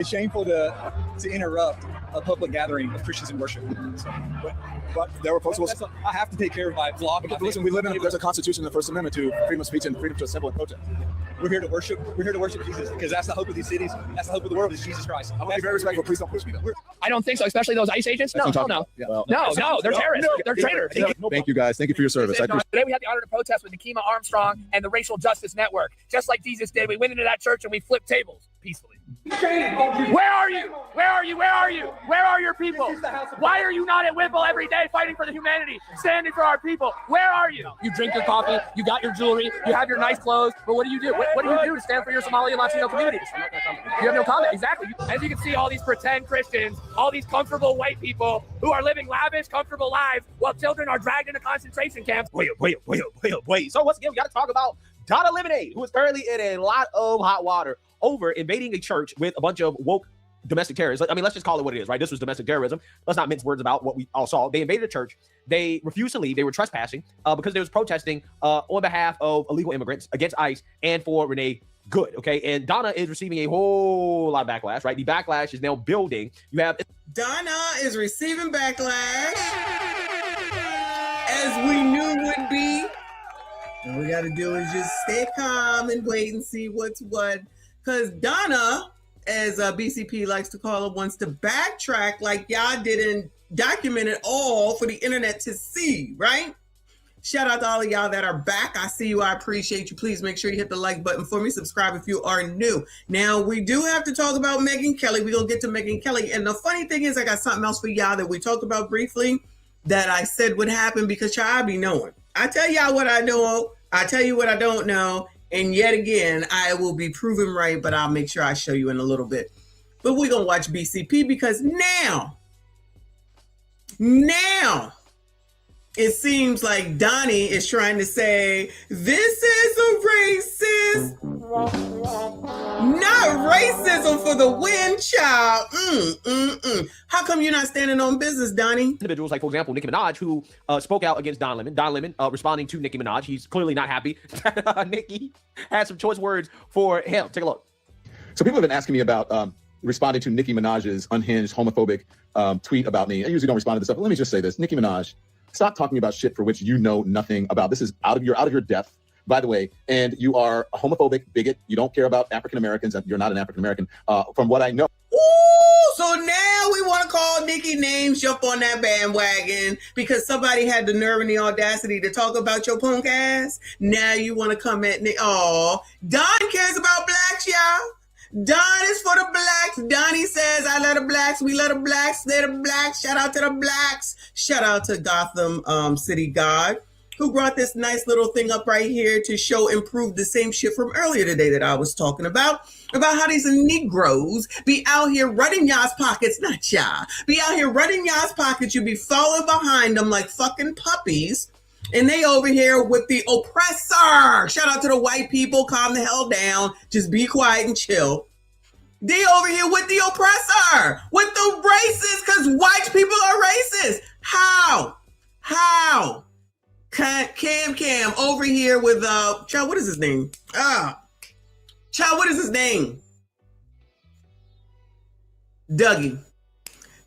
It's shameful to interrupt a public gathering of Christians in worship. So, but there were protests. I have to take care of my flock. Listen, we live in there's a constitution in the First Amendment to freedom of speech and freedom to assemble and protest. We're here to worship. We're here to worship Jesus because that's the hope of these cities. That's the hope of the world is Jesus Christ. I want to be very respectful. Please don't push me though. I don't think so, especially those ICE agents. No, Yeah, well, no, they're terrorists. They're traitors. Thank you guys. Thank you for your service. Today we had the honor to protest with Nikema Armstrong and the Racial Justice Network. Just like Jesus did, we went into that church and we flipped tables peacefully. Where are you? Where are you? Where are you? Where are your people? Why are you not at Whipple every day fighting for the humanity, standing for our people? Where are you? You drink your coffee, you got your jewelry, you have your nice clothes, but what do you do? What do you do to stand for your Somali and Latino communities? You have no comment. Exactly. As you can see, all these pretend Christians, all these comfortable white people who are living lavish, comfortable lives while children are dragged into concentration camps. Wait. So once again, we got to talk about Donna Lemonade, who is currently in a lot of hot water over invading a church with a bunch of woke domestic terrorists. I mean, let's just call it what it is, right? This was domestic terrorism. Let's not mince words about what we all saw. They invaded a church. They refused to leave. They were trespassing because they was protesting on behalf of illegal immigrants against ICE and for Renee Good, okay? And Donna is receiving a whole lot of backlash, right? The backlash is now building. You have... Donna is receiving backlash, as we knew would be. All we got to do is just stay calm and wait and see what's what. Because Donna, as BCP likes to call her, wants to backtrack like y'all didn't document it all for the internet to see, right? Shout out to all of y'all that are back. I see you. I appreciate you. Please make sure you hit the like button for me. Subscribe if you are new. Now, we do have to talk about Megyn Kelly. We're going to get to Megyn Kelly. And the funny thing is, I got something else for y'all that we talked about briefly that I said would happen because y'all be knowing. I tell y'all what I know. I tell you what I don't know. And yet again, I will be proven right, but I'll make sure I show you in a little bit. But we're going to watch BCP because now, it seems like Donnie is trying to say, this is a racist, not racism for the win, child. How come you're not standing on business, Donnie? Individuals like, for example, Nicki Minaj, who spoke out against Don Lemon. Don Lemon responding to Nicki Minaj. He's clearly not happy. Nicki had some choice words for him. Take a look. So people have been asking me about responding to Nicki Minaj's unhinged homophobic tweet about me. I usually don't respond to this stuff, but let me just say this. Nicki Minaj, stop talking about shit for which you know nothing about. This is out of your depth, by the way, and you are a homophobic bigot. You don't care about African Americans. You're not an African American, from what I know. Ooh, so now we want to call Nicki names, jump on that bandwagon because somebody had the nerve and the audacity to talk about your punk ass. Now you want to come at Nick. Oh, Don cares about blacks, y'all. Don is for the blacks. Donnie says, I love the blacks. We love the blacks. They're the blacks. Shout out to the blacks. Shout out to Gotham City God, who brought this nice little thing up right here to show and prove the same shit from earlier today that I was talking about how these Negroes be out here running y'all's pockets, not y'all, be out here running y'all's pockets. You be following behind them like fucking puppies. And they over here with the oppressor. Shout out to the white people. Calm the hell down. Just be quiet and chill. They over here with the oppressor. With the racist. Because white people are racist. How? Cam over here with, child, what is his name? Child, what is his name? Dougie.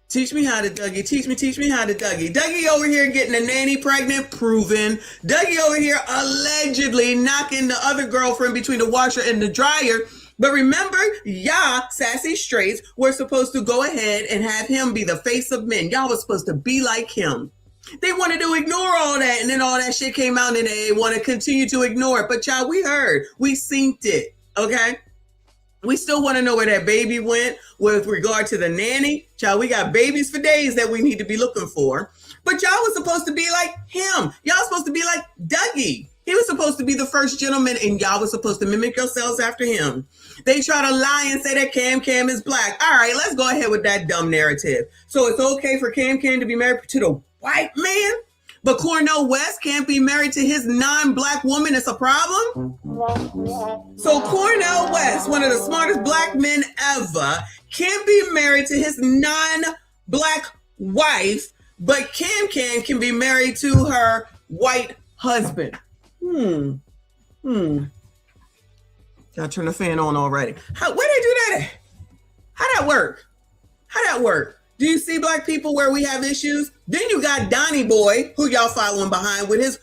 Teach me how to Dougie. Teach me how to Dougie. Dougie over here getting a nanny pregnant, proven. Dougie over here allegedly knocking the other girlfriend between the washer and the dryer. But remember, y'all, sassy straights, were supposed to go ahead and have him be the face of men. Y'all was supposed to be like him. They wanted to ignore all that, and then all that shit came out, and they want to continue to ignore it. But y'all, we heard. We synced it, okay? We still want to know where that baby went with regard to the nanny. Child, we got babies for days that we need to be looking for. But y'all was supposed to be like him. Y'all supposed to be like Dougie. He was supposed to be the first gentleman, and y'all was supposed to mimic yourselves after him. They try to lie and say that Cam is black. All right, let's go ahead with that dumb narrative. So it's okay for Cam to be married to the white man? But Cornel West can't be married to his non-black woman. It's a problem? So Cornel West, one of the smartest black men ever, can't be married to his non-black wife, but Cam can be married to her white husband. Y'all turn the fan on already. Where they do that at? How that work? How that work? Do you see black people where we have issues? Then you got Donnie Boy, who y'all following behind with his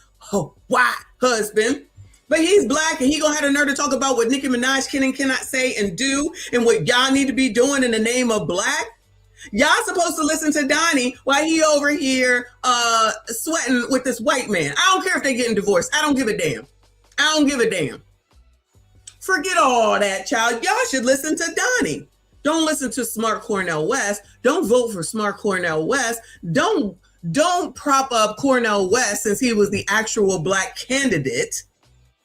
white husband. But he's black and he gonna have the nerve to talk about what Nicki Minaj can and cannot say and do and what y'all need to be doing in the name of black. Y'all supposed to listen to Donnie while he over here sweating with this white man. I don't care if they getting divorced. I don't give a damn. I don't give a damn. Forget all that, child. Y'all should listen to Donnie. Don't listen to Smart Cornel West. Don't vote for Smart Cornel West. Don't prop up Cornel West since he was the actual black candidate.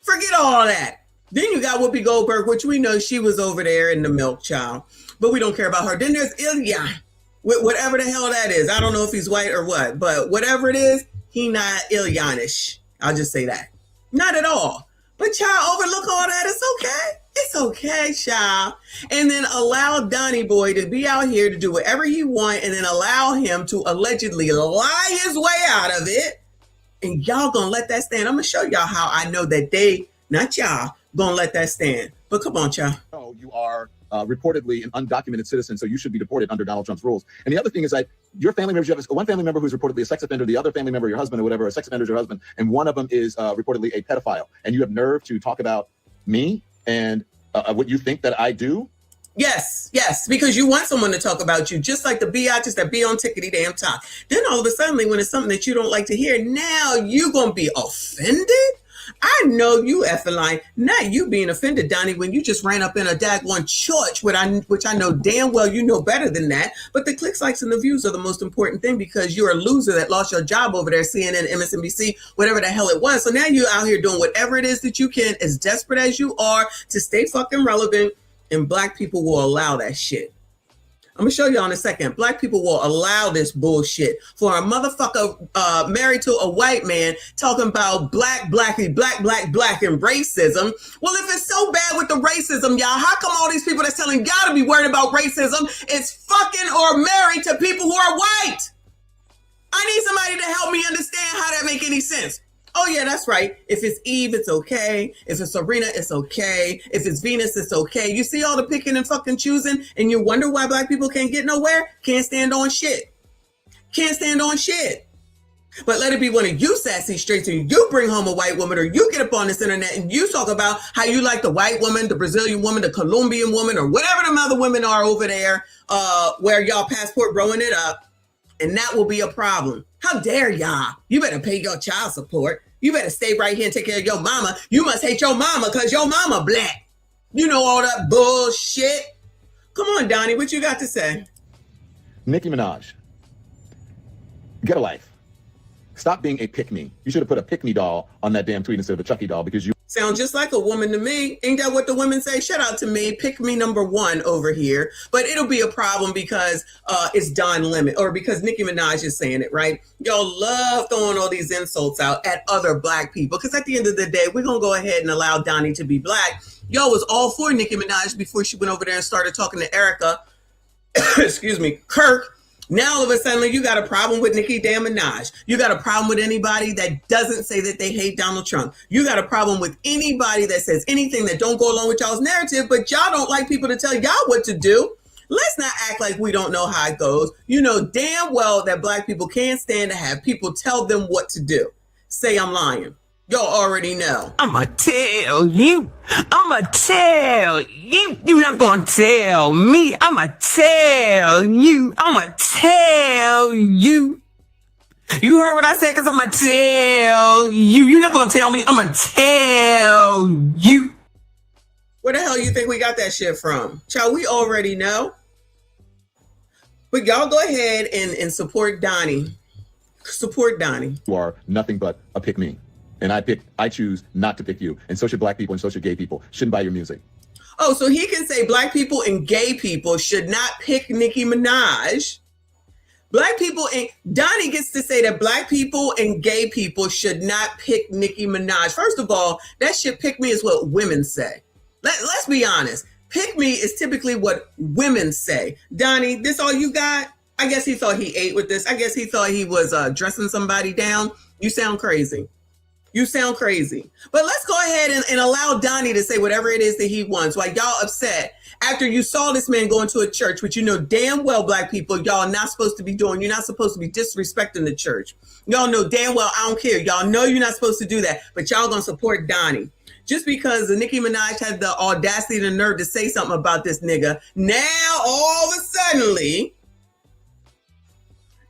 Forget all that. Then you got Whoopi Goldberg, which we know she was over there in the milk, child. But we don't care about her. Then there's Ilya, whatever the hell that is. I don't know if he's white or what, but whatever it is, he not Ilyanish. I'll just say that. Not at all. But child, overlook all that. It's okay. It's okay, child. And then allow Donnie Boy to be out here to do whatever he want and then allow him to allegedly lie his way out of it. And y'all gonna let that stand. I'm gonna show y'all how I know that they, not y'all, gonna let that stand. But come on, child. Oh, you are reportedly an undocumented citizen, so you should be deported under Donald Trump's rules. And the other thing is that your family members, you have one family member who's reportedly a sex offender, the other family member, your husband or whatever, a sex offender is your husband, and one of them is reportedly a pedophile. And you have nerve to talk about me and what you think that I do? Yes, because you want someone to talk about you, just like the biatches that be on Tickety Damn Talk. Then all of a sudden, when it's something that you don't like to hear, now you gonna be offended? I know you effing lying. Not you being offended, Donnie, when you just ran up in a daggone church, which I know damn well you know better than that. But the clicks, likes, and the views are the most important thing because you're a loser that lost your job over there, CNN, MSNBC, whatever the hell it was. So now you're out here doing whatever it is that you can, as desperate as you are, to stay fucking relevant. And black people will allow that shit. I'm gonna show y'all in a second. Black people will allow this bullshit for a motherfucker married to a white man talking about black, and racism. Well, if it's so bad with the racism, y'all, how come all these people that's telling y'all to be worried about racism is fucking or married to people who are white? I need somebody to help me understand how that make any sense. Oh, yeah, that's right. If it's Eve, it's okay. If it's Serena, it's okay. If it's Venus, it's okay. You see all the picking and fucking choosing, and you wonder why black people can't get nowhere? Can't stand on shit. Can't stand on shit. But let it be one of you sassy straights and you bring home a white woman or you get up on this internet and you talk about how you like the white woman, the Brazilian woman, the Colombian woman, or whatever them other women are over there where y'all passport growing it up. And that will be a problem. How dare y'all? You better pay your child support. You better stay right here and take care of your mama. You must hate your mama because your mama black. You know all that bullshit. Come on, Donnie, what you got to say? Nicki Minaj, get a life. Stop being a pick-me. You should have put a pick-me doll on that damn tweet instead of a Chucky doll because you sound just like a woman to me. Ain't that what the women say? Shout out to me. Pick me number one over here. But it'll be a problem because it's Don Lemon or because Nicki Minaj is saying it, right? Y'all love throwing all these insults out at other black people because at the end of the day, we're going to go ahead and allow Donnie to be black. Y'all was all for Nicki Minaj before she went over there and started talking to Erica, excuse me, Kirk. Now all of a sudden you got a problem with Nicki damn Minaj. You got a problem with anybody that doesn't say that they hate Donald Trump. You got a problem with anybody that says anything that don't go along with y'all's narrative, but y'all don't like people to tell y'all what to do. Let's not act like we don't know how it goes. You know damn well that black people can't stand to have people tell them what to do. Say I'm lying. Y'all already know. I'ma tell you. I'ma tell you. You're not gonna tell me. I'ma tell you. I'ma tell you. You heard what I said? Cause I'ma tell you. You're not gonna tell me. I'ma tell you. Where the hell you think we got that shit from? Child, we already know. But y'all go ahead and support Donnie. Support Donnie. You are nothing but a pick-me. And I choose not to pick you. And so should black people and so should gay people. Shouldn't buy your music. Oh, so he can say black people and gay people should not pick Nicki Minaj. Black people and Donnie gets to say that black people and gay people should not pick Nicki Minaj. First of all, that shit pick me is what women say. Let's be honest. Pick me is typically what women say. Donnie, this all you got? I guess he thought he ate with this. I guess he thought he was dressing somebody down. You sound crazy. You sound crazy. But let's go ahead and allow Donnie to say whatever it is that he wants while y'all upset After you saw this man go into a church, which you know damn well, black people, y'all are not supposed to be doing. You're not supposed to be disrespecting the church. Y'all know damn well, I don't care. Y'all know you're not supposed to do that, but y'all gonna support Donnie. Just because Nicki Minaj had the audacity and the nerve to say something about this nigga, now all of a sudden,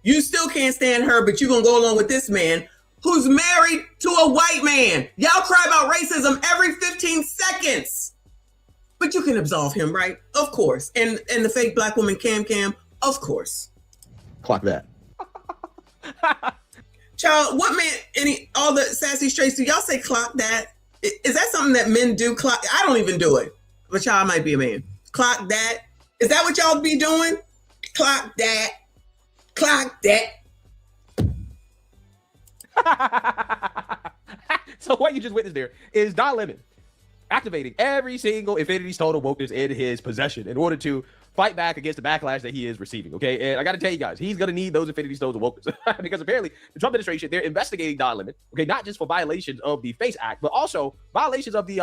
you still can't stand her, but you're gonna go along with this man who's married to a white man. Y'all cry about racism every 15 seconds. But you can absolve him, right? Of course. And the fake black woman Cam, of course. Clock that. Child, what man, all the sassy straights, do y'all say clock that? Is that something that men do? Clock? I don't even do it. But y'all might be a man. Clock that? Is that what y'all be doing? Clock that. Clock that. So what you just witnessed there is Don Lemon activating every single Infinity Stone of wokeness in his possession in order to fight back against the backlash that he is receiving, okay? And I got to tell you guys, he's going to need those Infinity Stones of wokeness because apparently the Trump administration, they're investigating Don Lemon, okay, not just for violations of the FACE Act, but also violations of the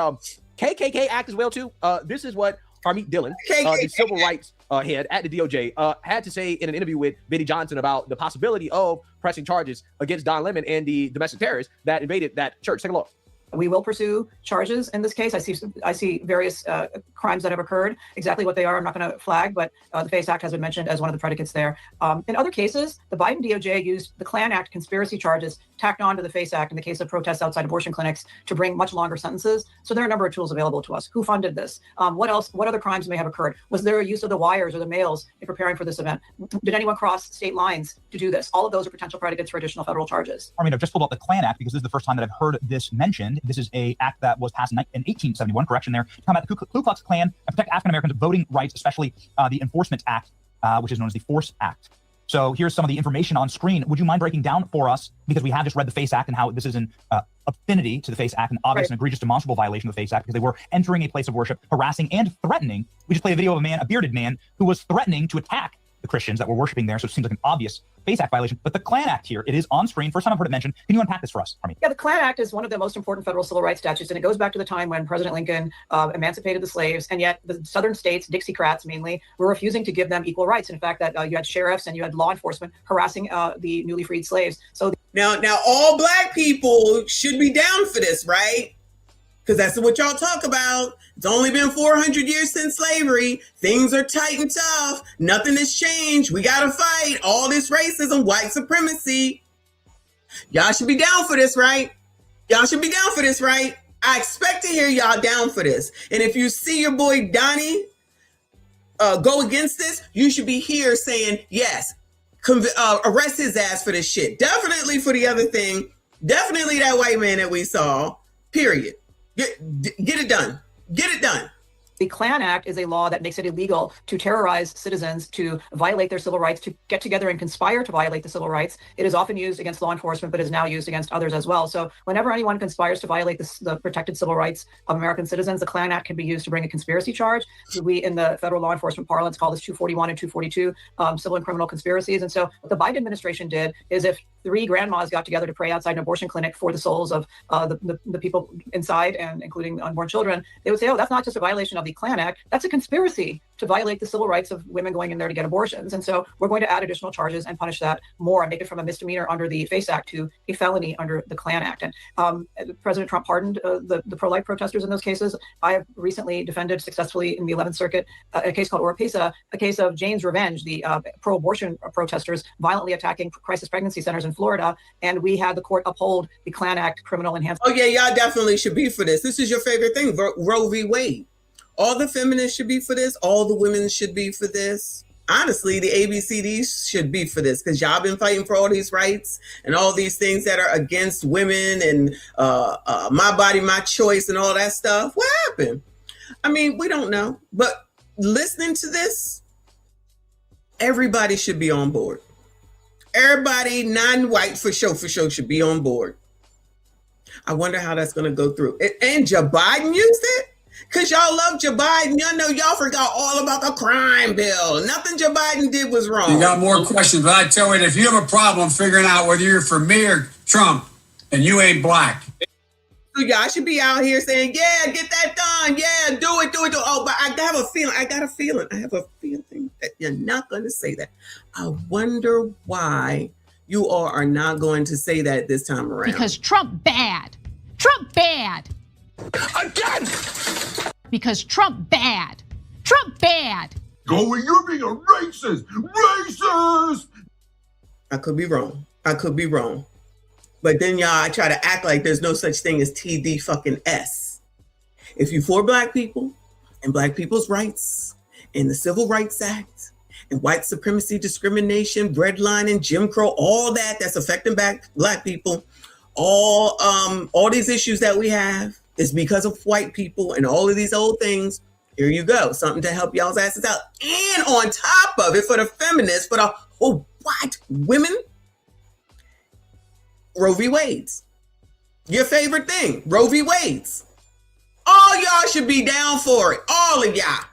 KKK Act as well, too. This is what Harmeet Dillon, the civil rights head at the DOJ, had to say in an interview with Biddy Johnson about the possibility of pressing charges against Don Lemon and the domestic terrorists that invaded that church. Take a look. We will pursue charges in this case. I see various crimes that have occurred. Exactly what they are, I'm not going to flag, but the FACE Act has been mentioned as one of the predicates there. In other cases, the Biden DOJ used the Klan Act conspiracy charges tacked on to the FACE Act in the case of protests outside abortion clinics to bring much longer sentences. So there are a number of tools available to us. Who funded this? What else? What other crimes may have occurred? Was there a use of the wires or the mails in preparing for this event? Did anyone cross state lines to do this? All of those are potential predicates for additional federal charges. I mean, I've just pulled out the Klan Act because this is the first time that I've heard this mentioned. This is a act that was passed in 1871, correction there, to combat the Ku Klux Klan and protect African Americans' voting rights, especially the Enforcement Act, which is known as the Force Act. So here's some of the information on screen. Would you mind breaking down for us, because we have just read the FACE Act and how this is an affinity to the FACE Act, an obvious and egregious demonstrable violation of the FACE Act, because they were entering a place of worship, harassing and threatening. We just played a video of a man, a bearded man, who was threatening to attack the Christians that were worshiping there. So it seems like an obvious FACE Act violation. But the Klan Act here, it is on screen. First time I've heard it mentioned. Can you unpack this for us, Harmeet? Yeah, the Klan Act is one of the most important federal civil rights statutes, and it goes back to the time when President Lincoln emancipated the slaves, and yet the southern states, Dixiecrats mainly, were refusing to give them equal rights. In fact, that you had sheriffs and you had law enforcement harassing the newly freed slaves. So now all black people should be down for this, right? Because that's what y'all talk about. It's only been 400 years since slavery. Things are tight and tough. Nothing has changed. We got to fight all this racism, white supremacy. Y'all should be down for this, right? Y'all should be down for this, right? I expect to hear y'all down for this. And if you see your boy Donnie go against this, you should be here saying, yes, arrest his ass for this shit. Definitely for the other thing. Definitely that white man that we saw, period. Get it done. Get it done. The Klan Act is a law that makes it illegal to terrorize citizens, to violate their civil rights, to get together and conspire to violate the civil rights. It is often used against law enforcement, but is now used against others as well. So whenever anyone conspires to violate the protected civil rights of American citizens, the Klan Act can be used to bring a conspiracy charge. We, in the federal law enforcement parlance, call this 241 and 242 civil and criminal conspiracies. And so what the Biden administration did is, if 3 grandmas got together to pray outside an abortion clinic for the souls of the people inside, and including unborn children, they would say, oh, that's not just a violation of the Klan Act, that's a conspiracy to violate the civil rights of women going in there to get abortions. And so we're going to add additional charges and punish that more and make it from a misdemeanor under the FACE Act to a felony under the Klan Act. And President Trump pardoned the pro-life protesters in those cases. I have recently defended successfully in the 11th Circuit a case called Oropesa, a case of Jane's Revenge, the pro-abortion protesters violently attacking crisis pregnancy centers in Florida. And we had the court uphold the Klan Act criminal enhancement. Oh yeah, y'all definitely should be for this. This is your favorite thing, Roe v. Wade. All the feminists should be for this. All the women should be for this. Honestly, the ABCDs should be for this, because y'all been fighting for all these rights and all these things that are against women and my body, my choice and all that stuff. What happened? I mean, we don't know. But listening to this, everybody should be on board. Everybody non-white for sure should be on board. I wonder how that's going to go through. And Joe Biden used it? Because y'all love Joe Biden. Y'all know y'all forgot all about the crime bill. Nothing Joe Biden did was wrong. You got more questions, but I tell you, if you have a problem figuring out whether you're for me or Trump, and you ain't black. So y'all should be out here saying, yeah, get that done. Yeah, do it. Oh, but I have a feeling that you're not going to say that. I wonder why you all are not going to say that this time around. Because Trump bad. Trump bad. Again! Because Trump bad. Trump bad. Go, you're being a racist. Racist! I could be wrong. But then y'all try to act like there's no such thing as TD fucking S. If you for black people and black people's rights and the Civil Rights Act and white supremacy, discrimination, breadline, and Jim Crow, all that's affecting black people, all these issues that we have is because of white people and all of these old things. Here you go, something to help y'all's asses out. And on top of it, for the feminists, for the white women, Roe v. Wade's. Your favorite thing, Roe v. Wade's. All y'all should be down for it. All of y'all.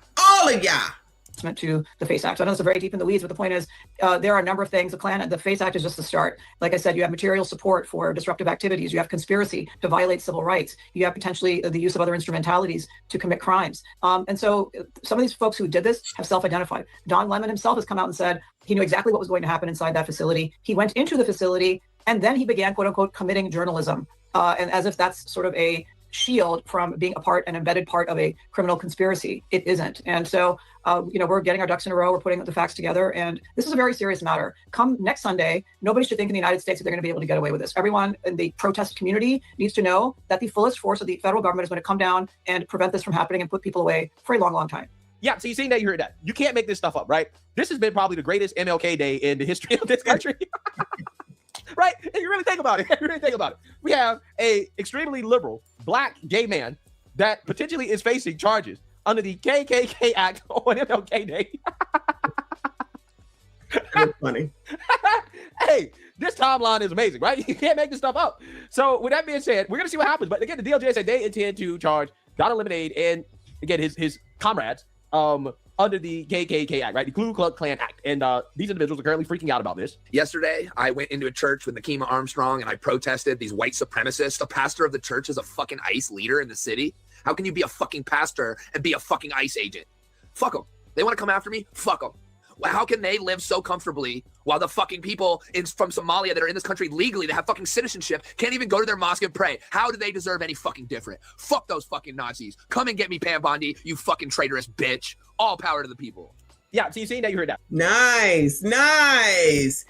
To the FACE Act. So I know it's very deep in the weeds, but the point is there are a number of things. The FACE Act is just the start. Like I said, you have material support for disruptive activities. You have conspiracy to violate civil rights. You have potentially the use of other instrumentalities to commit crimes. And so some of these folks who did this have self-identified. Don Lemon himself has come out and said he knew exactly what was going to happen inside that facility. He went into the facility and then he began, quote unquote, committing journalism. And as if that's sort of a shield from being an embedded part of a criminal conspiracy. It isn't. And so, we're getting our ducks in a row. We're putting the facts together. And this is a very serious matter. Come next Sunday, nobody should think in the United States that they're going to be able to get away with this. Everyone in the protest community needs to know that the fullest force of the federal government is going to come down and prevent this from happening and put people away for a long, long time. Yeah, so you're saying that you heard that. You can't make this stuff up, right? This has been probably the greatest MLK Day in the history of this country. Right? If you really think about it, we have a extremely liberal black gay man that potentially is facing charges under the KKK Act on MLK Day. That's funny. Hey, this timeline is amazing, right? You can't make this stuff up. So with that being said, we're gonna see what happens. But again, the DOJ said they intend to charge Donald Lemonade and again his comrades under the KKK Act, right? The Ku Klux Klan Act. And these individuals are currently freaking out about this. Yesterday, I went into a church with Nikema Armstrong and I protested these white supremacists. The pastor of the church is a fucking ICE leader in the city. How can you be a fucking pastor and be a fucking ICE agent? Fuck them. They want to come after me? Fuck them. Well, how can they live so comfortably while the fucking people from Somalia that are in this country legally, that have fucking citizenship, can't even go to their mosque and pray? How do they deserve any fucking different? Fuck those fucking Nazis. Come and get me, Pam Bondi, you fucking traitorous bitch. All power to the people. Yeah, so you saying that you heard that. Nice.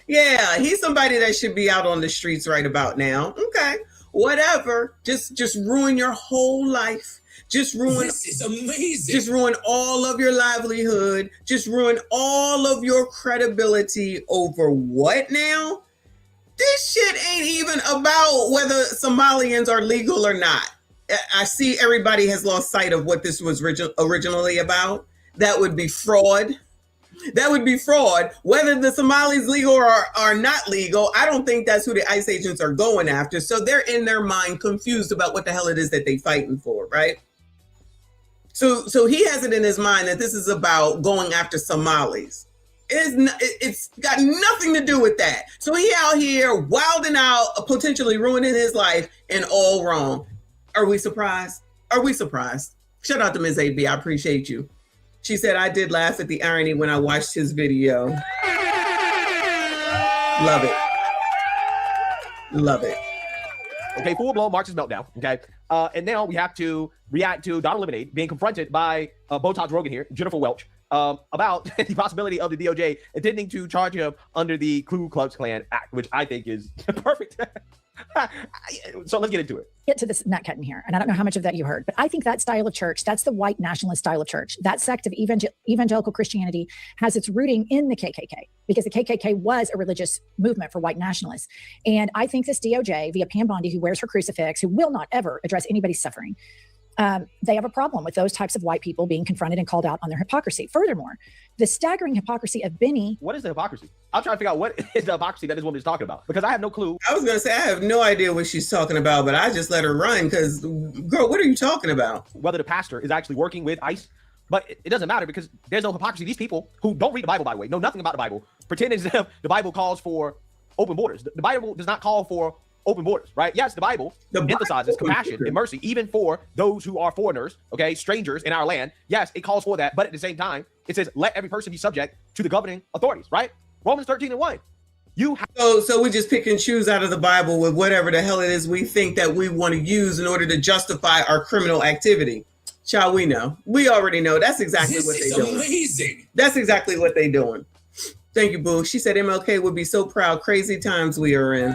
Yeah, he's somebody that should be out on the streets right about now. Okay, whatever. Just ruin your whole life. Just ruin. This is amazing. Just ruin all of your livelihood. Just ruin all of your credibility over what now? This shit ain't even about whether Somalians are legal or not. I see everybody has lost sight of what this was originally about. That would be fraud. Whether the Somalis legal or are not legal, I don't think that's who the ICE agents are going after. So they're in their mind confused about what the hell it is that they're fighting for, right? So he has it in his mind that this is about going after Somalis. It's got nothing to do with that. So he out here wilding out, potentially ruining his life, and all wrong. Are we surprised? Shout out to Ms. AB. I appreciate you. She said, I did laugh at the irony when I watched his video. Love it. Okay, full-blown Marxist meltdown, okay? And now we have to react to Donald Lemonade being confronted by Botox Rogan here, Jennifer Welch, about the possibility of the DOJ intending to charge him under the Ku Klux Klan Act, which I think is perfect. So let's get into it. Get to this nut cutting here, and I don't know how much of that you heard, but I think that style of church, that's the white nationalist style of church. That sect of evangelical Christianity has its rooting in the KKK, because the KKK was a religious movement for white nationalists. And I think this DOJ, via Pam Bondi, who wears her crucifix, who will not ever address anybody's suffering, they have a problem with those types of white people being confronted and called out on their hypocrisy. Furthermore, the staggering hypocrisy of Benny. What is the hypocrisy? I'm trying to figure out what is the hypocrisy that this woman is talking about, because I have no clue. I was going to say, I have no idea what she's talking about, but I just let her run because, girl, what are you talking about? Whether the pastor is actually working with ICE, but it doesn't matter because there's no hypocrisy. These people who don't read the Bible, by the way, know nothing about the Bible, pretend as if the Bible calls for open borders. The Bible does not call for open borders, right? Yes, the Bible emphasizes compassion and mercy, even for those who are foreigners, okay, strangers in our land. Yes, it calls for that, but at the same time, it says, let every person be subject to the governing authorities, right? Romans 13:1. So we just pick and choose out of the Bible with whatever the hell it is we think that we want to use in order to justify our criminal activity. Shall we know? We already know. That's exactly what they're doing. Amazing. That's exactly what they're doing. Thank you, Boo. She said MLK would be so proud. Crazy times we are in.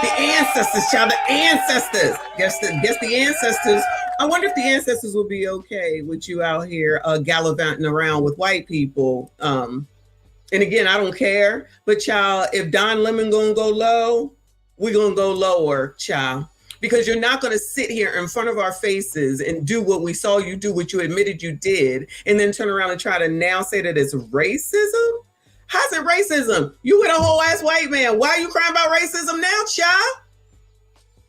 The ancestors, child, the ancestors. Guess the ancestors. I wonder if the ancestors will be okay with you out here gallivanting around with white people. And again, I don't care, but child, if Don Lemon gonna go low, we're gonna go lower, child. Because you're not gonna sit here in front of our faces and do what we saw you do, what you admitted you did, and then turn around and try to now say that it's racism? How's it racism? You with a whole ass white man. Why are you crying about racism now, child?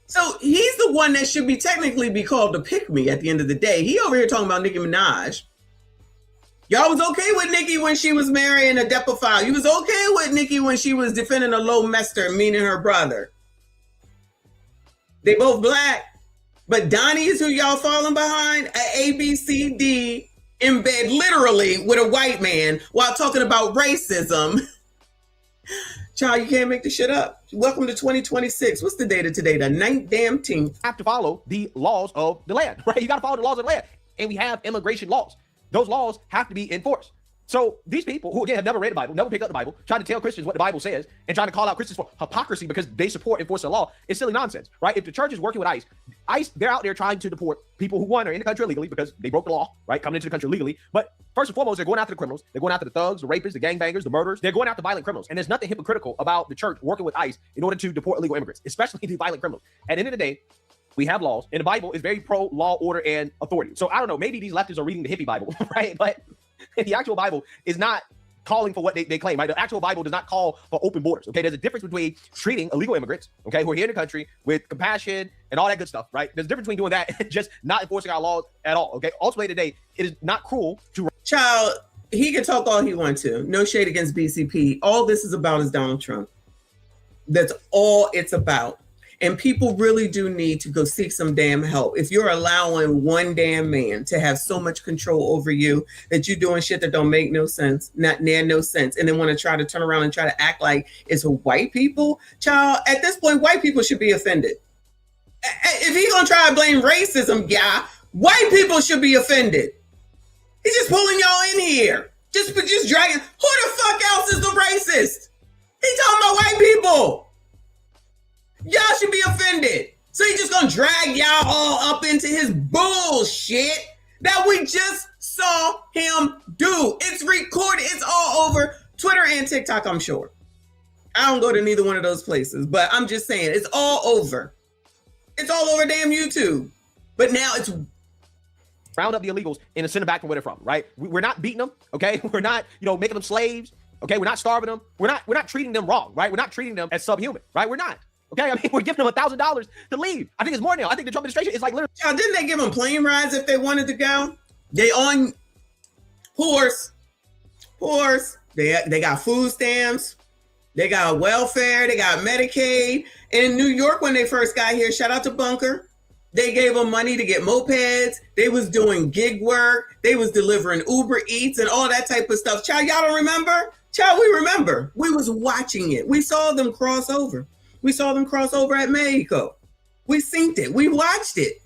So he's the one that should be technically be called to pick me at the end of the day. He over here talking about Nicki Minaj. Y'all was okay with Nicki when she was marrying a depophile. You was okay with Nicki when she was defending a low mester, meaning her brother. They both black, but Donnie is who y'all falling behind. A ABCD in bed literally with a white man while talking about racism. Child, you can't make this shit up. Welcome to 2026. What's the date of today? The 19th. Have to follow the laws of the land, right? You got to follow the laws of the land. And we have immigration laws. Those laws have to be enforced. So these people who, again, have never read the Bible, never picked up the Bible, trying to tell Christians what the Bible says and trying to call out Christians for hypocrisy because they support enforcing the law is silly nonsense, right? If the church is working with ICE, they're out there trying to deport people who, one, are in the country illegally because they broke the law, right? Coming into the country legally. But first and foremost, they're going after the criminals. They're going after the thugs, the rapists, the gangbangers, the murderers. They're going after violent criminals. And there's nothing hypocritical about the church working with ICE in order to deport illegal immigrants, especially the violent criminals. At the end of the day, we have laws, and the Bible is very pro law, order, and authority. So I don't know, maybe these leftists are reading the hippie Bible, right? But the actual Bible is not calling for what they claim, right? The actual Bible does not call for open borders, okay? There's a difference between treating illegal immigrants, okay, who are here in the country with compassion and all that good stuff, right? There's a difference between doing that and just not enforcing our laws at all, okay? Ultimately today, it is not cruel to... Child, he can talk all he wants to. No shade against BCP. All this is about is Donald Trump. That's all it's about. And people really do need to go seek some damn help. If you're allowing one damn man to have so much control over you that you're doing shit that don't make no sense, no sense, and then want to try to turn around and try to act like it's white people, child, at this point, white people should be offended. If he's going to try to blame racism, yeah, white people should be offended. He's just pulling y'all in here. Just dragging. Who the fuck else is the racist? He's talking about white people. Y'all should be offended. So he's just gonna drag y'all all up into his bullshit that we just saw him do. It's recorded. It's all over Twitter and TikTok, I'm sure. I don't go to neither one of those places, but I'm just saying it's all over. It's all over damn YouTube. But now it's... Round up the illegals and send them back from where they're from, right? We're not beating them, okay? We're not, making them slaves, okay? We're not starving them. We're not treating them wrong, right? We're not treating them as subhuman, right? We're not. Okay, I mean, we're giving them $1,000 to leave. I think it's more now. I think the Trump administration is like literally... Y'all, didn't they give them plane rides if they wanted to go? They on horse. They got food stamps. They got welfare. They got Medicaid. In New York, when they first got here, shout out to Bunker. They gave them money to get mopeds. They was doing gig work. They was delivering Uber Eats and all that type of stuff. Child, y'all don't remember? Child, we remember. We was watching it. We saw them cross over. We saw them cross over at Mexico. We synced it. We watched it.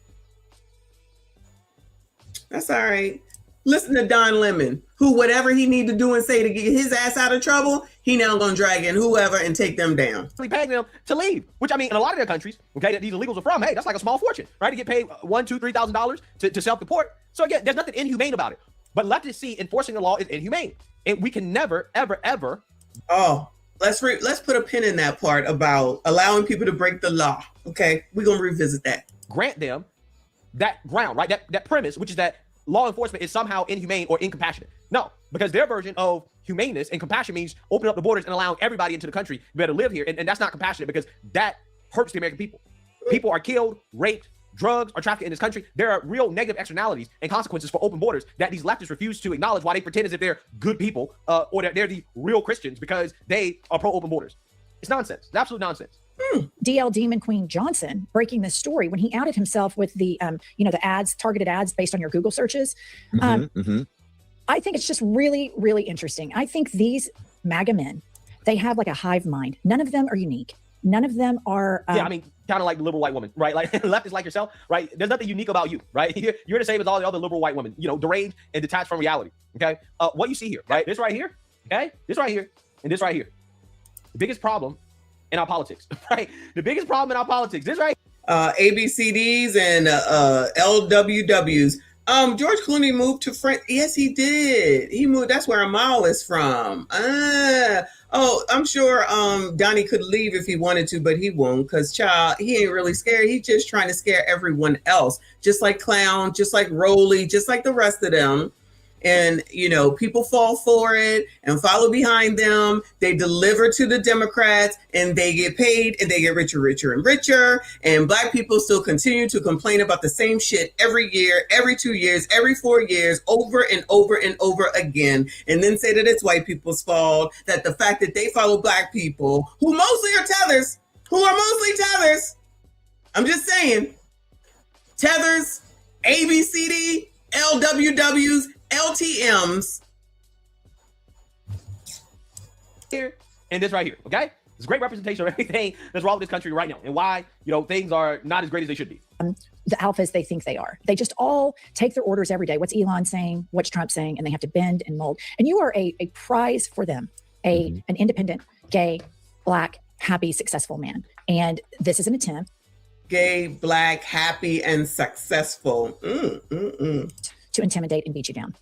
That's all right. Listen to Don Lemon, who whatever he need to do and say to get his ass out of trouble, he now gonna drag in whoever and take them down. Paying them to leave, which I mean, in a lot of their countries, okay, that these illegals are from, hey, that's like a small fortune, right? To get paid $1,000, $2,000, $3,000 to self-deport. So again, there's nothing inhumane about it. But leftists see enforcing the law is inhumane, and we can never, ever, ever. Oh. Let's put a pin in that part about allowing people to break the law. Okay, we're gonna revisit that. Grant them that ground, right? That premise, which is that law enforcement is somehow inhumane or incompassionate. No, because their version of humaneness and compassion means opening up the borders and allowing everybody into the country to be able to live here, and that's not compassionate because that hurts the American people. People are killed, raped, drugs are trafficked in this country. There are real negative externalities and consequences for open borders that these leftists refuse to acknowledge, while they pretend as if they're good people or that they're the real Christians because they are pro-open borders. It's nonsense. It's absolute nonsense. DL Demon Queen Johnson breaking this story when he outed himself with the, the ads, targeted ads based on your Google searches. I think it's just really, really interesting. I think these MAGA men, they have like a hive mind. None of them are unique. None of them are. Yeah, I mean, kind of like the liberal white woman, right? Like leftists like yourself, right? There's nothing unique about you, right? You're the same as all the other liberal white women, deranged and detached from reality. Okay, what you see here, right? This right here, okay, this right here, and this right here. The biggest problem in our politics, right? The biggest problem in our politics. This right. ABCDs and LWWs. George Clooney moved to France. Yes, he did. He moved. That's where Amal is from. I'm sure Donnie could leave if he wanted to, but he won't, because child, he ain't really scared. He's just trying to scare everyone else, just like Clown, just like Rowley, just like the rest of them. And, people fall for it and follow behind them. They deliver to the Democrats and they get paid and they get richer, richer and richer. And Black people still continue to complain about the same shit every year, every 2 years, every 4 years, over and over and over again. And then say that it's white people's fault, that the fact that they follow Black people who are mostly tethers. I'm just saying, tethers, ABCD, LWWs, LTMs here and this right here. Okay, it's a great representation of everything that's wrong with this country right now and why things are not as great as they should be. The alphas they think they are. They just all take their orders every day. What's Elon saying? What's Trump saying? And they have to bend and mold. And you are a prize for them, an independent, gay, Black, happy, successful man. And this is an attempt. Gay, Black, happy, and successful. To intimidate and beat you down.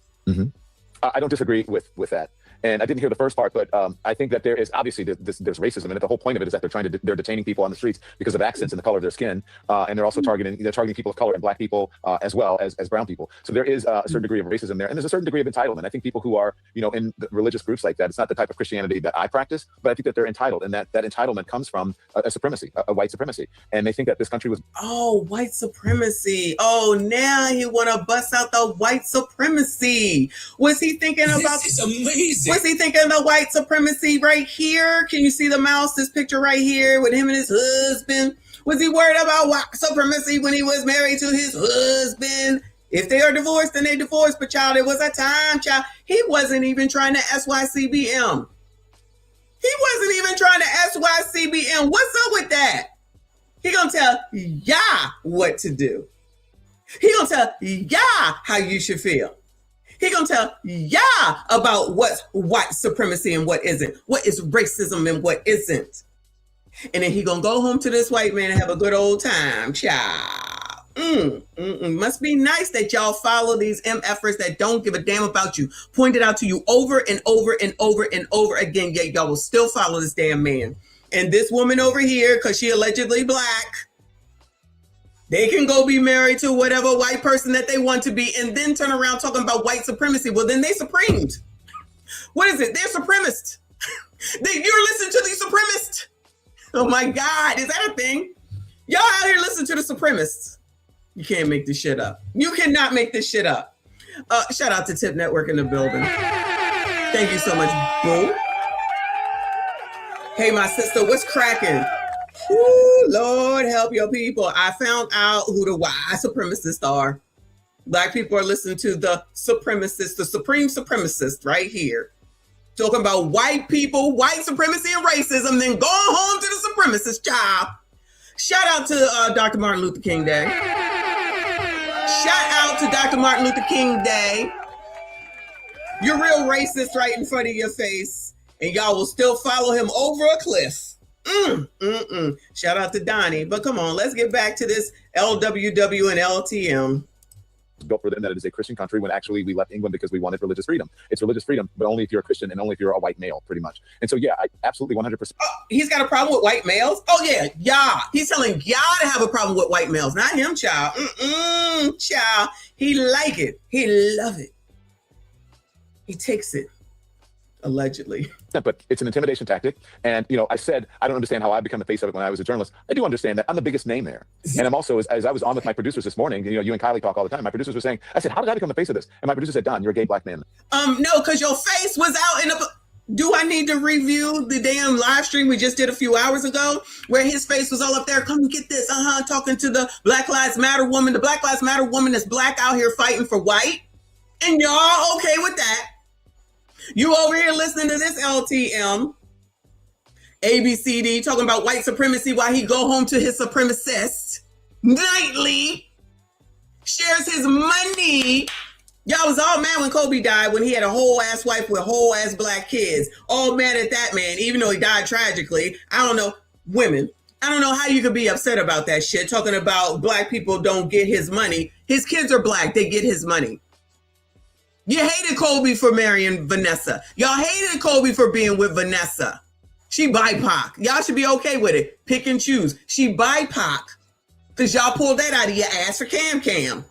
I don't disagree with that. And I didn't hear the first part, but I think that there is obviously there's racism, and the whole point of it is that they're detaining people on the streets because of accents and the color of their skin, and they're also targeting people of color and Black people as well as brown people. So there is a certain degree of racism there, and there's a certain degree of entitlement. I think people who are in the religious groups like that, it's not the type of Christianity that I practice, but I think that they're entitled, and that entitlement comes from a supremacy, a white supremacy, and they think that this country was white supremacy. Now you want to bust out the white supremacy. Was he thinking about? This is amazing. Was he thinking of the white supremacy right here? Can you see the mouse? This picture right here with him and his husband. Was he worried about white supremacy when he was married to his husband? If they are divorced, then they divorced. But child, it was a time, child. He wasn't even trying to SYCBM. What's up with that? He gonna tell y'all what to do. He gonna tell y'all how you should feel. He gonna tell y'all about what's white supremacy and what isn't, what is racism and what isn't. And then he gonna go home to this white man and have a good old time, child. Must be nice that y'all follow these MFers that don't give a damn about you, pointed out to you over and over and over and over again, yet y'all will still follow this damn man. And this woman over here, because she allegedly Black, they can go be married to whatever white person that they want to be and then turn around talking about white supremacy. Well, then they supremed. What is it? They're supremacist. You're listening to the supremacist. Oh my God, is that a thing? Y'all out here listening to the supremacists. You can't make this shit up. You cannot make this shit up. Shout out to Tip Network in the building. Thank you so much, boo. Hey, my sister, what's cracking? Ooh, Lord, help your people. I found out who the white supremacists are. Black people are listening to the supremacists, the supreme supremacists right here. Talking about white people, white supremacy and racism, then going home to the supremacist child. Shout out to Dr. Martin Luther King Day. Shout out to Dr. Martin Luther King Day. You're real racist right in front of your face, and y'all will still follow him over a cliff. Shout out to Donnie. But come on, let's get back to this LWW and LTM. Built for them that it is a Christian country when actually we left England because we wanted religious freedom. It's religious freedom, but only if you're a Christian and only if you're a white male, pretty much. And so, yeah, I absolutely 100%. He's got a problem with white males? Oh, yeah, y'all. He's telling y'all to have a problem with white males, not him, child. Child. He like it. He love it. He takes it. Allegedly. But it's an intimidation tactic. And, I said, I don't understand how I become the face of it when I was a journalist. I do understand that I'm the biggest name there. And I'm also, as I was on with my producers this morning, you and Kylie talk all the time. My producers were saying, I said, how did I become the face of this? And my producer said, Don, you're a gay Black man. No, because your face was out in the... Do I need to review the damn live stream we just did a few hours ago where his face was all up there? Come get this. Talking to the Black Lives Matter woman. The Black Lives Matter woman that's black out here fighting for white. And y'all okay with that? You over here listening to this LTM. ABCD talking about white supremacy while he go home to his supremacist nightly. Shares his money. Y'all was all mad when Kobe died, when he had a whole ass wife with whole ass black kids. All mad at that man, even though he died tragically. I don't know, women. I don't know how you could be upset about that shit. Talking about black people don't get his money. His kids are black, they get his money. You hated Kobe for marrying Vanessa. Y'all hated Kobe for being with Vanessa. She BIPOC. Y'all should be okay with it. Pick and choose. She BIPOC. Because y'all pulled that out of your ass for Cam.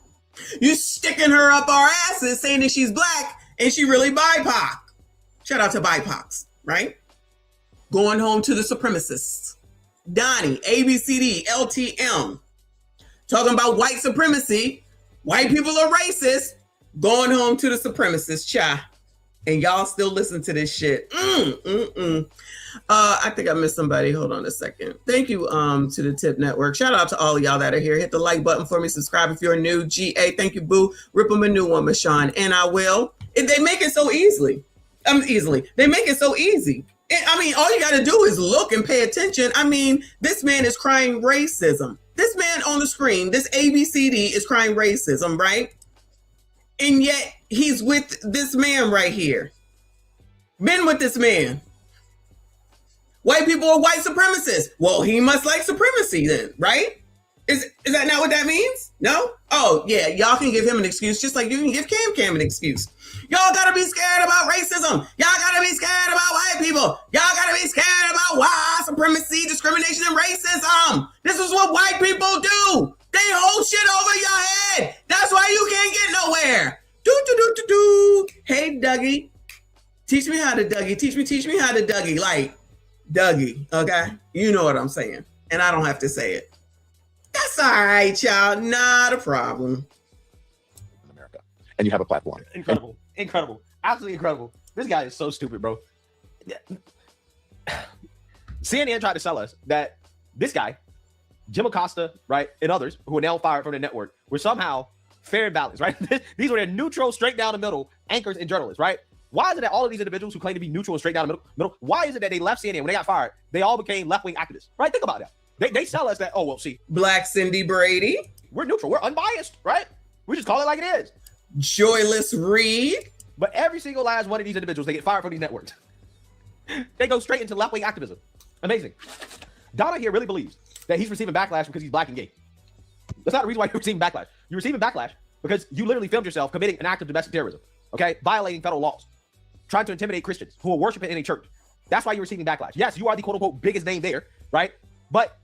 You sticking her up our asses saying that she's black and she really BIPOC. Shout out to BIPOCs, right? Going home to the supremacists. Donnie, ABCD, LTM. Talking about white supremacy. White people are racist. Going home to the supremacists, cha. And y'all still listen to this shit. I think I missed somebody. Hold on a second. Thank you to the Tip Network. Shout out to all of y'all that are here. Hit the like button for me. Subscribe if you're new. GA, thank you, boo. Rip them a new one, Michon. And I will. They make it so easily. They make it so easy. I mean, all you got to do is look and pay attention. I mean, this man is crying racism. This man on the screen, this ABCD is crying racism, right? And yet he's with this man right here. Been with this man. White people are white supremacists. Well, he must like supremacy then, right? Is that not what that means? No? Oh, yeah, y'all can give him an excuse just like you can give Cam an excuse. Y'all gotta be scared about racism. Y'all gotta be scared about white people. Y'all gotta be scared about white supremacy, discrimination, and racism. This is what white people do. They hold shit over your head. That's why you can't get nowhere. Do. Hey, Dougie. Teach me how to Dougie. Teach me how to Dougie. Like, Dougie, okay? You know what I'm saying. And I don't have to say it. That's all right, y'all. Not a problem. America. And you have a platform. Incredible. Incredible. Absolutely incredible. This guy is so stupid, bro. CNN tried to sell us that this guy, Jim Acosta, right, and others who are now fired from the network were somehow fair and balanced, right? These were their neutral, straight down the middle anchors and journalists, right? Why is it that all of these individuals who claim to be neutral and straight down the middle, why is it that they left CNN when they got fired? They all became left-wing activists, right? Think about that. They sell us that, oh, well, see. Black Cindy Brady. We're neutral. We're unbiased, right? We just call it like it is. Joyless Reed. But every single last one of these individuals, they get fired from these networks. They go straight into left-wing activism. Amazing. Donna here really believes that he's receiving backlash because he's black and gay. That's not the reason why you're receiving backlash. You're receiving backlash because you literally filmed yourself committing an act of domestic terrorism, okay? Violating federal laws, trying to intimidate Christians who are worshiping in a church. That's why you're receiving backlash. Yes, you are the quote-unquote biggest name there, right? But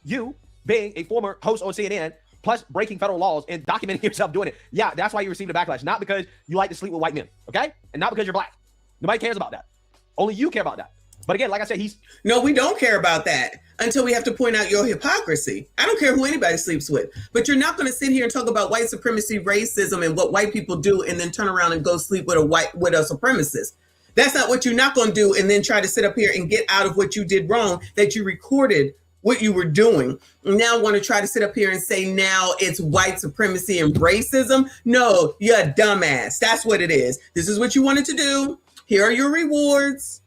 you, being a former host on CNN, plus breaking federal laws and documenting yourself doing it, yeah, that's why you received a backlash. Not because you like to sleep with white men, okay? And not because you're black. Nobody cares about that. Only you care about that. But again, like I said, No, we don't care about that until we have to point out your hypocrisy. I don't care who anybody sleeps with, but you're not going to sit here and talk about white supremacy, racism, and what white people do, and then turn around and go sleep with a supremacist. That's not what you're not going to do, and then try to sit up here and get out of what you did wrong, that you recorded what you were doing. And now want to try to sit up here and say now it's white supremacy and racism. No, you're a dumbass. That's what it is. This is what you wanted to do. Here are your rewards.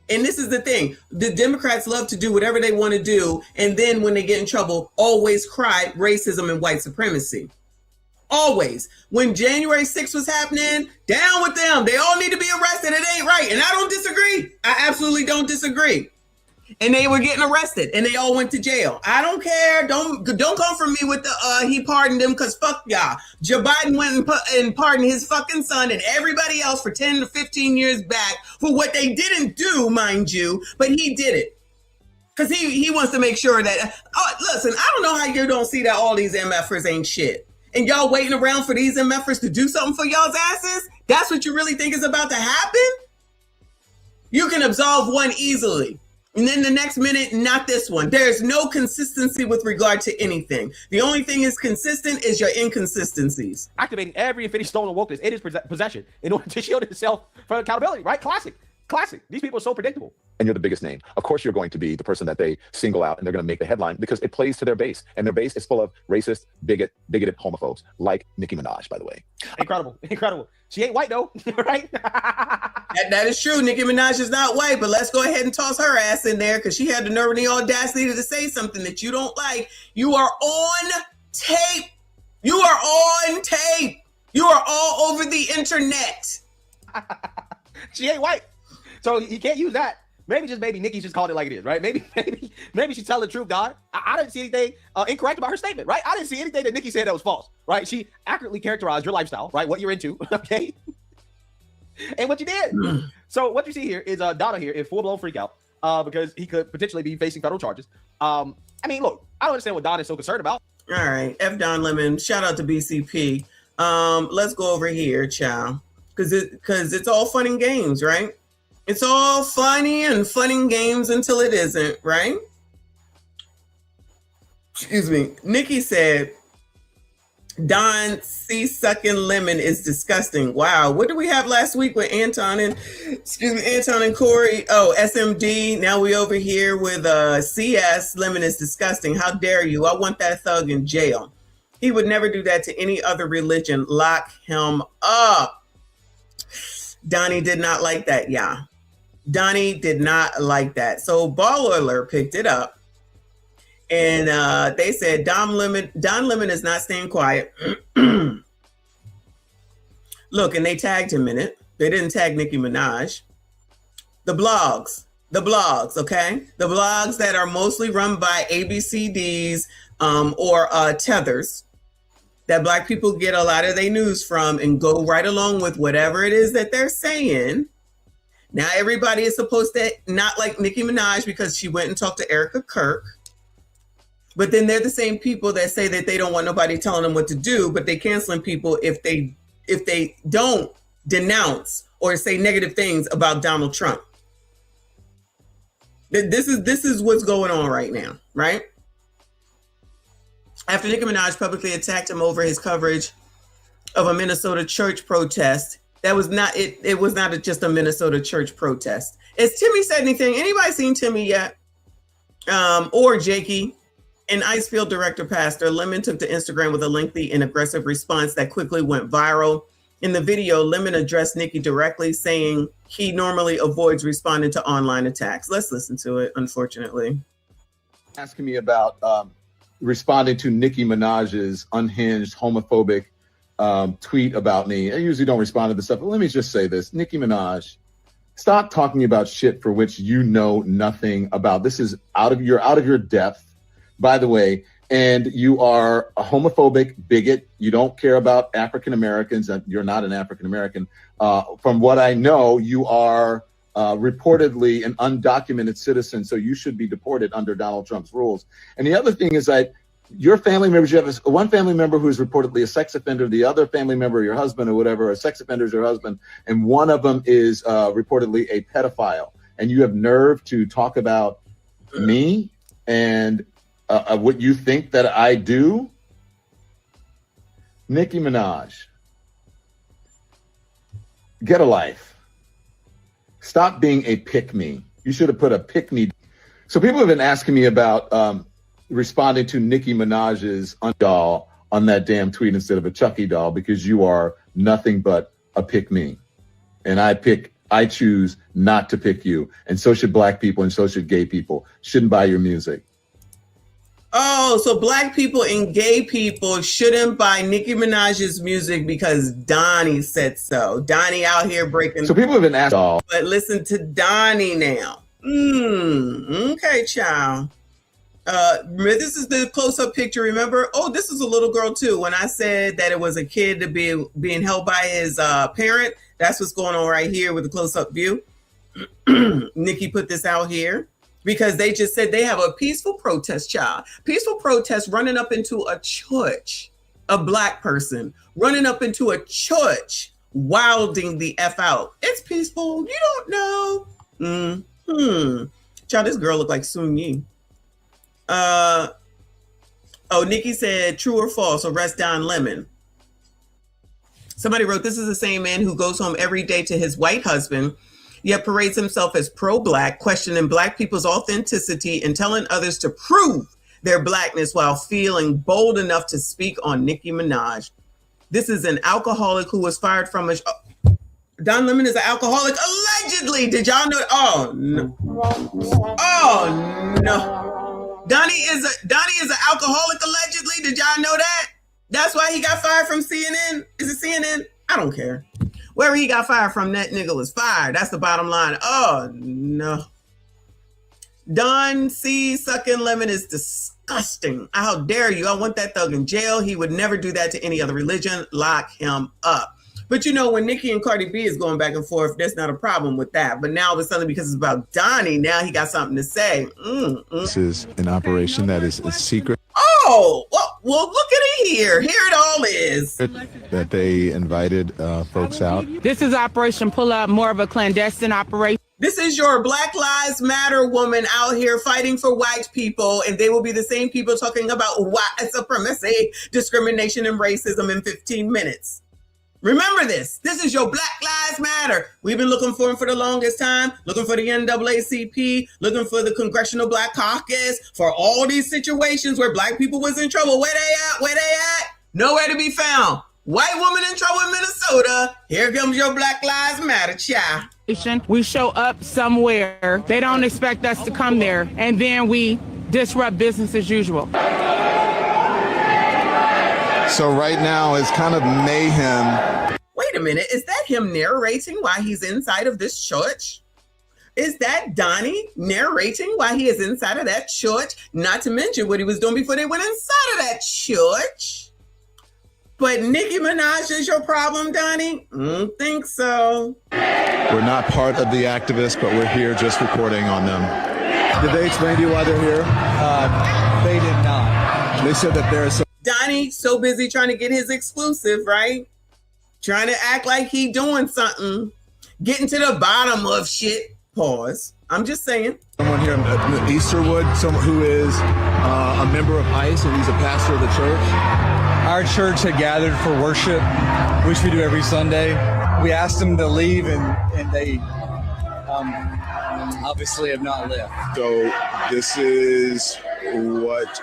And this is the thing. The Democrats love to do whatever they want to do. And then when they get in trouble, always cry racism and white supremacy. Always. When January 6th was happening, down with them. They all need to be arrested. It ain't right. And I don't disagree. I absolutely don't disagree. And they were getting arrested and they all went to jail. I don't care. Don't come for me with the he pardoned them because fuck y'all. Joe Biden went and pardoned his fucking son and everybody else for 10 to 15 years back for what they didn't do, mind you, but he did it. Because he wants to make sure that, listen, I don't know how you don't see that all these MFers ain't shit. And y'all waiting around for these MFers to do something for y'all's asses? That's what you really think is about to happen? You can absolve one easily. And then the next minute, not this one. There's no consistency with regard to anything. The only thing is consistent is your inconsistencies. Activating every and finished stolen wokeness in his possession in order to shield himself from accountability, right? Classic. Classic. These people are so predictable. And you're the biggest name. Of course, you're going to be the person that they single out and they're going to make the headline because it plays to their base. And their base is full of racist, bigoted homophobes, like Nicki Minaj, by the way. Incredible. Incredible. She ain't white, though, right? That is true. Nicki Minaj is not white, but let's go ahead and toss her ass in there because she had the nerve and the audacity to say something that you don't like. You are on tape. You are on tape. You are all over the internet. She ain't white. So you can't use that. Maybe Nikki just called it like it is, right? Maybe she's telling the truth, God. I didn't see anything incorrect about her statement, right? I didn't see anything that Nikki said that was false, right? She accurately characterized your lifestyle, right? What you're into, okay? And what you did. So what you see here is Donna here in full-blown freak out because he could potentially be facing federal charges. I mean, look, I don't understand what Don is so concerned about. All right. F. Don Lemon. Shout out to BCP. Let's go over here, child. Because it's all fun and games, right? It's all funny and fun and games until it isn't, right? Excuse me. Nikki said, Don C. sucking lemon is disgusting. Wow. What did we have last week with Anton and Corey? Oh, SMD. Now we over here with CS. Lemon is disgusting. How dare you? I want that thug in jail. He would never do that to any other religion. Lock him up. Donnie did not like that, yeah. Donnie did not like that. So Baller picked it up. And they said Don Lemon is not staying quiet. Look, and they tagged him in it. They didn't tag Nicki Minaj. The blogs, okay? The blogs that are mostly run by ABCDs or tethers that Black people get a lot of their news from and go right along with whatever it is that they're saying. Now everybody is supposed to not like Nicki Minaj because she went and talked to Erica Kirk. But then they're the same people that say that they don't want nobody telling them what to do, but they canceling people if they don't denounce or say negative things about Donald Trump. This is what's going on right now, right? After Nicki Minaj publicly attacked him over his coverage of a Minnesota church protest, that was not it. It was not just a Minnesota church protest. Has Timmy said anything? Anybody seen Timmy yet? Or Jakey? An Icefield director pastor, Lemon took to Instagram with a lengthy and aggressive response that quickly went viral. In the video, Lemon addressed Nicki directly, saying he normally avoids responding to online attacks. Let's listen to it, unfortunately. Asking me about responding to Nicki Minaj's unhinged homophobic tweet about me. I usually don't respond to this stuff, but let me just say this. Nicki Minaj, stop talking about shit for which you know nothing about. This is out of your depth, by the way, and you are a homophobic bigot. You don't care about African Americans, and you're not an African American. From what I know, you are reportedly an undocumented citizen, so you should be deported under Donald Trump's rules. And the other thing is that your family members, you have one family member who is reportedly a sex offender, the other family member, your husband or whatever, a sex offender is your husband, and one of them is reportedly a pedophile. And you have nerve to talk about me and what you think that I do? Nicki Minaj, get a life. Stop being a pick-me. You should have put a pick-me. So people have been asking me about responding to Nicki Minaj's doll on that damn tweet instead of a Chucky doll because you are nothing but a pick-me. And I choose not to pick you. And so should Black people and so should gay people. Shouldn't buy your music. Oh, so Black people and gay people shouldn't buy Nicki Minaj's music because Donnie said so. Donnie out here breaking. So people have been asking. But listen to Donnie now. Okay, child. This is the close-up picture, remember? Oh, this is a little girl too. When I said that it was a kid to be being held by his parent, that's what's going on right here with the close-up view. Nicki put this out here. Because they just said they have a peaceful protest, child. Peaceful protest running up into a church, a Black person running up into a church, wilding the F out. It's peaceful. You don't know. Child, this girl looked like Sun Yi. Oh, Nikki said, true or false, arrest Don Lemon. Somebody wrote, this is the same man who goes home every day to his white husband, yet parades himself as pro-Black, questioning Black people's authenticity and telling others to prove their Blackness while feeling bold enough to speak on Nicki Minaj. This is an alcoholic who was fired from a... Don Lemon is an alcoholic, allegedly. Did y'all know? Oh, no. Oh, no. Donnie is an alcoholic, allegedly. Did y'all know that? That's why he got fired from CNN. Is it CNN? I don't care. Wherever he got fired from, that nigga was fired. That's the bottom line. Oh, no. Don C. Sucking Lemon is disgusting. How dare you? I want that thug in jail. He would never do that to any other religion. Lock him up. But you know, when Nicki and Cardi B is going back and forth, there's not a problem with that. But now all of a sudden, because it's about Donnie, now he got something to say. This is an operation that is a secret. Oh, well, look at it here. Here it all is. That they invited folks out. This is Operation Pull Up, more of a clandestine operation. This is your Black Lives Matter woman out here fighting for white people, and they will be the same people talking about white supremacy, discrimination, and racism in 15 minutes. Remember this. This is your Black Lives Matter. We've been looking for them for the longest time, looking for the NAACP, looking for the Congressional Black Caucus, for all these situations where Black people was in trouble. Where they at? Where they at? Nowhere to be found. White woman in trouble in Minnesota. Here comes your Black Lives Matter, child. We show up somewhere. They don't expect us to come there. And then we disrupt business as usual. So right now it's kind of mayhem. Wait a minute. Is that him narrating why he's inside of this church? Is that Donnie narrating why he is inside of that church? Not to mention what he was doing before they went inside of that church. But Nicki Minaj is your problem, Donnie? I don't think so. We're not part of the activists, but we're here just reporting on them. Did they explain to you why they're here? They did not. They said that there's Donnie so busy trying to get his exclusive, right? Trying to act like he doing something. Getting to the bottom of shit. Pause. I'm just saying. Someone here in Easterwood, someone who is a member of ICE, and he's a pastor of the church. Our church had gathered for worship, which we do every Sunday. We asked them to leave, and they obviously have not left. So this is what...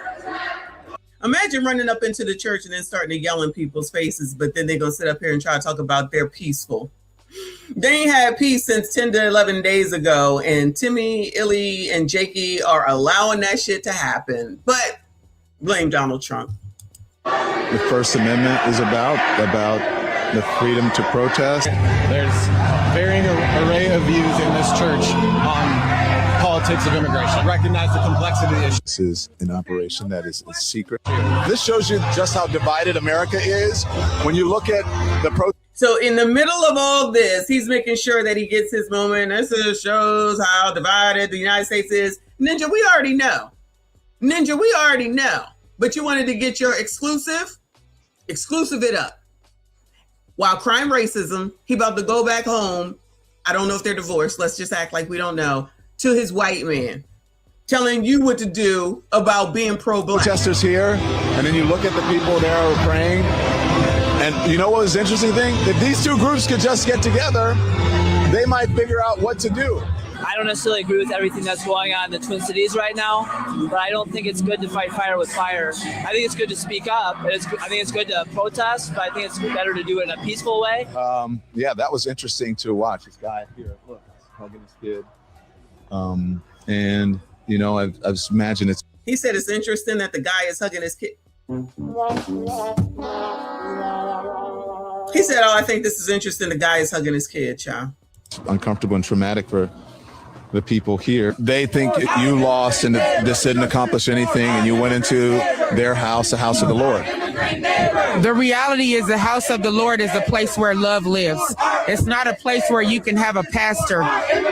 Imagine running up into the church and then starting to yell in people's faces, but then they're going to sit up here and try to talk about they're peaceful. They ain't had peace since 10 to 11 days ago, and Timmy, Illy, and Jakey are allowing that shit to happen. But blame Donald Trump. The First Amendment is about the freedom to protest. There's varying array of views in this church on politics of immigration. Recognize the complexity of the issue. This is an operation that is a secret. This shows you just how divided America is. When you look at the So in the middle of all this, he's making sure that he gets his moment. This shows how divided the United States is. Ninja, we already know. Ninja, we already know. But you wanted to get your exclusive? Exclusive it up. While crime racism, he about to go back home. I don't know if they're divorced. Let's just act like we don't know. To his white man, telling you what to do about being pro-Black. Protesters here, and then you look at the people there who are praying, and you know what was the interesting thing? If these two groups could just get together, they might figure out what to do. I don't necessarily agree with everything that's going on in the Twin Cities right now, but I don't think it's good to fight fire with fire. I think it's good to speak up. I think it's good to protest, but I think it's better to do it in a peaceful way. Yeah, that was interesting to watch. This guy here, look, hugging his kid. And, you know, I just imagine it's... He said it's interesting that the guy is hugging his kid. He said, oh, I think this is interesting. The guy is hugging his kid, child. Uncomfortable and traumatic for the people here. They think you lost and this didn't accomplish anything, and you went into their house, the house of the Lord. The reality is the house of the Lord is a place where love lives. It's not a place where you can have a pastor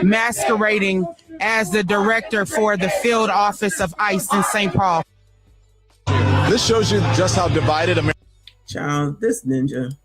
masquerading as the director for the field office of ICE in St. Paul. This shows you just how divided America. Child, this ninja.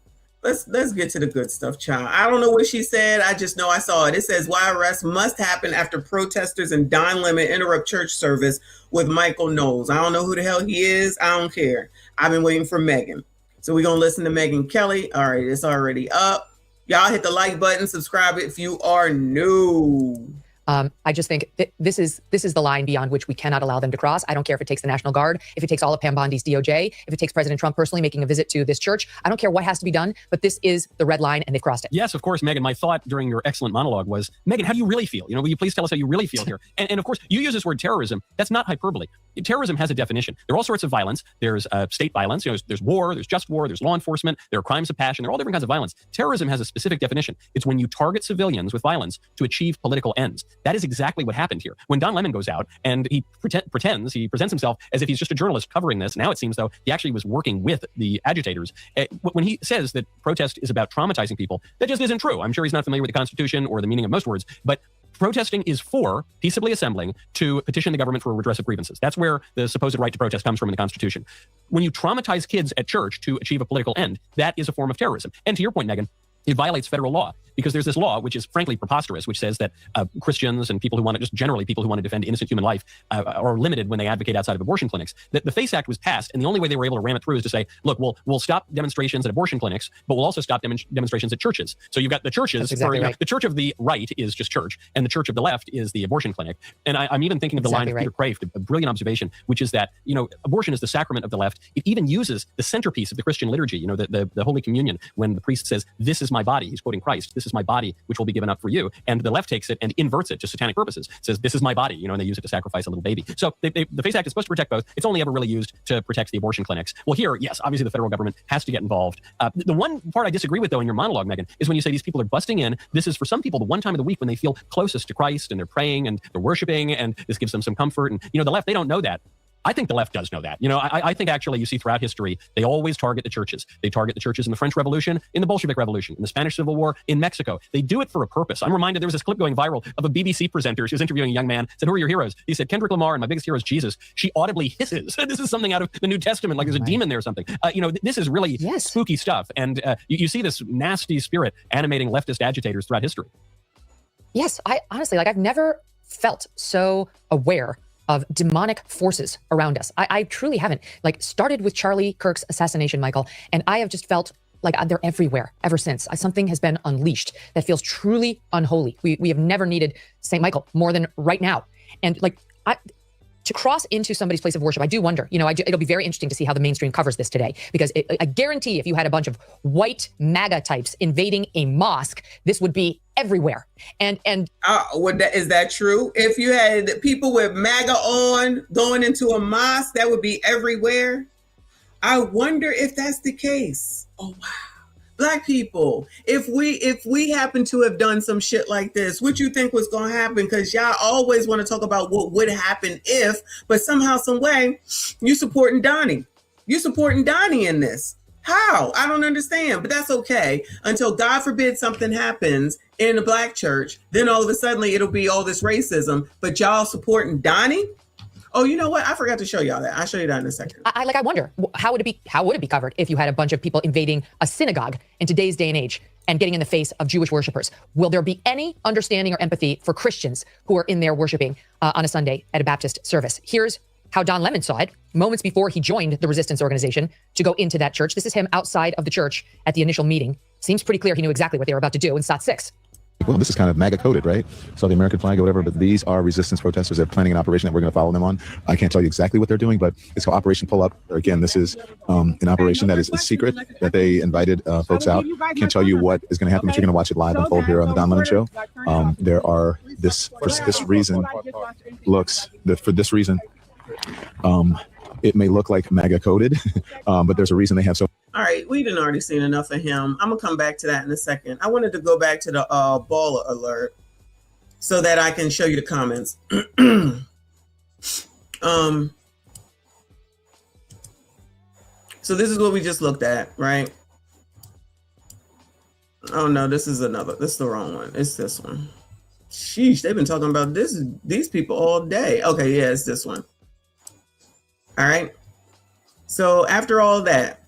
Let's get to the good stuff, child. I don't know what she said. I just know I saw it. It says why arrest must happen after protesters and Don Lemon interrupt church service with Michael Knowles. I don't know who the hell he is. I don't care. I've been waiting for Megan. So we're going to listen to Megyn Kelly. All right, it's already up. Y'all hit the like button, subscribe if you are new. I just think this is the line beyond which we cannot allow them to cross. I don't care if it takes the National Guard, if it takes all of Pam Bondi's DOJ, if it takes President Trump personally making a visit to this church. I don't care what has to be done, but this is the red line and they've crossed it. Yes, of course, Megan. My thought during your excellent monologue was, Megan, how do you really feel? Will you please tell us how you really feel here? And of course, you use this word terrorism. That's not hyperbole. Terrorism has a definition. There are all sorts of violence. There's state violence. There's war. There's just war. There's law enforcement. There are crimes of passion. There are all different kinds of violence. Terrorism has a specific definition. It's when you target civilians with violence to achieve political ends. That is exactly what happened here. When Don Lemon goes out and he presents himself as if he's just a journalist covering this. Now it seems, though, he actually was working with the agitators. When he says that protest is about traumatizing people, that just isn't true. I'm sure he's not familiar with the Constitution or the meaning of most words, but protesting is for peaceably assembling to petition the government for a redress of grievances. That's where the supposed right to protest comes from in the Constitution. When you traumatize kids at church to achieve a political end, that is a form of terrorism. And to your point, Megan, it violates federal law because there's this law, which is frankly preposterous, which says that Christians and people who want to, just generally people who want to defend innocent human life are limited when they advocate outside of abortion clinics. The FACE Act was passed, and the only way they were able to ram it through is to say, look, we'll stop demonstrations at abortion clinics, but we'll also stop demonstrations at churches. So you've got the churches, exactly right. The church of the right is just church, and the church of the left is the abortion clinic. And I'm even thinking of the line of Peter Kraft, a brilliant observation, which is that, abortion is the sacrament of the left. It even uses the centerpiece of the Christian liturgy, the Holy Communion, when the priest says, this is my body, he's quoting Christ, this is my body, which will be given up for you. And the left takes it and inverts it to satanic purposes. It says, this is my body, and they use it to sacrifice a little baby. So the FACE Act is supposed to protect both. It's only ever really used to protect the abortion clinics. Well, here, yes, obviously the federal government has to get involved. The one part I disagree with, though, in your monologue, Megan, is when you say these people are busting in. This is for some people the one time of the week when they feel closest to Christ and they're praying and they're worshiping, and this gives them some comfort. And, the left, they don't know that. I think the left does know that. I think actually you see throughout history, they always target the churches. They target the churches in the French Revolution, in the Bolshevik Revolution, in the Spanish Civil War, in Mexico. They do it for a purpose. I'm reminded there was this clip going viral of a BBC presenter. She was interviewing a young man, said, who are your heroes? He said, Kendrick Lamar, and my biggest hero is Jesus. She audibly hisses. This is something out of the New Testament, like there's a demon there or something. This is really spooky stuff. And you see this nasty spirit animating leftist agitators throughout history. Yes, I honestly, I've never felt so aware of demonic forces around us. I truly haven't. Started with Charlie Kirk's assassination, Michael, and I have just felt like they're everywhere ever since. Something has been unleashed that feels truly unholy. We have never needed St. Michael more than right now. And to cross into somebody's place of worship, I do wonder, it'll be very interesting to see how the mainstream covers this today, because I guarantee if you had a bunch of white MAGA types invading a mosque, this would be everywhere. And is that true? If you had people with MAGA on going into a mosque, that would be everywhere. I wonder if that's the case. Oh, wow. Black people, if we happen to have done some shit like this, what you think was going to happen? Because y'all always want to talk about what would happen if, but somehow, some way, you supporting Donnie. You supporting Donnie in this. How? I don't understand, but that's okay. Until God forbid something happens in a black church, then all of a sudden it'll be all this racism, but y'all supporting Donnie? Oh, you know what? I forgot to show y'all that. I'll show you that in a second. I wonder, how would it be covered if you had a bunch of people invading a synagogue in today's day and age and getting in the face of Jewish worshipers? Will there be any understanding or empathy for Christians who are in there worshiping on a Sunday at a Baptist service? Here's how Don Lemon saw it moments before he joined the resistance organization to go into that church. This is him outside of the church at the initial meeting. Seems pretty clear he knew exactly what they were about to do in SOT 6. Well, this is kind of MAGA coded, right? So the American flag or whatever, but these are resistance protesters. They're planning an operation that we're going to follow them on. I can't tell you exactly what they're doing, but it's called Operation Pull Up. Again, this is an operation that is a secret that they invited folks out. Can't tell you what is going to happen, but you're going to watch it live unfold here on the Don Lemon Show. It may look like MAGA coded, but there's a reason they have so. All right, we done already seen enough of him. I'm gonna come back to that in a second. I wanted to go back to the baller alert so that I can show you the comments. So this is what we just looked at, right? Oh no, this is another. This is the wrong one. It's this one. Sheesh, they've been talking about these people all day. Okay, yeah, it's this one. All right. So after all that,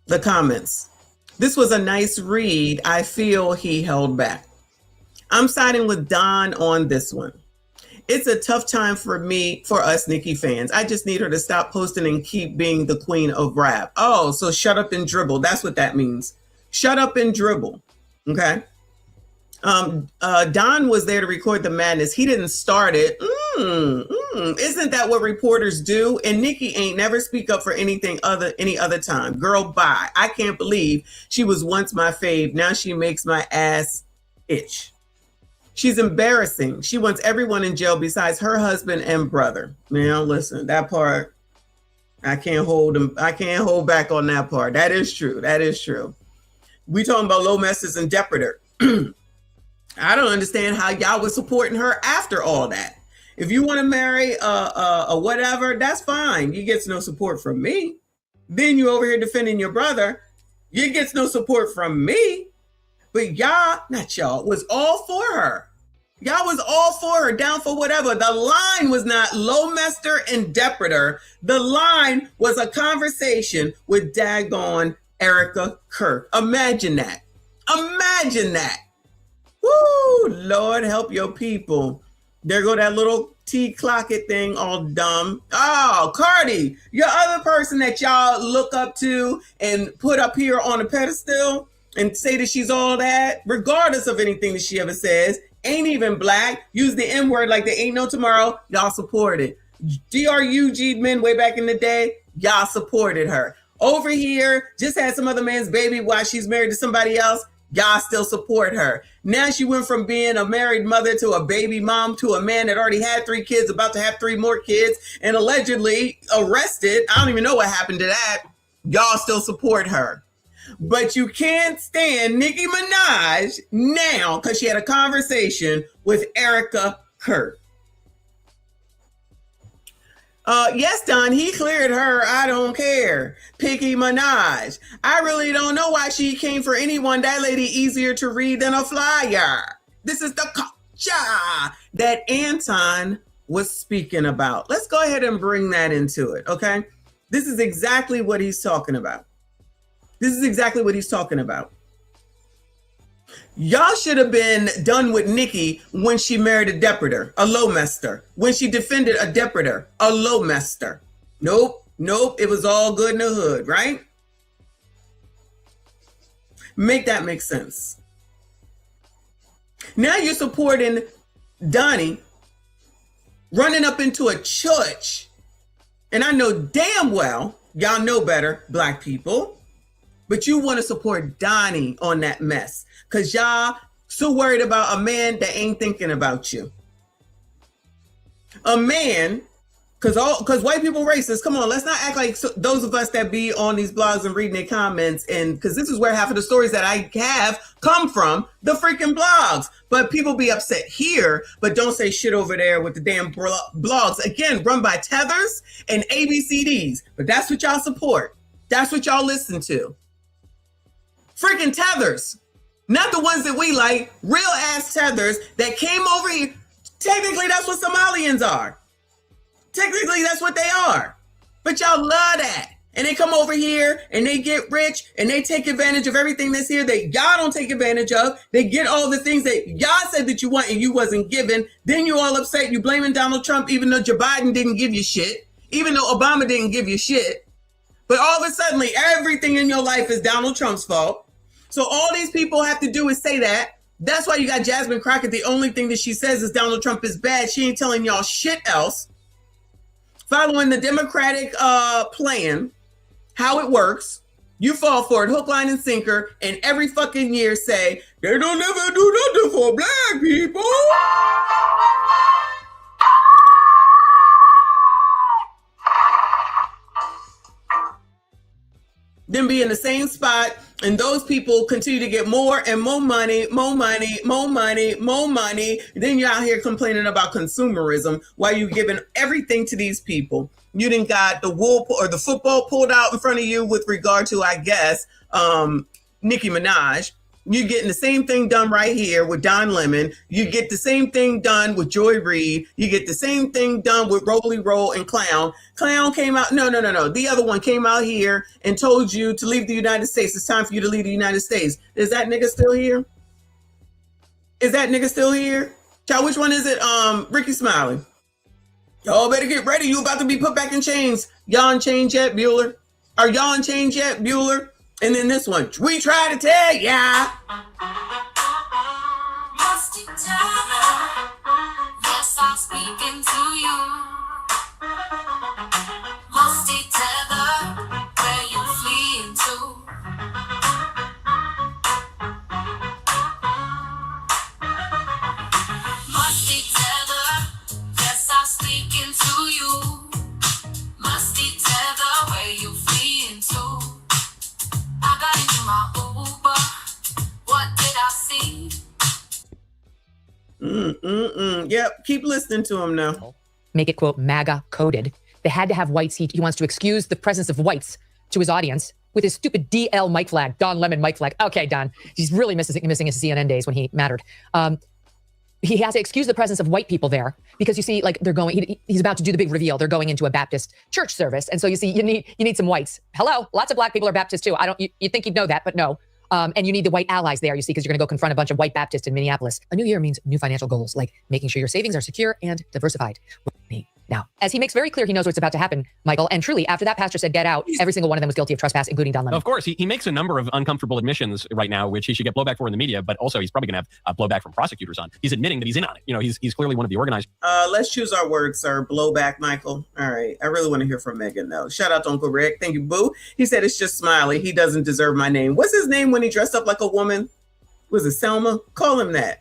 the comments. This was a nice read. I feel he held back. I'm siding with Don on this one. It's a tough time for us Nicki fans. I just need her to stop posting and keep being the queen of rap. Oh, so shut up and dribble. That's what that means. Shut up and dribble. Okay. Don was there to record the madness. He didn't start it. Isn't that what reporters do? And Nikki ain't never speak up for any other time. Girl, bye. I can't believe she was once my fave. Now she makes my ass itch. She's embarrassing. She wants everyone in jail besides her husband and brother. Now listen, that part, I can't hold back on that part. That is true. That is true. We talking about low messers and depredator. I don't understand how y'all was supporting her after all that. If you want to marry a whatever, that's fine. You gets no support from me. Then you over here defending your brother. You gets no support from me. But y'all, not y'all, was all for her. Y'all was all for her, down for whatever. The line was not Lowmester and Depredator. The line was a conversation with daggone Erica Kirk. Imagine that. Imagine that. Woo, Lord, help your people. There go that little T Clockett thing, all dumb. Oh, Cardi, your other person that y'all look up to and put up here on a pedestal and say that she's all that, regardless of anything that she ever says, ain't even black, use the N-word like there ain't no tomorrow, y'all support it. DRUG men way back in the day, y'all supported her. Over here, just had some other man's baby while she's married to somebody else, y'all still support her. Now she went from being a married mother to a baby mom to a man that already had 3 kids, about to have 3 more kids, and allegedly arrested. I don't even know what happened to that. Y'all still support her. But you can't stand Nicki Minaj now because she had a conversation with Erica Kirk. Yes, Don, he cleared her. I don't care. Picky Minaj. I really don't know why she came for anyone. That lady easier to read than a flyer. This is the culture that Anton was speaking about. Let's go ahead and bring that into it, okay? This is exactly what he's talking about. This is exactly what he's talking about. Y'all should have been done with Nikki when she married a depredator, a lowmester. When she defended a depredator, a lowmester. Nope. It was all good in the hood, right? Make that make sense. Now you're supporting Donnie running up into a church. And I know damn well, y'all know better, black people. But you want to support Donnie on that mess because y'all so worried about a man that ain't thinking about you. A man, because white people racist. Come on, let's not act like those of us that be on these blogs and reading their comments, and because this is where half of the stories that I have come from, the freaking blogs. But people be upset here, but don't say shit over there with the damn blogs. Again, run by tethers and ABCDs. But that's what y'all support. That's what y'all listen to. Freaking tethers, not the ones that we like, real ass tethers that came over here. Technically, that's what Somalians are. Technically, that's what they are. But y'all love that. And they come over here and they get rich and they take advantage of everything that's here that y'all don't take advantage of. They get all the things that y'all said that you want and you wasn't given. Then you all upset. You blaming Donald Trump, even though Joe Biden didn't give you shit, even though Obama didn't give you shit. But all of a sudden, everything in your life is Donald Trump's fault. So all these people have to do is say that. That's why you got Jasmine Crockett. The only thing that she says is Donald Trump is bad. She ain't telling y'all shit else. Following the Democratic plan, how it works, you fall for it, hook, line, and sinker, and every fucking year say, they don't ever do nothing for black people. Then be in the same spot, and those people continue to get more and more money, more money, more money, more money. Then you're out here complaining about consumerism while you're giving everything to these people. You didn't got the wool or the football pulled out in front of you with regard to, I guess, Nicki Minaj. You're getting the same thing done right here with Don Lemon. You get the same thing done with Joy Reid. You get the same thing done with Roly Roll and Clown. Clown came out. No. The other one came out here and told you to leave the United States. It's time for you to leave the United States. Is that nigga still here? Is that nigga still here? Child, which one is it? Ricky Smiley. Y'all better get ready. You about to be put back in chains. Y'all in chains yet, Bueller? Are y'all in chains yet, Bueller? And then this one, we try to tell ya. Yes, I'm speaking to you. Musty tether, where you fleeing to? Musty tether, yes, I'm speaking to you. Musty tether, where you fleeing to? I got into my Uber. What did I see? Yep, keep listening to him now. Make it, quote, MAGA coded. They had to have whites. He wants to excuse the presence of whites to his audience with his stupid DL mic flag, Don Lemon mic flag. Okay, Don. He's really missing his CNN days when he mattered. He has to excuse the presence of white people there because you see, like, they're going, he's about to do the big reveal. They're going into a Baptist church service. And so you see, you need some whites. Hello, lots of black people are Baptists too. You think you'd know that, but no. And you need the white allies there, you see, because you're going to go confront a bunch of white Baptists in Minneapolis. A new year means new financial goals, like making sure your savings are secure and diversified. Now, as he makes very clear, he knows what's about to happen, Michael. And truly, after that pastor said, get out, every single one of them was guilty of trespass, including Don Lemon. Of course, he makes a number of uncomfortable admissions right now, which he should get blowback for in the media, but also he's probably going to have blowback from prosecutors on. He's admitting that he's in on it. You know, he's clearly one of the organizers. Let's choose our words, sir. Blowback, Michael. All right. I really want to hear from Megan, though. Shout out to Uncle Rick. Thank you, Boo. He said it's just Smiley. He doesn't deserve my name. What's his name when he dressed up like a woman? Was it Selma? Call him that.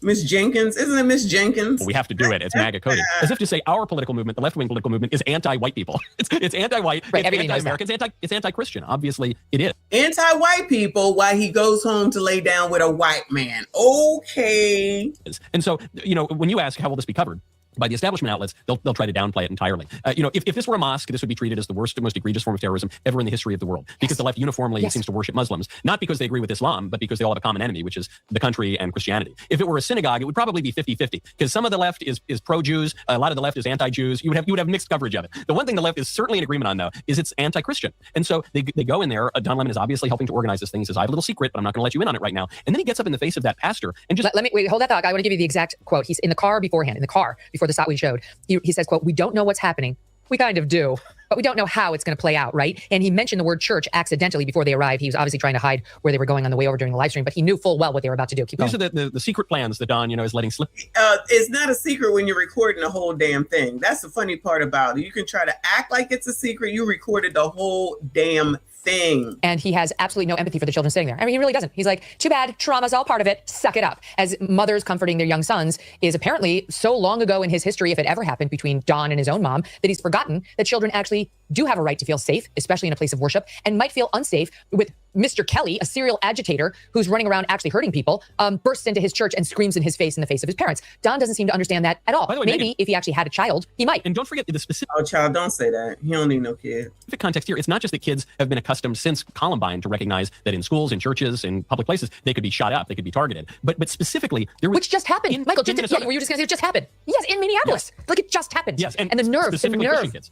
Miss Jenkins, isn't it Miss Jenkins? We have to do it. It's MAGA coded. As if to say our political movement, the left-wing political movement, is anti-white people. It's anti-white, right, it's anti-Americans, it's anti-Christian. Obviously, it is. Anti-white people while he goes home to lay down with a white man. Okay. And so, you know, when you ask how will this be covered by the establishment outlets, they'll try to downplay it entirely. You know, if this were a mosque, this would be treated as the worst and most egregious form of terrorism ever in the history of the world, because the left uniformly seems to worship Muslims, not because they agree with Islam, but because they all have a common enemy, which is the country and Christianity. If it were a synagogue, it would probably be 50-50, because some of the left is pro-Jews, a lot of the left is anti-Jews. You would have mixed coverage of it. The one thing the left is certainly in agreement on, though, is it's anti-Christian. And so they go in there. Don Lemon is obviously helping to organize this thing. He says, I have a little secret, but I'm not going to let you in on it right now. And then he gets up in the face of that pastor and just... Let me, wait, hold that thought. I want to give you the exact quote. He's in the car beforehand, before the shot we showed. He says, quote, we don't know what's happening. We kind of do, but we don't know how it's going to play out, right? And he mentioned the word church accidentally before they arrived. He was obviously trying to hide where they were going on the way over during the live stream, but he knew full well what they were about to do. Keep going. These are the secret plans that Don, is letting slip. It's not a secret when you're recording the whole damn thing. That's the funny part about it. You can try to act like it's a secret. You recorded the whole damn thing. And he has absolutely no empathy for the children sitting there. I mean, he really doesn't. He's like, too bad, trauma's all part of it. Suck it up. As mothers comforting their young sons is apparently so long ago in his history, if it ever happened between Don and his own mom, that he's forgotten that children actually do have a right to feel safe, especially in a place of worship, and might feel unsafe with Mr. Kelly, a serial agitator who's running around actually hurting people, bursts into his church and screams in his face in the face of his parents. Don doesn't seem to understand that at all. By the way, maybe Megan, if he actually had a child, he might. And don't forget the specific... Oh, child, don't say that. He don't need no kid. The context here, it's not just that kids have been accustomed since Columbine to recognize that in schools, in churches, in public places, they could be shot up, they could be targeted. But specifically, there was... Which just happened. Michael, were you just going to say it just happened? Yes, in Minneapolis. Yes. Like, it just happened. Yes, and the nerve, Christian kids.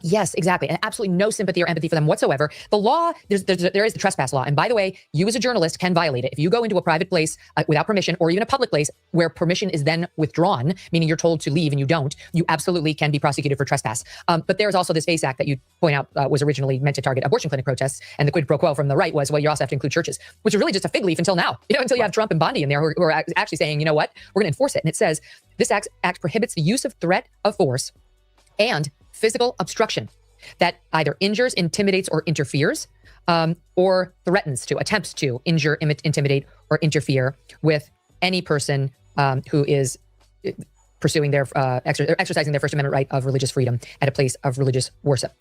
Yes, exactly. And absolutely no sympathy or empathy for them whatsoever. The law, there is the trespass law. And by the way, you as a journalist can violate it. If you go into a private place without permission, or even a public place where permission is then withdrawn, meaning you're told to leave and you don't, you absolutely can be prosecuted for trespass. But there's also this FACE Act that you point out was originally meant to target abortion clinic protests. And the quid pro quo from the right was, well, you also have to include churches, which is really just a fig leaf until now, until you have Trump and Bondi in there who are actually saying, you know what, we're going to enforce it. And it says, this act prohibits the use of threat of force and physical obstruction that either injures, intimidates, or interferes, or threatens to, attempts to injure, intimidate, or interfere with any person who is pursuing their exercising their First Amendment right of religious freedom at a place of religious worship.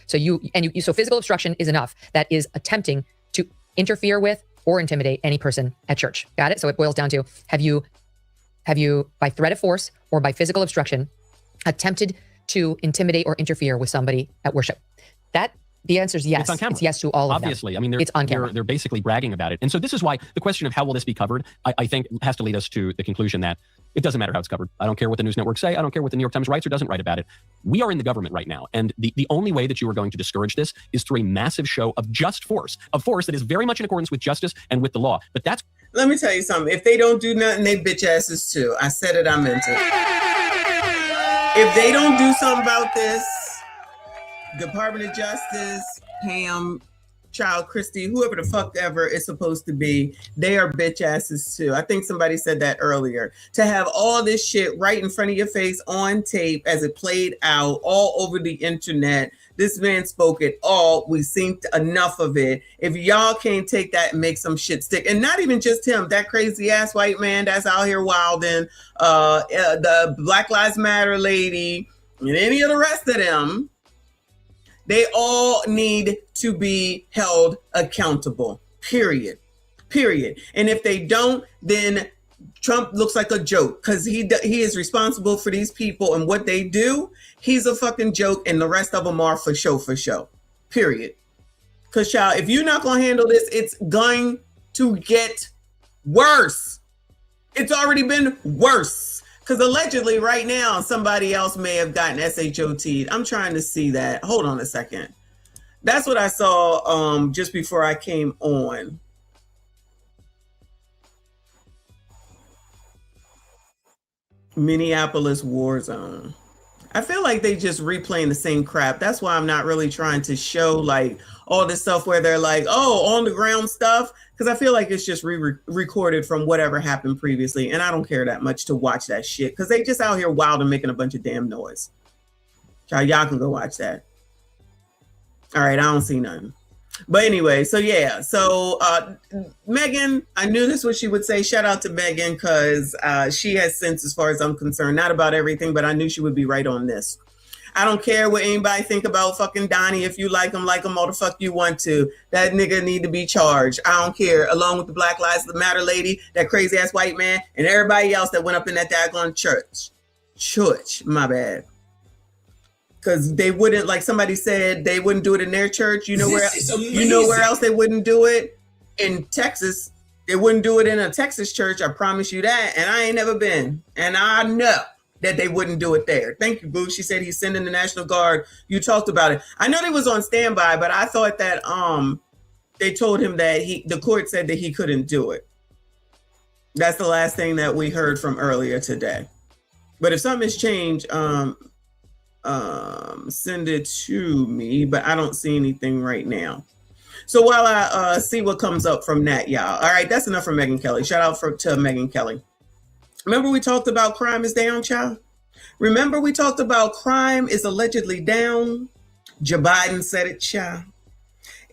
So physical obstruction is enough. That is attempting to interfere with or intimidate any person at church. Got it? So it boils down to, have you by threat of force or by physical obstruction attempted to intimidate or interfere with somebody at worship? The answer is yes. It's on camera. It's yes to all of them. Obviously. I mean, it's on camera. They're basically bragging about it. And so this is why the question of how will this be covered, I think, has to lead us to the conclusion that it doesn't matter how it's covered. I don't care what the news networks say. I don't care what the New York Times writes or doesn't write about it. We are in the government right now. And the only way that you are going to discourage this is through a massive show of just force, of force that is very much in accordance with justice and with the law. But that's... Let me tell you something. If they don't do nothing, they bitch asses too. I said it, I meant it. If they don't do something about this, Department of Justice, Pam, Child, Christy, whoever the fuck ever is supposed to be, they are bitch asses too. I think somebody said that earlier. To have all this shit right in front of your face on tape as it played out all over the internet. This man spoke it all. We seen enough of it. If y'all can't take that and make some shit stick, and not even just him, that crazy ass white man that's out here wilding, the Black Lives Matter lady, and any of the rest of them, they all need to be held accountable, period. And if they don't, then Trump looks like a joke because he is responsible for these people and what they do. He's a fucking joke, and the rest of them are for show, period. Because, child, if you're not going to handle this, it's going to get worse. It's already been worse. Because allegedly right now, somebody else may have gotten SHOT'd. I'm trying to see that. Hold on a second. That's what I saw just before I came on. Minneapolis war zone. I feel like they just replaying the same crap. That's why I'm not really trying to show like all this stuff where they're like, oh, on the ground stuff. Because I feel like it's just recorded from whatever happened previously. And I don't care that much to watch that shit. Because they just out here wild and making a bunch of damn noise. Y'all can go watch that. All right, I don't see nothing. But anyway, so yeah. So Megan, I knew this was what she would say. Shout out to Megan because she has sense as far as I'm concerned. Not about everything, but I knew she would be right on this. I don't care what anybody think about fucking Donnie. If you like him all the fuck you want to. That nigga need to be charged. I don't care. Along with the Black Lives Matter lady, that crazy ass white man, and everybody else that went up in that daggone church. My bad. Because they wouldn't, like somebody said, they wouldn't do it in their church. You know where else they wouldn't do it? In Texas. They wouldn't do it in a Texas church. I promise you that. And I ain't never been. And I know that they wouldn't do it there. Thank you, Boo. She said he's sending the National Guard. You talked about it. I know they was on standby, but I thought that they told him that the court said that he couldn't do it. That's the last thing that we heard from earlier today. But if something has changed, send it to me, but I don't see anything right now. So while I see what comes up from that, y'all. All right, that's enough for Megyn Kelly. Shout out to Megyn Kelly. Remember we talked about crime is down, child? Remember we talked about crime is allegedly down? Joe Biden said it, child.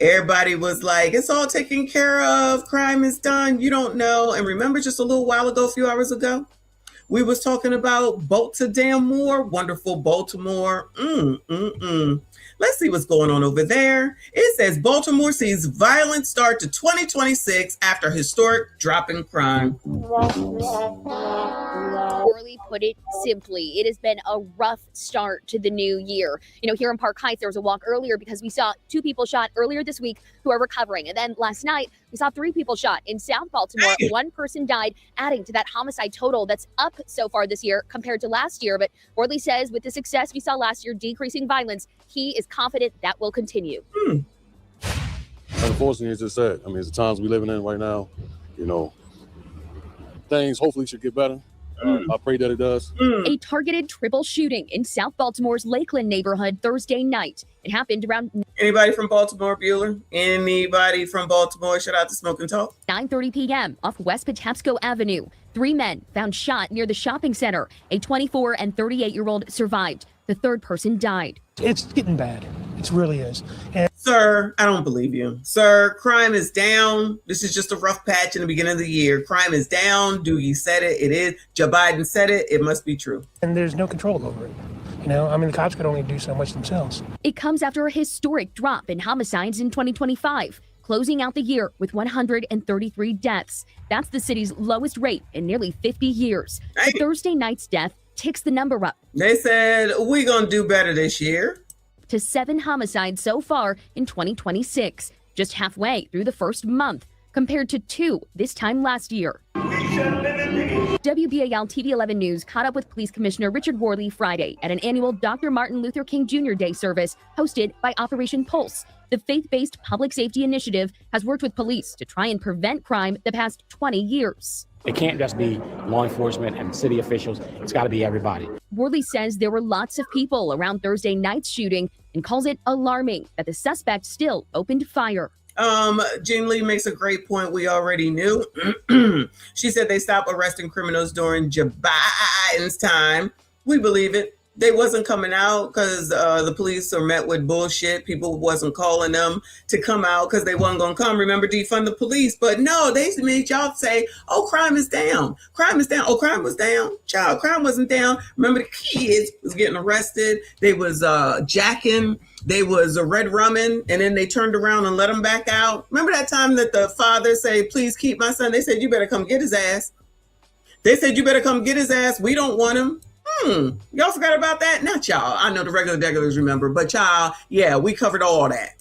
Everybody was like, it's all taken care of. Crime is done. You don't know. And remember just a little while ago, a few hours ago, we was talking about Baltimore, wonderful Baltimore. Let's see what's going on over there. It says Baltimore sees violent start to 2026 after historic drop in crime. Orly put it simply, it has been a rough start to the new year. You know, here in Park Heights, there was a walk earlier because we saw 2 people shot earlier this week who are recovering. And then last night, we saw 3 people shot in South Baltimore. 1 person died, adding to that homicide total that's up so far this year compared to last year. But Orly says with the success we saw last year, decreasing violence, he is confident that will continue. Unfortunately, it's just sad. I mean, it's the times we're living in right now. You know, things hopefully should get better. I pray that it does. A targeted triple shooting in South Baltimore's Lakeland neighborhood Thursday night. It happened around... Anybody from Baltimore, Bueller? Anybody from Baltimore? Shout out to Smoke and Talk. 9:30 p.m. off West Patapsco Avenue. 3 men found shot near the shopping center. A 24 and 38-year-old survived. The 3rd person died. It's getting bad. It really is. Sir, I don't believe you. Sir, crime is down. This is just a rough patch in the beginning of the year. Crime is down. Doogie said it. It is. Joe Biden said it. It must be true. And there's no control over it. You know, I mean, the cops could only do so much themselves. It comes after a historic drop in homicides in 2025, closing out the year with 133 deaths. That's the city's lowest rate in nearly 50 years. The Thursday night's death ticks the number up. They said, we're going to do better this year. To 7 homicides so far in 2026, just halfway through the first month, compared to 2 this time last year. WBAL TV 11 News caught up with Police Commissioner Richard Worley Friday at an annual Dr. Martin Luther King Jr. Day service hosted by Operation Pulse. The faith-based public safety initiative has worked with police to try and prevent crime the past 20 years. It can't just be law enforcement and city officials. It's got to be everybody. Worley says there were lots of people around Thursday night's shooting and calls it alarming that the suspect still opened fire. Jean Lee makes a great point we already knew. She said they stopped arresting criminals during Joe Biden's time. We believe it. They wasn't coming out because the police are met with bullshit. People wasn't calling them to come out because they wasn't going to come. Remember, defund the police. But no, they made y'all say, oh, crime is down. Crime is down. Oh, crime was down. Child, crime wasn't down. Remember, the kids was getting arrested. They was jacking. They was red rumming. And then they turned around and let them back out. Remember that time that the father said, please keep my son? They said, you better come get his ass. They said, you better come get his ass. We don't want him. Y'all forgot about that? Not y'all. I know the regulars remember, but y'all, yeah, we covered all that.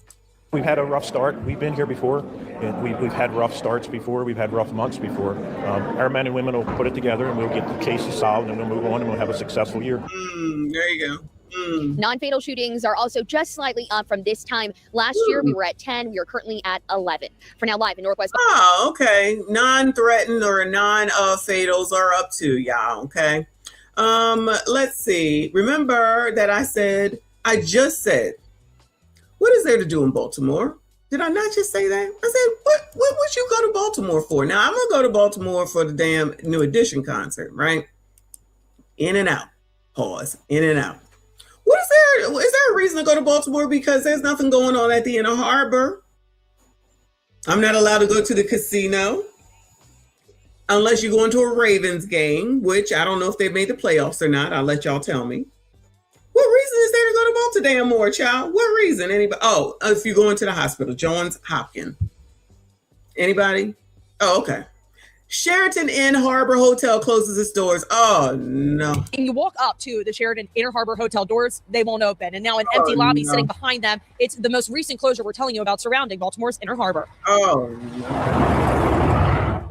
We've had a rough start. We've been here before. And we've had rough starts before. We've had rough months before. Our men and women will put it together and we'll get the cases solved and we'll move on and we'll have a successful year. There you go. Non-fatal shootings are also just slightly up from this time last year. We were at 10. We are currently at 11. For now, live in Northwest. Oh, okay. Non-threatened or non-fatals are up too, y'all. Okay. Let's see. Remember that I just said, what is there to do in Baltimore? Did I not just say that? I said, what would you go to Baltimore for? Now, I'm going to go to Baltimore for the damn New Edition concert, right? In and out. Pause. In and out. Is there a reason to go to Baltimore? Because there's nothing going on at the Inner Harbor. I'm not allowed to go to the casino. Unless you go into a Ravens game, which I don't know if they made the playoffs or not. I'll let y'all tell me. What reason is there to go to Baltimore, child? What reason? Anybody? Oh, if you go into the hospital, Johns Hopkins. Anybody? Oh, okay. Sheraton Inn Harbor Hotel closes its doors. Oh, no. And you walk up to the Sheraton Inner Harbor Hotel doors, they won't open. And now an empty lobby sitting behind them. It's the most recent closure we're telling you about surrounding Baltimore's Inner Harbor. Oh, no.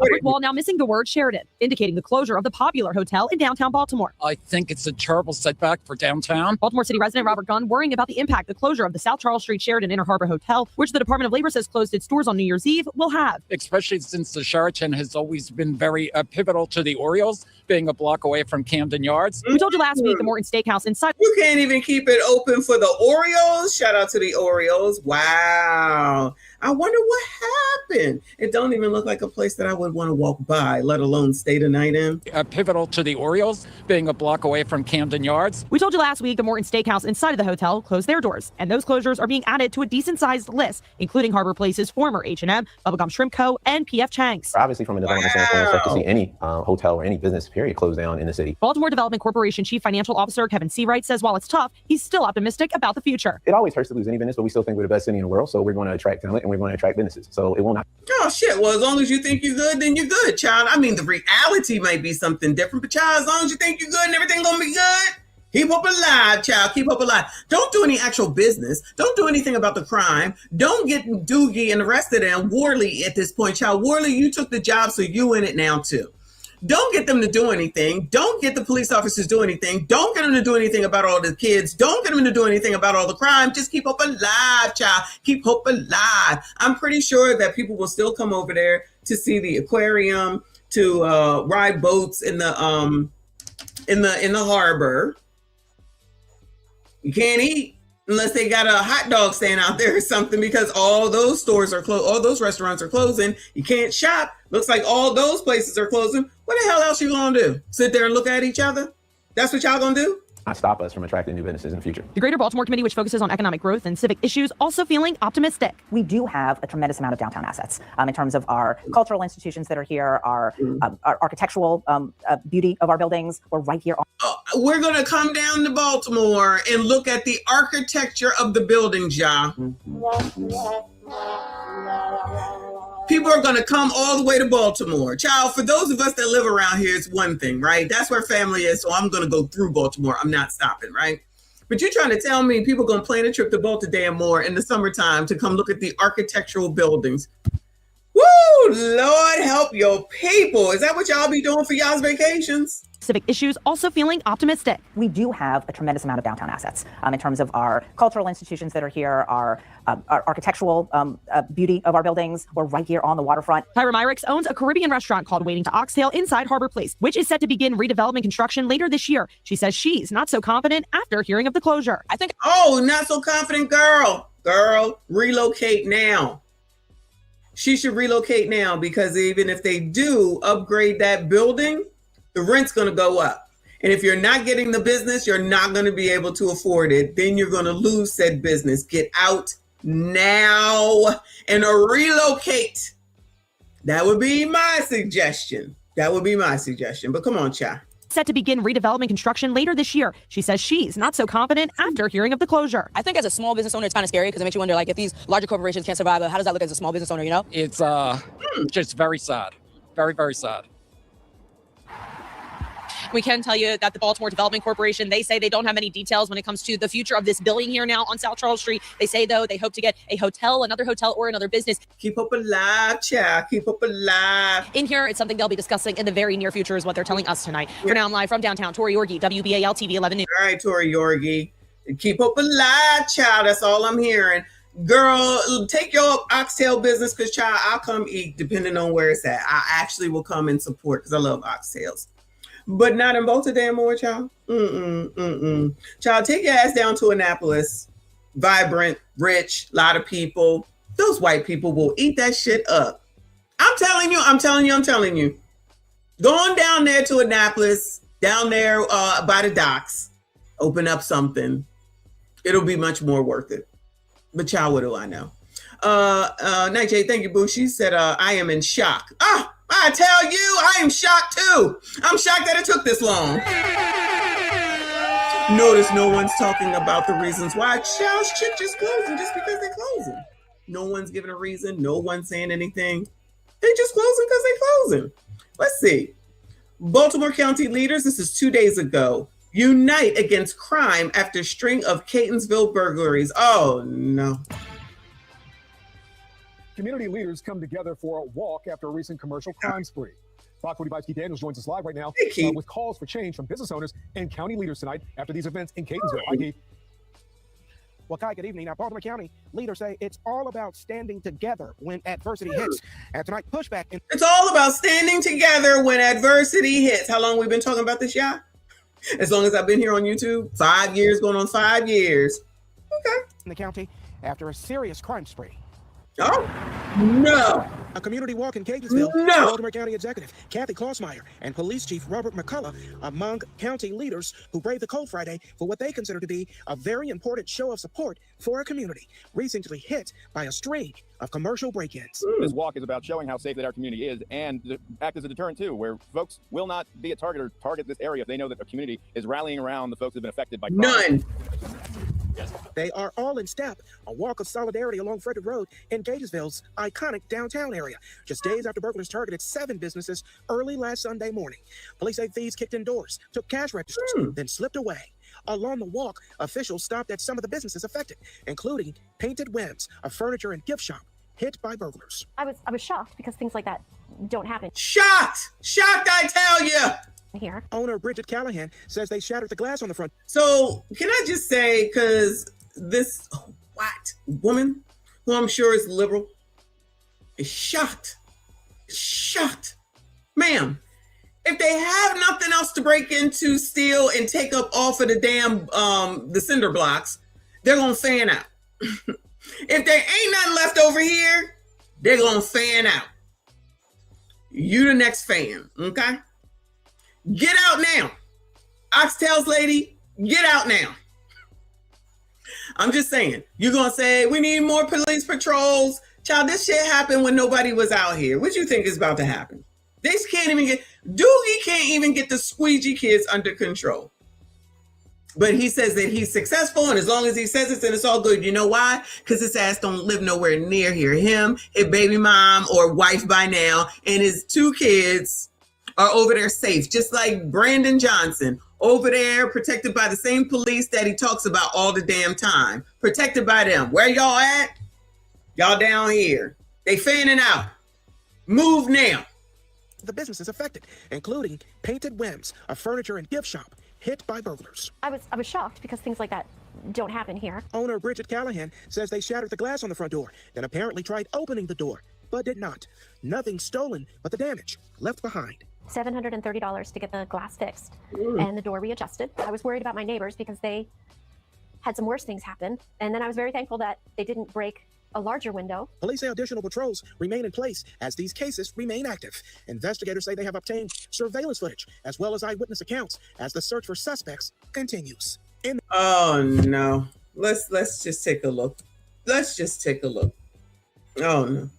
A brick wall now missing the word Sheraton, indicating the closure of the popular hotel in downtown Baltimore. I think it's a terrible setback for downtown. Baltimore City resident Robert Gunn worrying about the impact the closure of the South Charles Street Sheraton Inner Harbor Hotel, which the Department of Labor says closed its doors on New Year's Eve, will have. Especially since the Sheraton has always been very pivotal to the Orioles, being a block away from Camden Yards. We told you last week the Morton Steakhouse inside. You can't even keep it open for the Orioles. Shout out to the Orioles. Wow. I wonder what happened. It don't even look like a place that I would want to walk by, let alone stay the night in. Pivotal to the Orioles, being a block away from Camden Yards. We told you last week the Morton Steakhouse inside of the hotel closed their doors, and those closures are being added to a decent-sized list, including Harbor Place's former H&M, Bubblegum Shrimp Co., and P.F. Chang's. Obviously, from a development standpoint, it's tough to see any hotel or any business, period, close down in the city. Baltimore Development Corporation Chief Financial Officer Kevin Seawright says while it's tough, he's still optimistic about the future. It always hurts to lose any business, but we still think we're the best city in the world, so we're going to attract talent and we're going to attract businesses. So it will not. Oh, shit. Well, as long as you think you're good, then you're good, child. I mean, the reality might be something different, but child, as long as you think you're good and everything going to be good, keep up alive, child. Keep up alive. Don't do any actual business. Don't do anything about the crime. Don't get Doogie and the rest of them. Worley at this point, child. Worley, you took the job, so you in it now, too. Don't get them to do anything. Don't get the police officers to do anything. Don't get them to do anything about all the kids. Don't get them to do anything about all the crime. Just keep hope alive, child. Keep hope alive. I'm pretty sure that people will still come over there to see the aquarium, to ride boats in the harbor. You can't eat unless they got a hot dog stand out there or something, because all those stores are closed. All those restaurants are closing. You can't shop. Looks like all those places are closing. What the hell else you gonna do? Sit there and look at each other? That's what y'all gonna do? Not stop us from attracting new businesses in the future. The Greater Baltimore Committee, which focuses on economic growth and civic issues, also feeling optimistic. We do have a tremendous amount of downtown assets in terms of our cultural institutions that are here, our architectural beauty of our buildings. We're right here. We're going to come down to Baltimore and look at the architecture of the buildings, y'all. People are going to come all the way to Baltimore. Child, for those of us that live around here, it's one thing, right? That's where family is, so I'm going to go through Baltimore. I'm not stopping, right? But you're trying to tell me people going to plan a trip to Baltimore in the summertime to come look at the architectural buildings. Woo! Lord help your people. Is that what y'all be doing for y'all's vacations? Civic issues also feeling optimistic. We do have a tremendous amount of downtown assets in terms of our cultural institutions that are here, our architectural beauty of our buildings. We're right here on the waterfront. Tyra Myricks owns a Caribbean restaurant called Waiting to Oxtail inside Harbor Place, which is set to begin redevelopment construction later this year. She says she's not so confident after hearing of the closure. Oh, not so confident, girl. Girl, relocate now. she should relocate now, because even if they do upgrade that building, the rent's going to go up. And if you're not getting the business, you're not going to be able to afford it. Then you're going to lose said business. Get out now and relocate. That would be my suggestion. That would be my suggestion. But come on, Cha. Set to begin redevelopment construction later this year. She says she's not so confident after hearing of the closure. I think as a small business owner, it's kind of scary because it makes you wonder, like, if these larger corporations can't survive, how does that look as a small business owner, you know? It's just very sad. Very, very sad. We can tell you that the Baltimore Development Corporation, they say they don't have any details when it comes to the future of this building here now on South Charles Street. They say, though, they hope to get a hotel, another hotel, or another business. Keep up alive, child. Keep up alive. In here, it's something they'll be discussing in the very near future is what they're telling us tonight. For now, I'm live from downtown. Tori Yorgi, WBAL TV 11 News. All right, Tori Yorgi. Keep up alive, child. That's all I'm hearing. Girl, take your oxtail business, because, child, I'll come eat depending on where it's at. I actually will come and support because I love oxtails. But not in Baltimore, child. Child, take your ass down to Annapolis. Vibrant, rich, lot of people. Those white people will eat that shit up. I'm telling you. Going down there to Annapolis, down there by the docks, open up something. It'll be much more worth it. But child, what do I know? Night J, thank you, boo. She said, I am in shock. I tell you, I am shocked too. I'm shocked that it took this long. Notice no one's talking about the reasons why Child's Chick just closing just because they're closing. No one's giving a reason. No one's saying anything. They just closing because they're closing. Let's see. Baltimore County leaders, this is 2 days ago, unite against crime after string of Catonsville burglaries. Oh, no. Community leaders come together for a walk after a recent commercial crime spree. Fox 45's Keith Daniels joins us live right now with calls for change from business owners and county leaders tonight after these events in Catonsville. Hi, Keith. Well, Kai, good evening. Now, Baltimore County leaders say it's all about standing together when adversity hits. And tonight, pushback. It's all about standing together when adversity hits. How long have we been talking about this, y'all? As long as I've been here on YouTube? 5 years, going on 5 years. Okay. In the county after a serious crime spree. Oh, no. A community walk in Catonsville. No. Baltimore County Executive Kathy Klossmeyer and Police Chief Robert McCullough among county leaders who braved the cold Friday for what they consider to be a very important show of support for a community recently hit by a string of commercial break-ins. This walk is about showing how safe that our community is and act as a deterrent too, where folks will not be a target or target this area if they know that a community is rallying around the folks who have been affected by crime. None. They are all in step, a walk of solidarity along Frederick Road in Catonsville's iconic downtown area, just days after burglars targeted 7 businesses early last Sunday morning. Police say thieves kicked in doors, took cash registers, then slipped away. Along the walk, officials stopped at some of the businesses affected, including Painted Whims, a furniture and gift shop hit by burglars. I was shocked because things like that don't happen. Shocked, I tell you. Here. Owner Bridget Callahan says they shattered the glass on the front. So can I just say, because this white woman, who I'm sure is liberal, is shocked. Ma'am, if they have nothing else to break into, steal, and take up off of the damn the cinder blocks, they're gonna fan out. If there ain't nothing left over here, they're gonna fan out. You the next fan, okay? Get out now. Oxtails lady, get out now. I'm just saying, you're going to say, we need more police patrols. Child, this shit happened when nobody was out here. What do you think is about to happen? They can't even get, Doogie can't even get the squeegee kids under control. But he says that he's successful, and as long as he says it, then it's all good. You know why? Because his ass don't live nowhere near here. Him, his baby mom or wife by now, and his 2 kids are over there safe, just like Brandon Johnson, over there protected by the same police that he talks about all the damn time. Protected by them. Where y'all at? Y'all down here. They fanning out. Move now. The businesses affected, including Painted Whims, a furniture and gift shop hit by burglars. I was shocked because things like that don't happen here. Owner Bridget Callahan says they shattered the glass on the front door, then apparently tried opening the door, but did not. Nothing stolen, but the damage left behind. $730 to get the glass fixed and the door readjusted. I was worried about my neighbors because they had some worse things happen. And then I was very thankful that they didn't break a larger window. Police say additional patrols remain in place as these cases remain active. Investigators say they have obtained surveillance footage as well as eyewitness accounts as the search for suspects continues. Oh no. Let's just take a look. Let's just take a look. Oh no.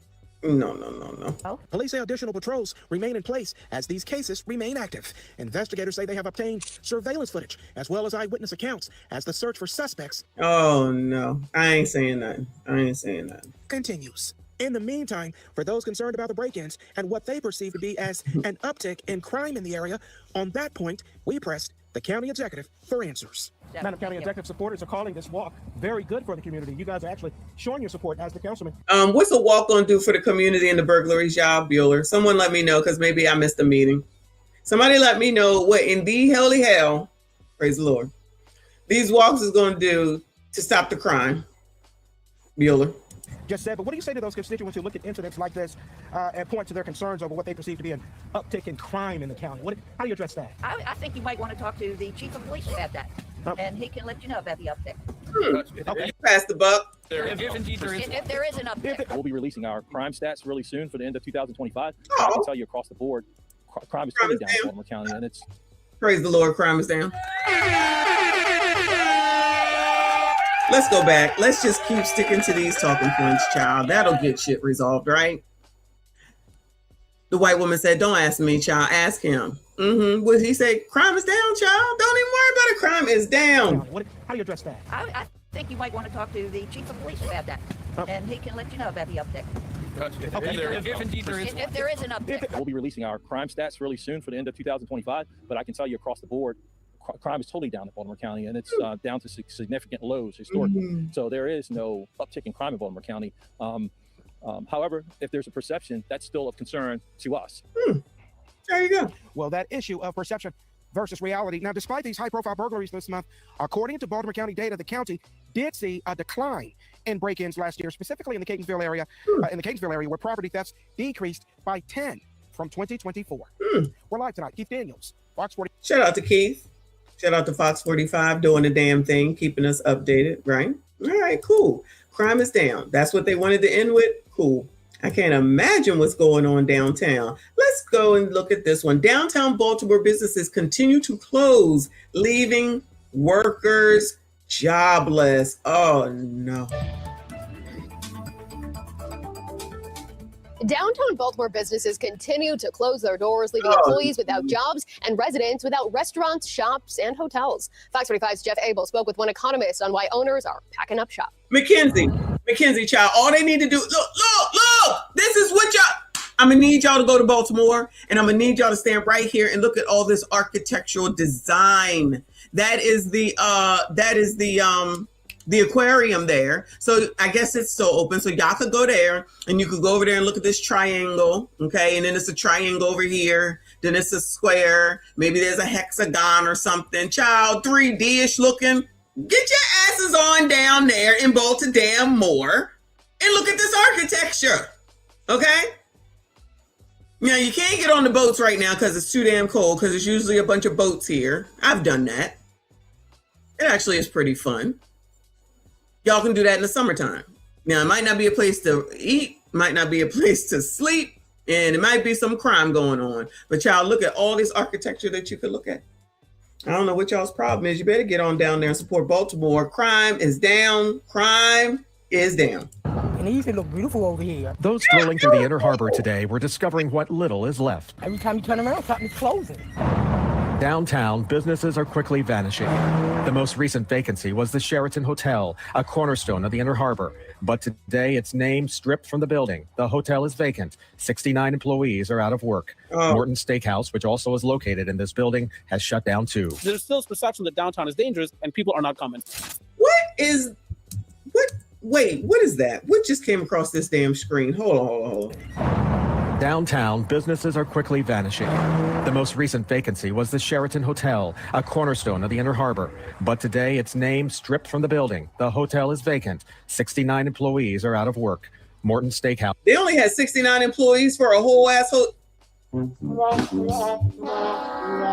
No. Police say additional patrols remain in place as these cases remain active. Investigators say they have obtained surveillance footage as well as eyewitness accounts as the search for suspects. Oh no. I ain't saying nothing. Continues. In the meantime, for those concerned about the break-ins and what they perceive to be as an uptick in crime in the area, on that point, we pressed the county executive for answers. Madam County Executive, supporters are calling this walk very good for the community. You guys are actually showing your support as the councilman. What's a walk gonna do for the community and the burglaries, y'all, Bueller? Someone let me know, because maybe I missed a meeting. Somebody let me know what in the holy hell, praise the Lord, these walks is gonna do to stop the crime. Bueller. Just said, but what do you say to those constituents who look at incidents like this and point to their concerns over what they perceive to be an uptick in crime in the county? How do you address that? I think you might want to talk to the chief of police about that, and he can let you know about the uptick. Okay. Pass the buck. If indeed there is an uptick. We'll be releasing our crime stats really soon for the end of 2025. I can tell you across the board, crime is totally down in Baltimore County, and it's... Praise the Lord, crime is down. Let's go back. Let's just keep sticking to these talking points, child. That'll get shit resolved, right? The white woman said, don't ask me, child. Ask him. What he say? Crime is down, child. Don't even worry about it. Crime is down. How do you address that? I think you might want to talk to the chief of police about that, and he can let you know about the uptick. If indeed there is an uptick. We'll be releasing our crime stats really soon for the end of 2025, but I can tell you across the board, crime is totally down in Baltimore County, and it's down to significant lows historically. So there is no uptick in crime in Baltimore County. However, if there's a perception, that's still of concern to us. There you go. Well, that issue of perception versus reality. Now, despite these high-profile burglaries this month, according to Baltimore County data, the county did see a decline in break-ins last year, specifically in the Catonsville area, where property thefts decreased by 10 from 2024. We're live tonight. Keith Daniels, Fox 40. Shout out to Keith. Shout out to Fox 45 doing the damn thing, keeping us updated, right? All right, cool. Crime is down. That's what they wanted to end with. Cool. I can't imagine what's going on downtown. Let's go and look at this one. Downtown Baltimore businesses continue to close, leaving workers jobless. Oh, no. Downtown Baltimore businesses continue to close their doors, leaving employees without jobs and residents without restaurants, shops, and hotels. Fox 45's Jeff Abel spoke with one economist on why owners are packing up shop. McKenzie, child, all they need to do, look, this is what y'all, I'm gonna need y'all to go to Baltimore, and I'm gonna need y'all to stand right here and look at all this architectural design. That is the aquarium there. So I guess it's still open. So y'all could go there and you could go over there and look at this triangle. Okay. And then it's a triangle over here. Then it's a square. Maybe there's a hexagon or something. Child, 3D-ish looking. Get your asses on down there in Baltimore and look at this architecture. Okay. Now you can't get on the boats right now because it's too damn cold, because there's usually a bunch of boats here. I've done that. It actually is pretty fun. Y'all can do that in the summertime. Now, it might not be a place to eat, might not be a place to sleep, and it might be some crime going on. But y'all look at all this architecture that you could look at. I don't know what y'all's problem is. You better get on down there and support Baltimore. Crime is down. Crime is down. And it used to look beautiful over here. Those strolling through the Inner Harbor today were discovering what little is left. Every time you turn around, something's closing. Downtown, businesses are quickly vanishing. The most recent vacancy was the Sheraton Hotel, a cornerstone of the Inner Harbor. But today, its name stripped from the building. The hotel is vacant. 69 employees are out of work. Morton Steakhouse, which also is located in this building, has shut down too. There's still perception that downtown is dangerous and people are not coming. Wait, what is that? What just came across this damn screen? Hold on. Downtown, businesses are quickly vanishing. The most recent vacancy was the Sheraton Hotel, a cornerstone of the Inner Harbor. But today, its name stripped from the building. The hotel is vacant. 69 employees are out of work. Morton Steakhouse. They only had 69 employees for a whole asshole.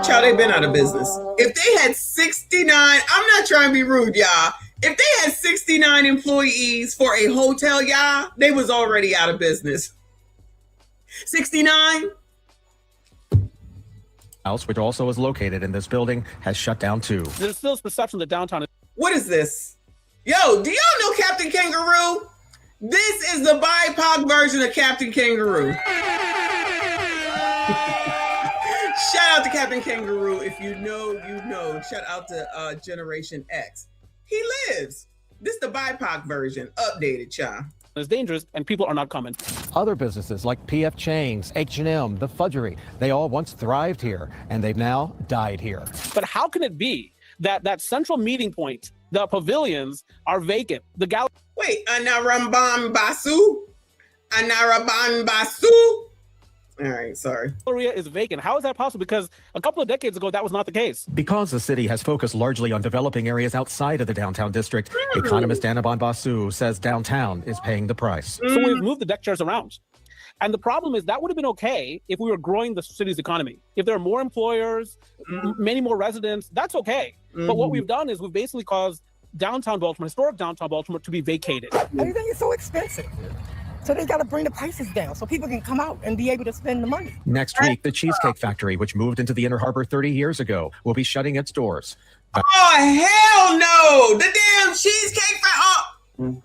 Child, they've been out of business. If they had 69, I'm not trying to be rude, y'all. If they had 69 employees for a hotel, y'all, they was already out of business. 69? House, which also is located in this building, has shut down too. There's still this perception that downtown is. What is this? Yo, do y'all know Captain Kangaroo? This is the BIPOC version of Captain Kangaroo. Shout out to Captain Kangaroo. If you know, you know. Shout out to Generation X. He lives. This is the BIPOC version, updated, y'all. It's dangerous, and people are not coming. Other businesses like PF Chang's, H&M, The Fudgery, they all once thrived here, and they've now died here. But how can it be that that central meeting point, the pavilions, are vacant? The gallery. Wait, Anaramban Basu? Anaraban Basu? All right, sorry. Galleria is vacant. How is that possible? Because a couple of decades ago, that was not the case. Because the city has focused largely on developing areas outside of the downtown district, economist Anaban Basu says downtown is paying the price. So we've moved the deck chairs around. And the problem is that would have been okay if we were growing the city's economy. If there are more employers, many more residents, that's okay. But what we've done is we've basically caused downtown Baltimore, historic downtown Baltimore, to be vacated. Everything is so expensive. So they got to bring the prices down so people can come out and be able to spend the money. Next week, the Cheesecake Factory, which moved into the Inner Harbor 30 years ago, will be shutting its doors. Oh, hell no! The damn Cheesecake Factory!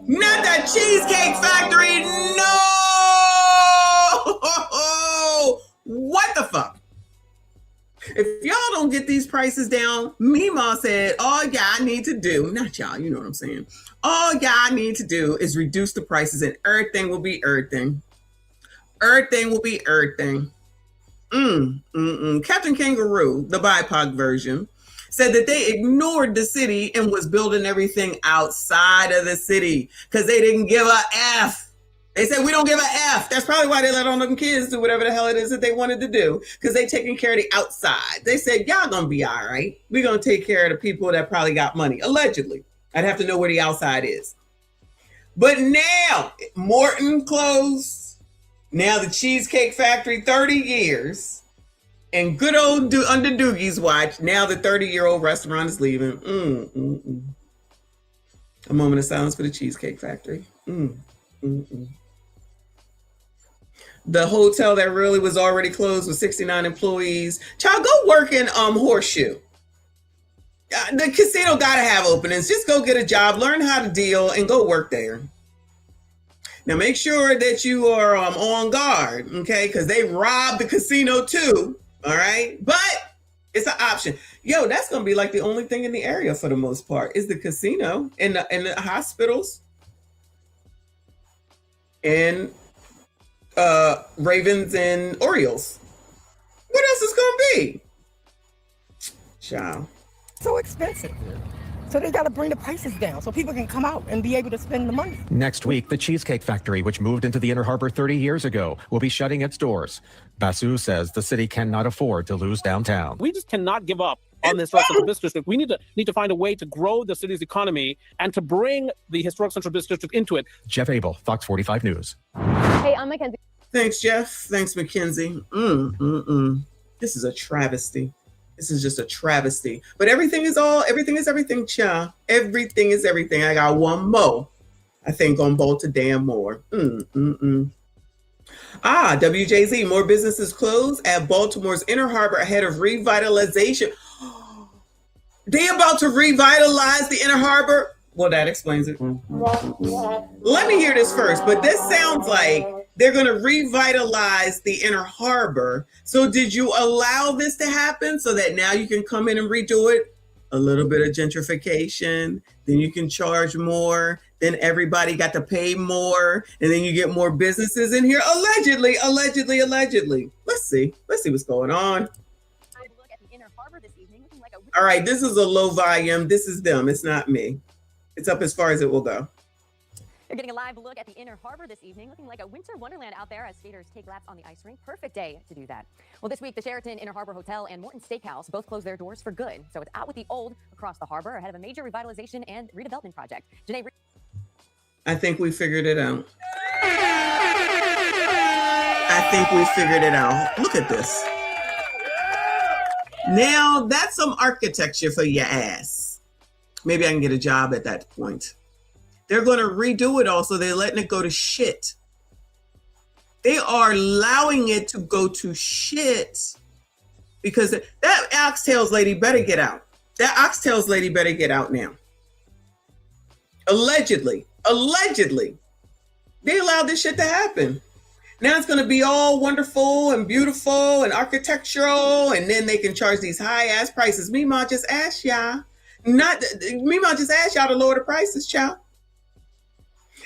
Not the Cheesecake Factory! No! What the fuck? If y'all don't get these prices down, Mima said, all y'all need to do, not y'all, you know what I'm saying. All y'all need to do is reduce the prices and everything will be everything. Everything will be everything. Captain Kangaroo, the BIPOC version, said that they ignored the city and was building everything outside of the city because they didn't give a F. They said, we don't give a F. That's probably why they let all them kids do whatever the hell it is that they wanted to do, because they taking care of the outside. They said, y'all gonna be all right. We're gonna take care of the people that probably got money, allegedly. I'd have to know where the outside is. But now, Morton closed. Now the Cheesecake Factory, 30 years. And good old under Doogie's watch, now the 30-year-old restaurant is leaving. A moment of silence for the Cheesecake Factory. The hotel that really was already closed with 69 employees. Child, go work in Horseshoe. The casino gotta have openings. Just go get a job, learn how to deal, and go work there. Now make sure that you are on guard, okay? Because they robbed the casino too, all right? But it's an option. Yo, that's gonna be like the only thing in the area for the most part is the casino and the hospitals and Ravens and Orioles. What else is gonna be? Child. So expensive. So they got to bring the prices down so people can come out and be able to spend the money. Next week, the Cheesecake Factory, which moved into the Inner Harbor 30 years ago, will be shutting its doors. Basu says the city cannot afford to lose downtown. We just cannot give up on this Central Business District. We need to find a way to grow the city's economy and to bring the historic Central Business District into it. Jeff Abel, Fox 45 News. Hey, I'm Mackenzie. Thanks, Jeff. Thanks, Mackenzie. This is a travesty. This is just a travesty. But everything is everything, cha. Everything is everything. I got one more. I think on Bolta damn more. WJZ, more businesses closed at Baltimore's Inner Harbor ahead of revitalization. They about to revitalize the Inner Harbor? Well, that explains it. Let me hear this first, but this sounds like they're going to revitalize the Inner Harbor. So did you allow this to happen so that now you can come in and redo it? A little bit of gentrification, then you can charge more, then everybody got to pay more, and then you get more businesses in here. Allegedly. Let's see what's going on. All right, this is a low volume. This is them. It's not me. It's up as far as it will go. You're getting a live look at the Inner Harbor this evening, looking like a winter wonderland out there as skaters take laps on the ice rink. Perfect day to do that. Well, this week, the Sheraton Inner Harbor Hotel and Morton Steakhouse both closed their doors for good. So it's out with the old across the harbor ahead of a major revitalization and redevelopment project. Janae, I think we figured it out. Look at this. Now that's some architecture for your ass. Maybe I can get a job at that point. They're going to redo it all, so they're letting it go to shit. They are allowing it to go to shit because that oxtails lady better get out. That oxtails lady better get out now. Allegedly, they allowed this shit to happen. Now it's going to be all wonderful and beautiful and architectural, and then they can charge these high ass prices. Meemaw just asked y'all to lower the prices, child.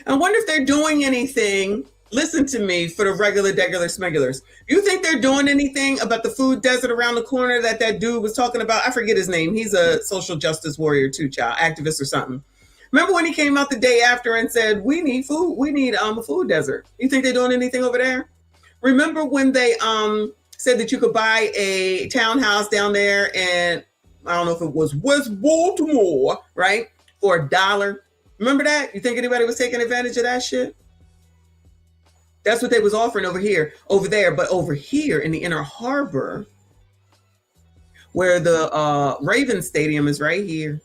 I wonder if they're doing anything. Listen to me, for the regular smegulars. You think they're doing anything about the food desert around the corner that dude was talking about? I forget his name. He's a social justice warrior too, child, activist or something. Remember when he came out the day after and said, we need food, we need a food desert. You think they're doing anything over there? Remember when they said that you could buy a townhouse down there and I don't know if it was West Baltimore, right? For $1. Remember that? You think anybody was taking advantage of that shit? That's what they was offering over there. But over here in the Inner Harbor, where the Ravens Stadium is right here,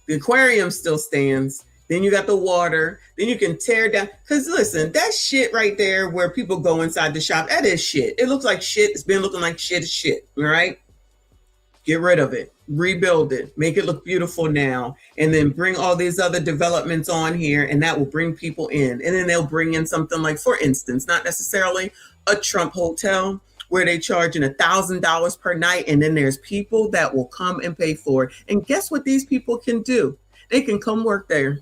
the aquarium still stands. Then you got the water. Then you can tear down. Because listen, that shit right there where people go inside the shop, that is shit. It looks like shit. It's been looking like shit. All right? Get rid of it. Rebuild it. Make it look beautiful now. And then bring all these other developments on here. And that will bring people in. And then they'll bring in something like, for instance, not necessarily a Trump hotel where they charging $1,000 per night. And then there's people that will come and pay for it. And guess what these people can do? They can come work there.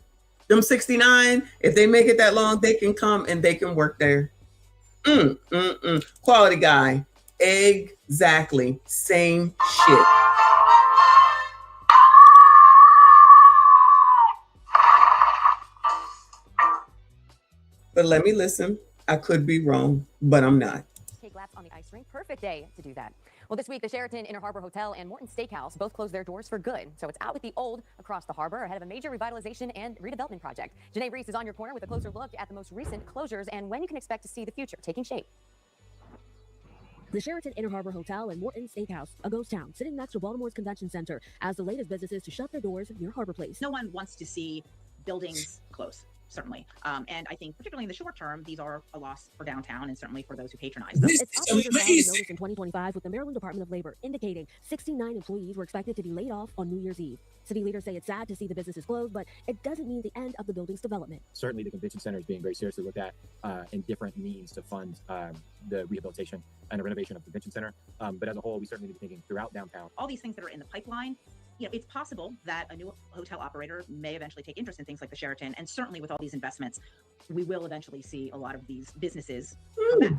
Them 69, if they make it that long, they can come and they can work there. Quality guy. Exactly. Same shit. But let me listen. I could be wrong, but I'm not. Take laps on the ice rink. Perfect day to do that. Well, this week, the Sheraton Inner Harbor Hotel and Morton Steakhouse both closed their doors for good. So it's out with the old across the harbor ahead of a major revitalization and redevelopment project. Janae Reese is on your corner with a closer look at the most recent closures and when you can expect to see the future taking shape. The Sheraton Inner Harbor Hotel and Morton Steakhouse, a ghost town sitting next to Baltimore's convention center, as the latest businesses to shut their doors near Harbor Place. No one wants to see buildings close, certainly. And I think particularly in the short term, these are a loss for downtown and certainly for those who patronize them. It's notice in 2025 with the Maryland Department of Labor indicating 69 employees were expected to be laid off on New Year's Eve. City leaders say it's sad to see the businesses closed, but it doesn't mean the end of the building's development. Certainly the convention center is being very seriously looked at in different means to fund the rehabilitation and the renovation of the convention center. But as a whole, we certainly need to be thinking throughout downtown. All these things that are in the pipeline, you know, it's possible that a new hotel operator may eventually take interest in things like the Sheraton. And certainly with all these investments, we will eventually see a lot of these businesses come back.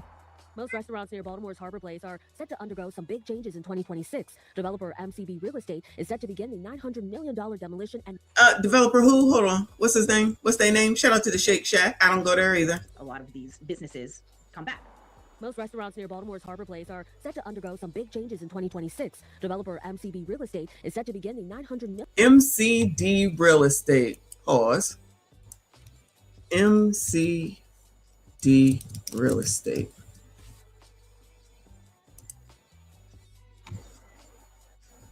Most restaurants near Baltimore's Harbor Place are set to undergo some big changes in 2026. Developer MCB Real Estate is set to begin the $900 million demolition and... Developer who? Hold on. What's his name? What's their name? Shout out to the Shake Shack. I don't go there either. A lot of these businesses come back. Most restaurants near Baltimore's Harbor Place are set to undergo some big changes in 2026. Developer MCB Real Estate is set to begin the $900 million... MCD Real Estate. Pause. MCD Real Estate.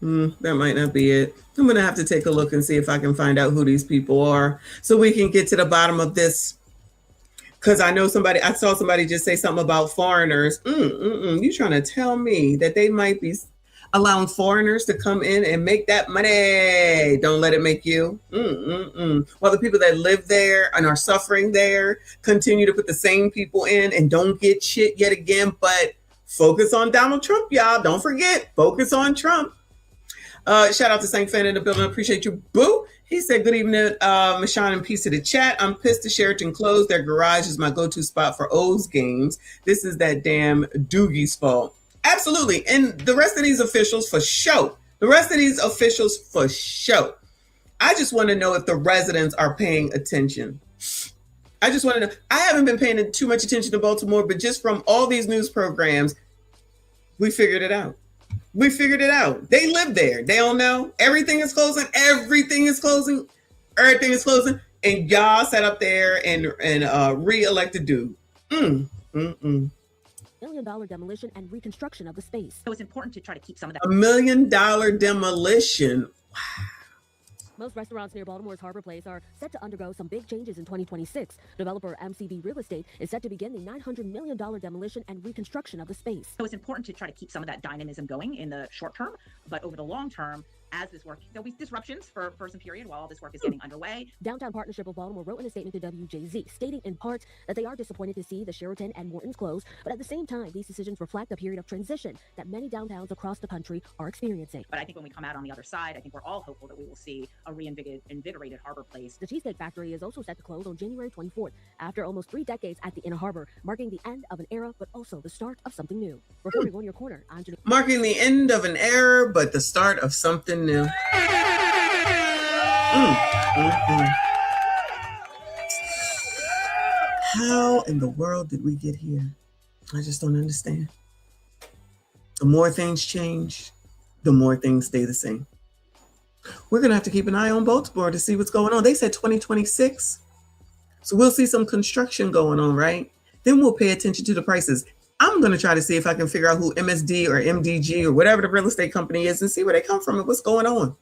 That might not be it. I'm going to have to take a look and see if I can find out who these people are so we can get to the bottom of this. Because I saw somebody just say something about foreigners. You trying to tell me that they might be allowing foreigners to come in and make that money? Don't let it make you. While the people that live there and are suffering there continue to put the same people in and don't get shit yet again. But focus on Donald Trump, y'all. Don't forget, focus on Trump. Shout out to Saint Fan in the building. Appreciate you, boo. He said, good evening, Michon, and peace to the chat. I'm pissed the Sheraton closed. Their garage is my go-to spot for O's games. This is that damn Doogie's fault. Absolutely. And the rest of these officials for show. I just want to know if the residents are paying attention. I just want to know. I haven't been paying too much attention to Baltimore, but just from all these news programs, we figured it out. They live there. They don't know. Everything is closing. And y'all sat up there and re-elected dude. $1 million demolition and reconstruction of the space. So it's important to try to keep some of that. $1 million demolition. Wow. Most restaurants near Baltimore's Harbor Place are set to undergo some big changes in 2026. Developer MCD Real Estate is set to begin the $900 million demolition and reconstruction of the space. So it's important to try to keep some of that dynamism going in the short term, but over the long term, as this work, there'll be disruptions for some period while all this work is getting underway. Downtown Partnership of Baltimore wrote in a statement to WJZ, stating in part that they are disappointed to see the Sheraton and Morton's close, but at the same time, these decisions reflect a period of transition that many downtowns across the country are experiencing. But I think when we come out on the other side, I think we're all hopeful that we will see a reinvigorated Harbor Place. The Cheesecake Factory is also set to close on January 24th, after almost 3 decades at the Inner Harbor, marking the end of an era, but also the start of something new. Reporting on your corner, I'm Janine. Marking the end of an era, but the start of something new. How in the world did we get here? I just don't understand. The more things change, the more things stay the same. We're going to have to keep an eye on Baltimore to see what's going on. They said 2026. So we'll see some construction going on, right? Then we'll pay attention to the prices. I'm going to try to see if I can figure out who MSD or MDG or whatever the real estate company is and see where they come from and what's going on.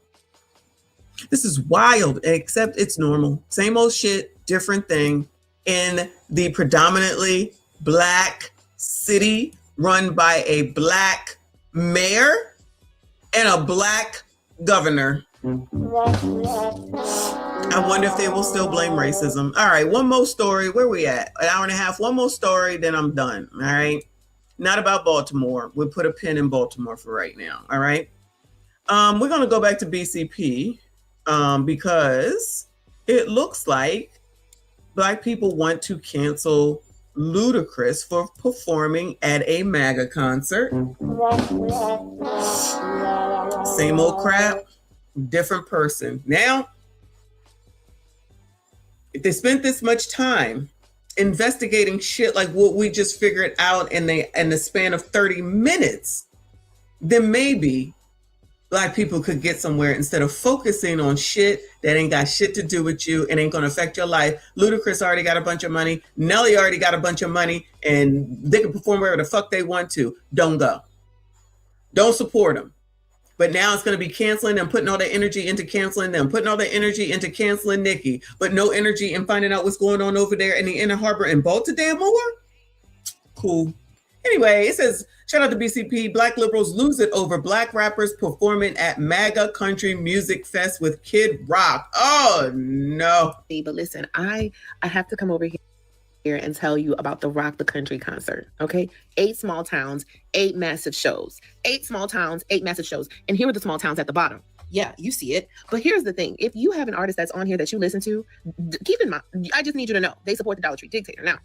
This is wild, except it's normal. Same old shit, different thing in the predominantly Black city run by a Black mayor and a Black governor. I wonder if they will still blame racism. All right, one more story. Where we at? An hour and a half. One more story, then I'm done. All right. Not about Baltimore. We'll put a pin in Baltimore for right now. All right. We're going to go back to BCP because it looks like Black people want to cancel Ludacris for performing at a MAGA concert. Same old crap, different person. Now, if they spent this much time investigating shit like what we just figured out in the span of 30 minutes, then maybe Black people could get somewhere instead of focusing on shit that ain't got shit to do with you and ain't gonna affect your life. Ludacris already got a bunch of money. Nelly already got a bunch of money, and they can perform wherever the fuck they want to. Don't go. Don't support them. But now it's going to be canceling them, putting all their energy into canceling them, putting all their energy into canceling Nicki, but no energy in finding out what's going on over there in the Inner Harbor in Baltimore. Cool. Anyway, it says, shout out to BCP, Black liberals lose it over Black rappers performing at MAGA Country Music Fest with Kid Rock. Oh, no. But listen, I have to come over here and tell you about the Rock the Country concert, okay? 8 small towns, 8 massive shows. 8 small towns, 8 massive shows. And here are the small towns at the bottom. Yeah, you see it. But here's the thing. If you have an artist that's on here that you listen to, keep in mind, I just need you to know, they support the Dollar Tree Dictator. Now,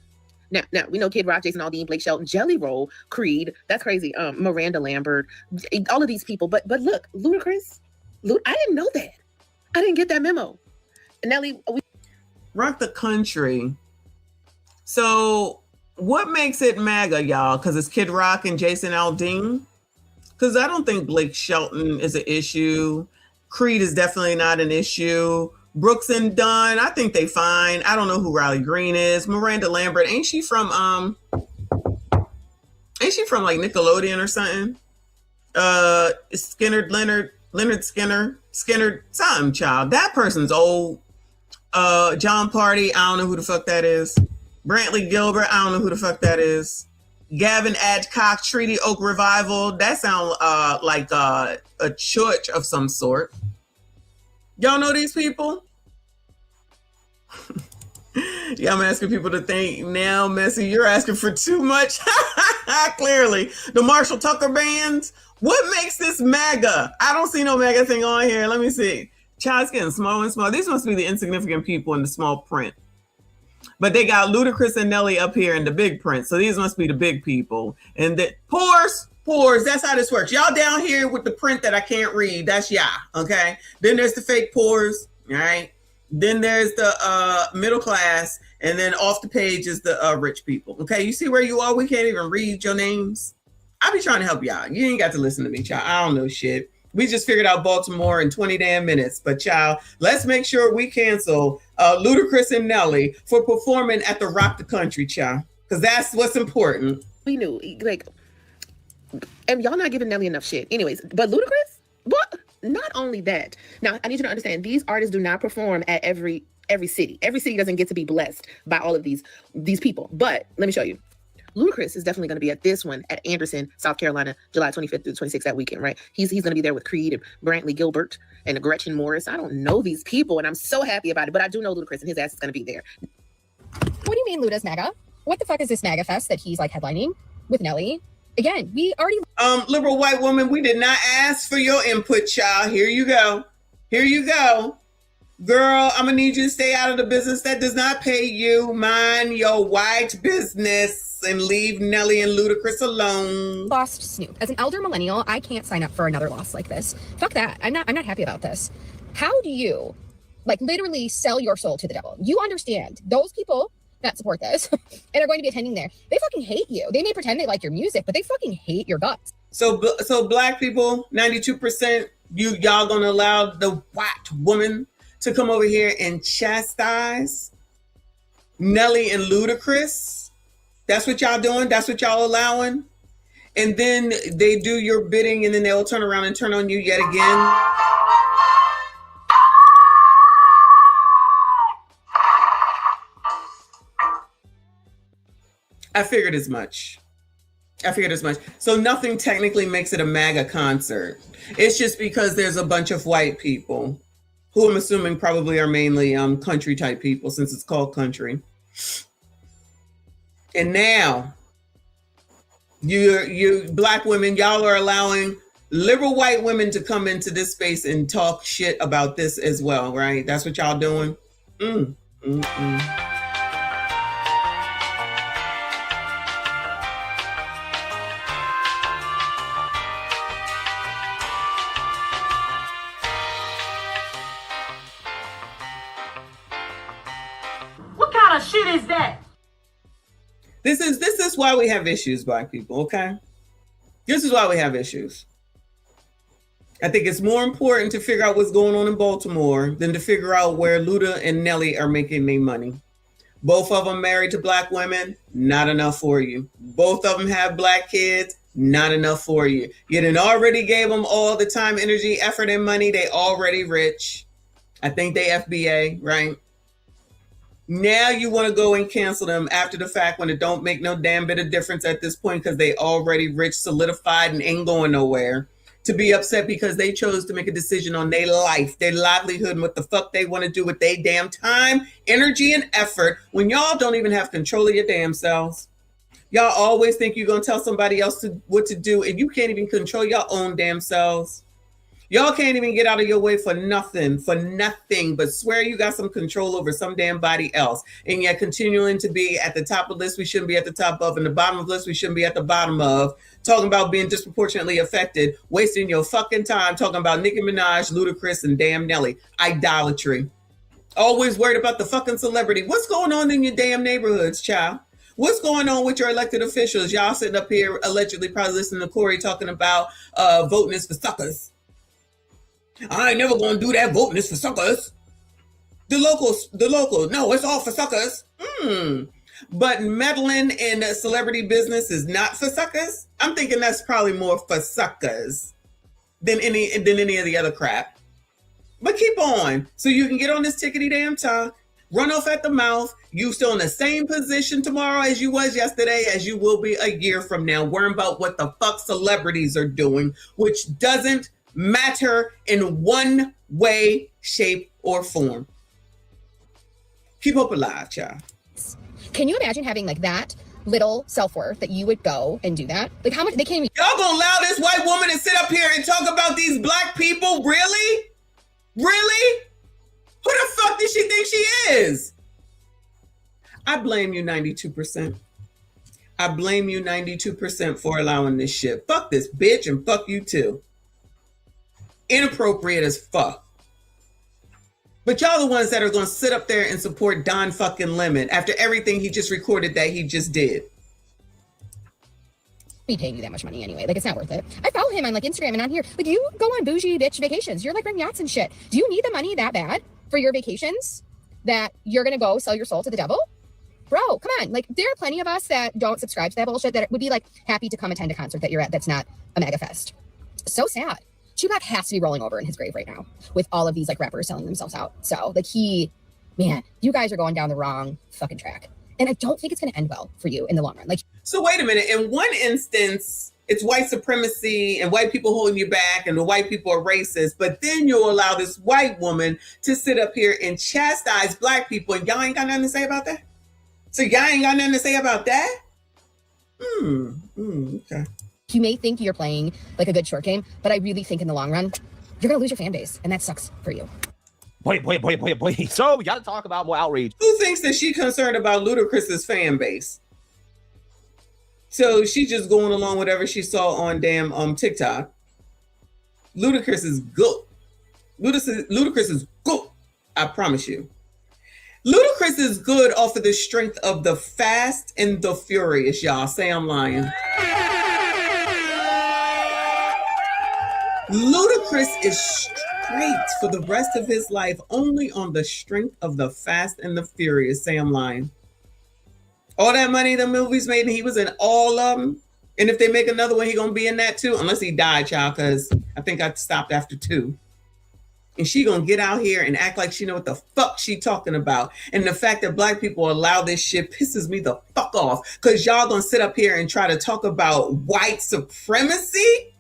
we know Kid Rock, Jason Aldean, Blake Shelton, Jelly Roll, Creed, that's crazy, Miranda Lambert, all of these people. But look, Ludacris, I didn't know that. I didn't get that memo. Nelly, Rock the Country. So what makes it MAGA, y'all? Because it's Kid Rock and Jason Aldean? Because I don't think Blake Shelton is an issue. Creed is definitely not an issue. Brooks and Dunn, I think they fine. I don't know who Riley Green is. Miranda Lambert, ain't she from like Nickelodeon or something? Leonard Skinner, something, child. That person's old. John Party, I don't know who the fuck that is. Brantley Gilbert, I don't know who the fuck that is. Gavin Adcock, Treaty Oak Revival, that sounds like a church of some sort. Y'all know these people? Yeah, I'm asking people to think now, Messy, you're asking for too much. Clearly. The Marshall Tucker Band. What makes this MAGA? I don't see no MAGA thing on here. Let me see. Child's getting smaller and smaller. These must be the insignificant people in the small print. But they got Ludacris and Nelly up here in the big print. So these must be the big people. And the pores, that's how this works. Y'all down here with the print that I can't read. That's y'all, okay? Then there's the fake pores, all right? Then there's the middle class. And then off the page is the rich people, okay? You see where you are? We can't even read your names. I be trying to help y'all. You ain't got to listen to me, child. I don't know shit. We just figured out Baltimore in 20 damn minutes. But child, let's make sure we cancel Ludacris and Nelly for performing at the Rock the Country, child. Because that's what's important. We knew, like, and y'all not giving Nelly enough shit. Anyways, but Ludacris, what? Not only that, now I need you to understand these artists do not perform at every city. Every city doesn't get to be blessed by all of these people. But let me show you. Ludacris is definitely going to be at this one at Anderson, South Carolina, July 25th through 26th that weekend, right? He's going to be there with Creed and Brantley Gilbert and Gretchen Morris. I don't know these people, and I'm so happy about it, but I do know Ludacris, and his ass is going to be there. What do you mean Luda's MAGA? What the fuck is this MAGA fest that he's like headlining with Nelly? Again, we already... Liberal white woman, we did not ask for your input, child. Here you go. Here you go. Girl, I'm going to need you to stay out of the business that does not pay you. Mind your white business and leave Nelly and Ludacris alone. Lost Snoop. As an elder millennial, I can't sign up for another loss like this. Fuck that. I'm not happy about this. How do you, like, literally sell your soul to the devil? You understand those people that support this and are going to be attending there, they fucking hate you. They may pretend they like your music, but they fucking hate your guts. So black people, 92%, y'all gonna allow the white woman to come over here and chastise Nelly and Ludacris? That's what y'all doing? That's what y'all allowing? And then they do your bidding and then they'll turn around and turn on you yet again? I figured as much. So nothing technically makes it a MAGA concert. It's just because there's a bunch of white people who I'm assuming probably are mainly country type people since it's called country. And now you black women, y'all are allowing liberal white women to come into this space and talk shit about this as well, right? That's what y'all doing? What kind of shit is that? This is why we have issues, black people, okay? This is why we have issues. I think it's more important to figure out what's going on in Baltimore than to figure out where Luda and Nelly are making their money. Both of them married to black women, not enough for you. Both of them have black kids, not enough for you. You done already gave them all the time, energy, effort, and money. They already rich. I think they FBA, right? Now you want to go and cancel them after the fact when it don't make no damn bit of difference at this point because they already rich, solidified, and ain't going nowhere. To be upset because they chose to make a decision on their life, their livelihood, and what the fuck they want to do with their damn time, energy, and effort when y'all don't even have control of your damn selves. Y'all always think you're going to tell somebody else what to do, and you can't even control your own damn selves. Y'all can't even get out of your way for nothing, but swear you got some control over some damn body else. And yet continuing to be at the top of the list we shouldn't be at the top of, and the bottom of the list we shouldn't be at the bottom of, talking about being disproportionately affected, wasting your fucking time talking about Nicki Minaj, Ludacris, and damn Nelly. Idolatry. Always worried about the fucking celebrity. What's going on in your damn neighborhoods, child? What's going on with your elected officials? Y'all sitting up here allegedly probably listening to Corey talking about voting is for suckers. I ain't never gonna do that. Voting is for suckers. The local, no, it's all for suckers. But meddling in celebrity business is not for suckers. I'm thinking that's probably more for suckers than any of the other crap. But keep on, so you can get on this tickety damn talk, run off at the mouth. You still in the same position tomorrow as you was yesterday, as you will be a year from now, worrying about what the fuck celebrities are doing, which doesn't matter in one way, shape, or form. Keep hope alive, child. Can you imagine having like that little self-worth that you would go and do that? Like how much they can't even... Y'all gonna allow this white woman to sit up here and talk about these black people? Really? Really? Who the fuck does she think she is? I blame you 92%. I blame you 92% for allowing this shit. Fuck this bitch and fuck you too. Inappropriate as fuck. But y'all the ones that are going to sit up there and support Don fucking Lemon after everything he just recorded that he just did. Be paying you that much money anyway. Like, it's not worth it. I follow him on like Instagram and on here. Like, you go on bougie bitch vacations. You're like renting yachts and shit. Do you need the money that bad for your vacations that you're going to go sell your soul to the devil? Bro, come on. Like, there are plenty of us that don't subscribe to that bullshit that would be like happy to come attend a concert that you're at that's not a MAGA fest. So sad. Tupac has to be rolling over in his grave right now with all of these like rappers selling themselves out. So like man, you guys are going down the wrong fucking track. And I don't think it's going to end well for you in the long run. Like, so wait a minute. In one instance, it's white supremacy and white people holding you back and the white people are racist. But then you'll allow this white woman to sit up here and chastise black people. And y'all ain't got nothing to say about that? So y'all ain't got nothing to say about that? Okay. You may think you're playing like a good short game, but I really think in the long run, you're going to lose your fan base. And that sucks for you. Wait. So we got to talk about more outrage. Who thinks that she's concerned about Ludacris's fan base? So she's just going along with whatever she saw on damn TikTok. Ludacris is good. Ludacris is good. I promise you. Ludacris is good off of the strength of the Fast and the Furious, y'all. Say I'm lying. Ludacris is straight for the rest of his life only on the strength of the Fast and the Furious. Say I'm lying. All that money the movies made, and he was in all of them. And if they make another one, he gonna be in that too, unless he died, child, because I think I stopped after 2. And she gonna get out here and act like she know what the fuck she talking about. And the fact that black people allow this shit pisses me the fuck off, because y'all gonna sit up here and try to talk about white supremacy.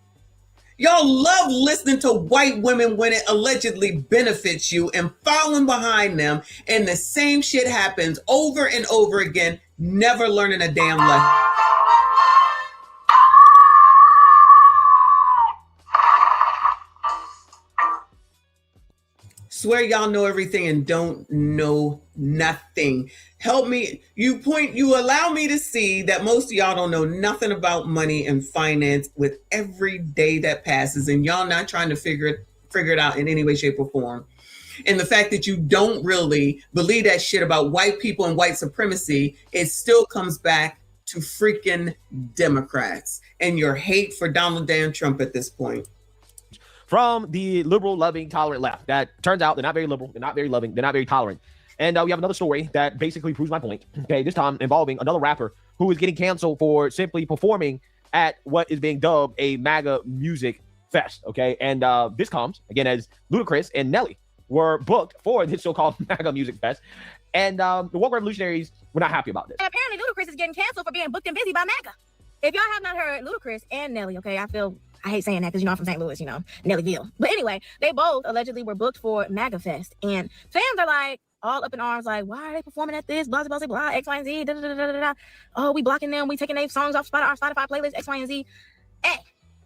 Y'all love listening to white women when it allegedly benefits you and following behind them. And the same shit happens over and over again, never learning a damn lesson. Swear y'all know everything and don't know nothing. Help me. You allow me to see that most of y'all don't know nothing about money and finance with every day that passes, and y'all not trying to figure it out in any way, shape, or form. And the fact that you don't really believe that shit about white people and white supremacy, it still comes back to freaking Democrats and your hate for Donald Dan Trump at this point. From the liberal, loving, tolerant left. That turns out they're not very liberal, they're not very loving, they're not very tolerant. And we have another story that basically proves my point. Okay, this time involving another rapper who is getting canceled for simply performing at what is being dubbed a MAGA music fest. Okay, and this comes again as Ludacris and Nelly were booked for this so-called MAGA music fest, and the woke revolutionaries were not happy about this. And apparently, Ludacris is getting canceled for being booked and busy by MAGA. If y'all have not heard Ludacris and Nelly, okay, I hate saying that because, I'm from St. Louis, Nellyville. But anyway, they both allegedly were booked for MAGA Fest. And fans are like, all up in arms, like, why are they performing at this? Blah, blah, blah, blah, X, Y, and Z, da, da, da, da, da. Oh, we blocking them. We taking their songs off our Spotify playlist, X, Y, and Z. Hey,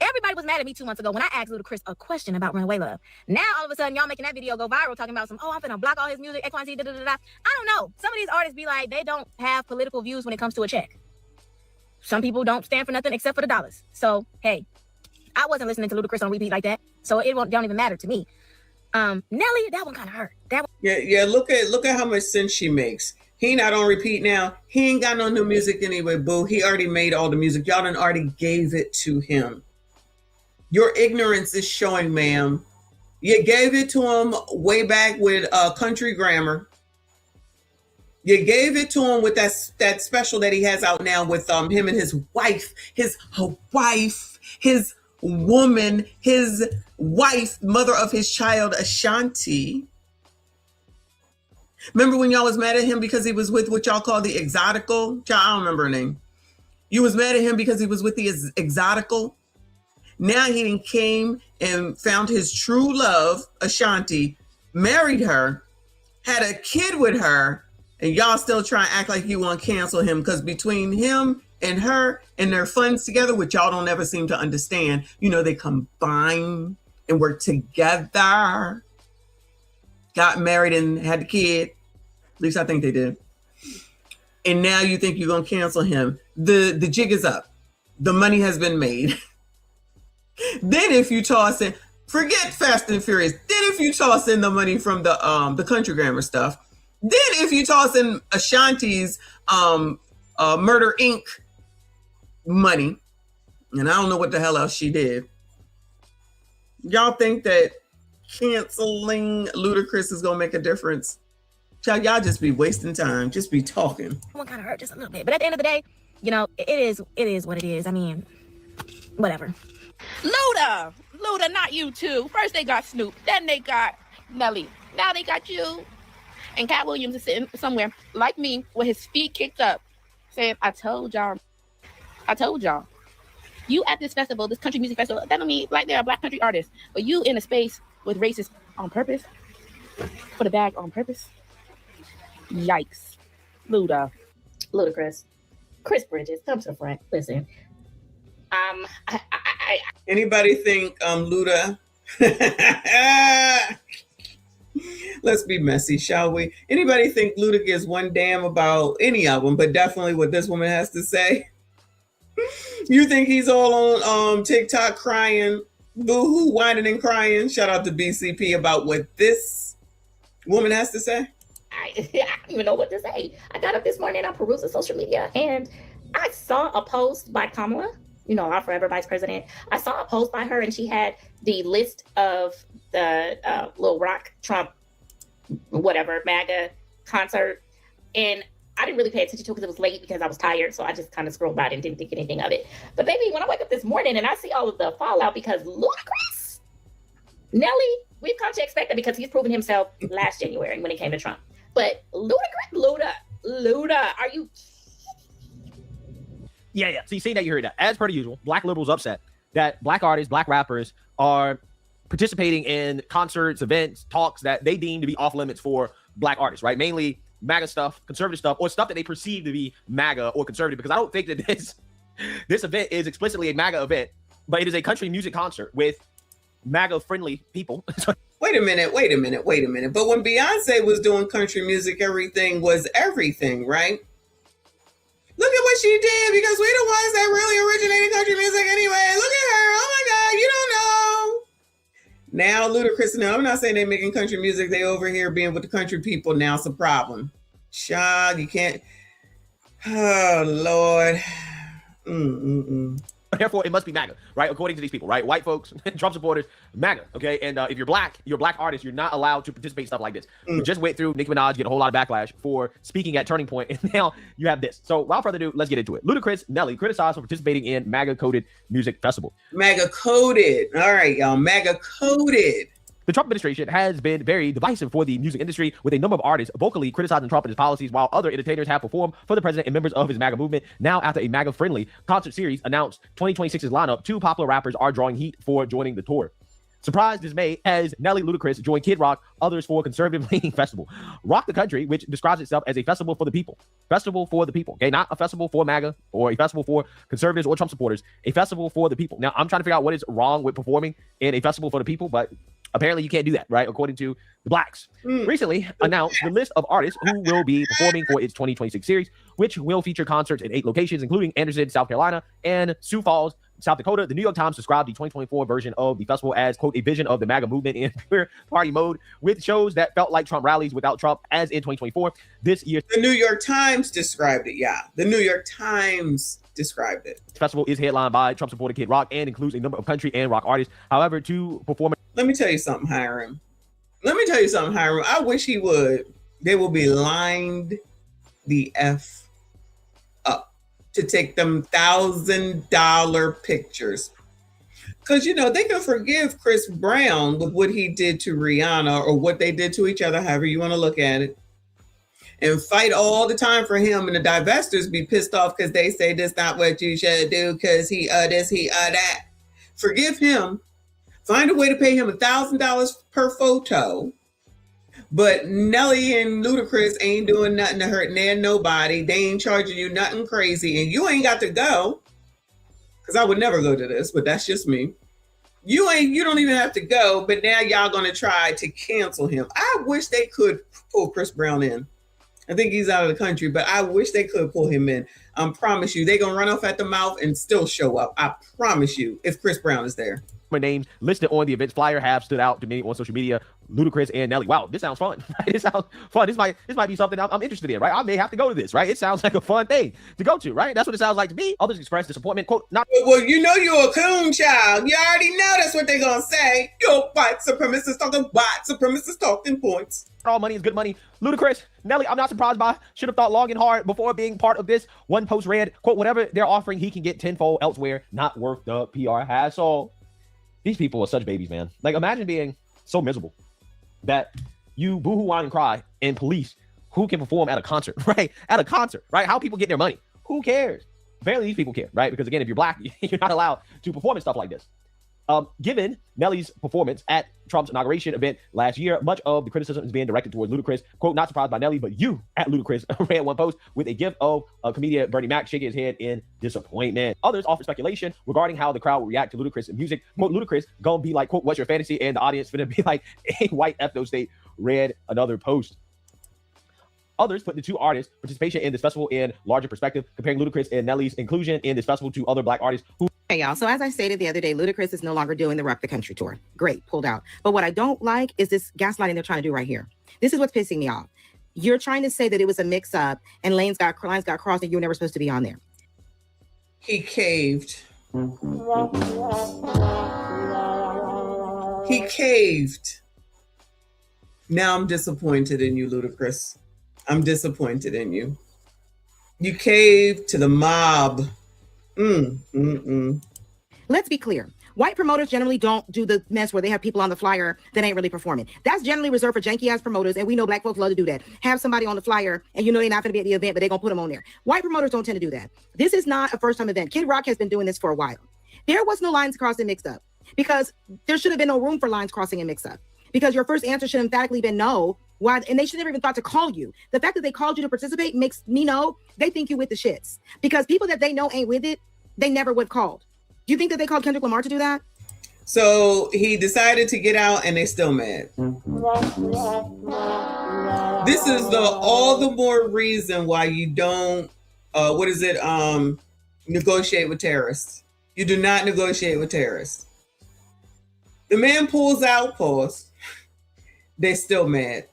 everybody was mad at me 2 months ago when I asked Ludacris a question about Runaway Love. Now, all of a sudden, y'all making that video go viral talking about I'm finna block all his music, X, Y, and Z, da, da, da, da. I don't know. Some of these artists be like, they don't have political views when it comes to a check. Some people don't stand for nothing except for the dollars. So, hey, I wasn't listening to Ludacris on repeat like that, so it don't even matter to me. Nelly, that one kind of hurt. Yeah. Look at how much sense she makes. He not on repeat now. He ain't got no new music anyway, boo. He already made all the music. Y'all done already gave it to him. Your ignorance is showing, ma'am. You gave it to him way back with Country Grammar. You gave it to him with that special that he has out now with him and his wife, his woman, his wife, mother of his child, Ashanti. Remember when y'all was mad at him because he was with what y'all call the exotical? I don't remember her name. You was mad at him because he was with the exotical. Now he came and found his true love, Ashanti, married her, had a kid with her, and y'all still try to act like you want to cancel him because between him and her and their funds together, which y'all don't ever seem to understand, they combine and work together, got married and had a kid. At least I think they did. And now you think you're going to cancel him. The jig is up. The money has been made. Then if you toss in, forget Fast and Furious. Then if you toss in the money from the Country Grammar stuff, then if you toss in Ashanti's Murder Inc. money, and I don't know what the hell else she did. Y'all think that canceling Ludacris is gonna make a difference? Y'all just be wasting time, just be talking. One kind of hurt just a little bit, but at the end of the day, it is what it is. I mean, whatever. Luda, Luda, not you too. First they got Snoop, then they got Nelly. Now they got you. And Cat Williams is sitting somewhere like me with his feet kicked up, saying, I told y'all. You at this festival, this country music festival, that don't mean like they're a black country artist, but you in a space with racists on purpose, for the bag on purpose. Yikes. Luda. Ludacris. Chris Bridges, come to the front. Listen. Anybody think Luda? Let's be messy, shall we? Anybody think Luda gives one damn about any of them, but definitely what this woman has to say? You think he's all on TikTok crying, boo-hoo, whining and crying? Shout out to BCP about what this woman has to say. I don't even know what to say. I got up this morning, I perused the social media, and I saw a post by Kamala, our forever vice president. I saw a post by her, and she had the list of the Lil Rock, Trump, whatever, MAGA concert. And I didn't really pay attention to it because it was late because I was tired. So I just kind of scrolled by it and didn't think anything of it. But baby, when I wake up this morning and I see all of the fallout because Ludacris, Nelly, we've come to expect that because he's proven himself last January when it came to Trump. But Luda, are you? Yeah. So you see that, you heard that. As per the usual, black liberals upset that black artists, black rappers are participating in concerts, events, talks that they deem to be off limits for black artists, right? Mainly MAGA stuff, conservative stuff, or stuff that they perceive to be MAGA or conservative, because I don't think that this event is explicitly a MAGA event, but it is a country music concert with MAGA-friendly people. Wait a minute. But when Beyonce was doing country music, everything was everything, right? Look at what she did, because we're the ones that really originated country music anyway. Look at her. Oh my God, you don't know. Now Ludacris, no, I'm not saying they're making country music. They over here being with the country people. Now it's a problem. Child, you can't. Oh, Lord. Therefore, it must be MAGA, right? According to these people, right? White folks, Trump supporters, MAGA, okay? And if you're a black artist, you're not allowed to participate in stuff like this. We just went through Nicki Minaj, get a whole lot of backlash for speaking at Turning Point, and now you have this. So without further ado, let's get into it. Ludacris, Nelly criticized for participating in MAGA-coded music festival. MAGA-coded. All right, y'all. MAGA-coded. The Trump administration has been very divisive for the music industry, with a number of artists vocally criticizing Trump and his policies, while other entertainers have performed for the president and members of his MAGA movement. Now, after a MAGA-friendly concert series announced 2026's lineup, two popular rappers are drawing heat for joining the tour. Surprise, dismay, as Nelly, Ludacris join Kid Rock, others for conservative-leaning festival. Rock the Country, which describes itself as a festival for the people. Festival for the people, okay? Not a festival for MAGA or a festival for conservatives or Trump supporters. A festival for the people. Now, I'm trying to figure out what is wrong with performing in a festival for the people, but apparently you can't do that, right? According to the blacks. Recently announced the list of artists who will be performing for its 2026 series, which will feature concerts in 8 locations, including Anderson, South Carolina, and Sioux Falls, South Dakota. The New York Times described the 2024 version of the festival as, quote, a vision of the MAGA movement in pure party mode, with shows that felt like Trump rallies without Trump, as in 2024. This year, the New York Times described it. Yeah, the New York Times described it. The festival is headlined by Trump supporter Kid Rock and includes a number of country and rock artists. However, to perform. Let me tell you something, Hiram. I wish he would. They will be lined the F up to take them $1,000 pictures. Because, they can forgive Chris Brown with what he did to Rihanna or what they did to each other, however you want to look at it, and fight all the time for him. And the divestors be pissed off because they say this not what you should do because he this, he that. Forgive him. Find a way to pay him $1,000 per photo. But Nelly and Ludacris ain't doing nothing to hurt nobody. They ain't charging you nothing crazy. And you ain't got to go. Because I would never go to this, but that's just me. You don't even have to go, but now y'all gonna try to cancel him. I wish they could pull Chris Brown in. I think he's out of the country, but I wish they could pull him in. I promise you, they're gonna run off at the mouth and still show up. I promise you, if Chris Brown is there. My names listed on the event's flyer have stood out to me on social media. Ludacris and Nelly. Wow, this sounds fun. This sounds fun. This might be something I'm interested in, right? I may have to go to this, right? It sounds like a fun thing to go to, right? That's what it sounds like to me. Others expressed disappointment. Quote, not. Well, you're a coon child. You already know that's what they're gonna say. You're white supremacist talking points. All money is good money. Ludacris, Nelly, I'm not surprised by. Should have thought long and hard before being part of this. One post read, quote, whatever they're offering, he can get tenfold elsewhere. Not worth the PR hassle. These people are such babies, man. Like, imagine being so miserable that you boohoo, whine, and cry, and police who can perform at a concert, right? At a concert, right? How people get their money. Who cares? Apparently, these people care, right? Because again, if you're black, you're not allowed to perform and stuff like this. Given Nelly's performance at Trump's inauguration event last year, much of the criticism is being directed towards Ludacris. Quote, not surprised by Nelly, but you at Ludacris ran one post with a gif of comedian Bernie Mac shaking his head in disappointment. Others offer speculation regarding how the crowd will react to Ludacris music. Quote, Ludacris gonna be like, quote, what's your fantasy? And the audience gonna be like, a white ethno state read another post. Others put the two artists' participation in this festival in larger perspective, comparing Ludacris and Nelly's inclusion in this festival to other black artists who. Hey, y'all. So as I stated the other day, Ludacris is no longer doing the Rock the Country tour. Great, pulled out. But what I don't like is this gaslighting they're trying to do right here. This is what's pissing me off. You're trying to say that it was a mix-up and lines got crossed and you were never supposed to be on there. He caved. He caved. Now I'm disappointed in you, Ludacris. I'm disappointed in you. You caved to the mob. Let's be clear. White promoters generally don't do the mess where they have people on the flyer that ain't really performing. That's generally reserved for janky ass promoters, and we know black folks love to do that. Have somebody on the flyer, and you know they're not going to be at the event, but they're going to put them on there. White promoters don't tend to do that. This is not a first-time event. Kid Rock has been doing this for a while. There was no lines crossed and mixed up because there should have been no room for lines crossing and mixed up because your first answer should emphatically been no. Why? And they should never even thought to call you. The fact that they called you to participate makes me know they think you with the shits because people that they know ain't with it, they never would have called. Do you think that they called Kendrick Lamar to do that? So he decided to get out and they still mad. This is all the more reason why you don't, negotiate with terrorists. You do not negotiate with terrorists. The man pulls out, pause. They're still mad.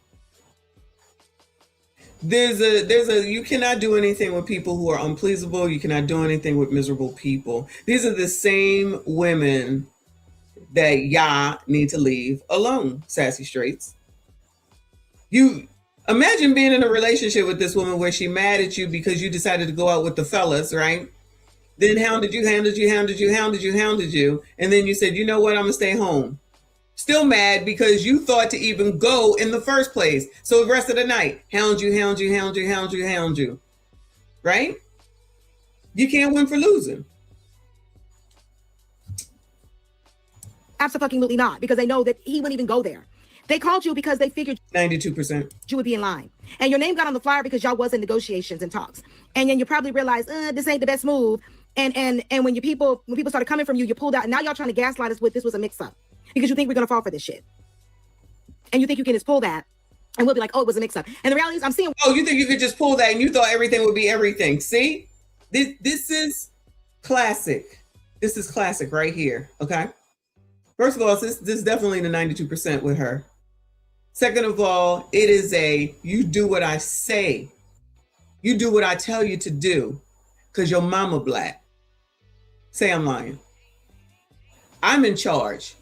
You cannot do anything with people who are unpleasable. You cannot do anything with miserable people. These are the same women that y'all need to leave alone, sassy straights. You imagine being in a relationship with this woman where she mad at you because you decided to go out with the fellas, right? Then hounded you. And then you said, you know what, I'm gonna stay home. Still mad because you thought to even go in the first place. So the rest of the night, hound you. Right? You can't win for losing. Absolutely not, because they know that he wouldn't even go there. They called you because they figured 92% you would be in line. And your name got on the flyer because y'all was in negotiations and talks. And then you probably realized, this ain't the best move. And when people started coming from you, you pulled out. And now y'all trying to gaslight us with this was a mix-up. Because you think we're going to fall for this shit. And you think you can just pull that and we'll be like, oh, it was a mix-up. And the reality is I'm seeing... Oh, you think you could just pull that and you thought everything would be everything. See? This is classic. This is classic right here, okay? First of all, this is definitely the 92% with her. Second of all, it is you do what I say. You do what I tell you to do because your mama black. Say I'm lying. I'm in charge.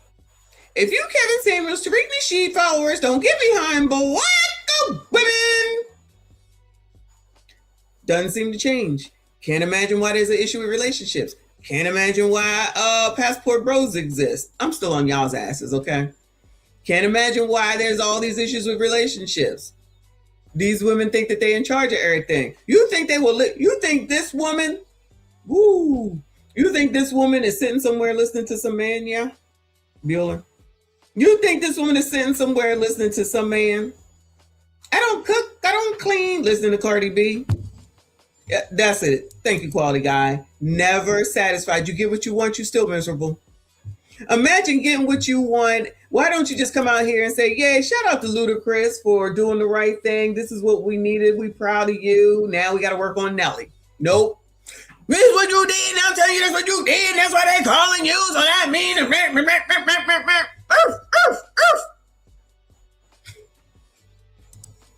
If you Kevin Samuels strictly sheep followers, don't get behind black women. Doesn't seem to change. Can't imagine why there's an issue with relationships. Can't imagine why passport bros exist. I'm still on y'all's asses, okay? Can't imagine why there's all these issues with relationships. These women think that they're in charge of everything. You think they will you think this woman, you think this woman is sitting somewhere listening to some man, yeah? Bueller. You think this woman is sitting somewhere listening to some man? I don't cook, I don't clean, listening to Cardi B. Yeah, that's it. Thank you, quality guy. Never satisfied. You get what you want, you still miserable. Imagine getting what you want. Why don't you just come out here and say, yeah, shout out to Ludacris for doing the right thing. This is what we needed. We proud of you. Now we got to work on Nelly. Nope. This is what you did. I'll tell you that's what you did. That's why they calling you. So that means...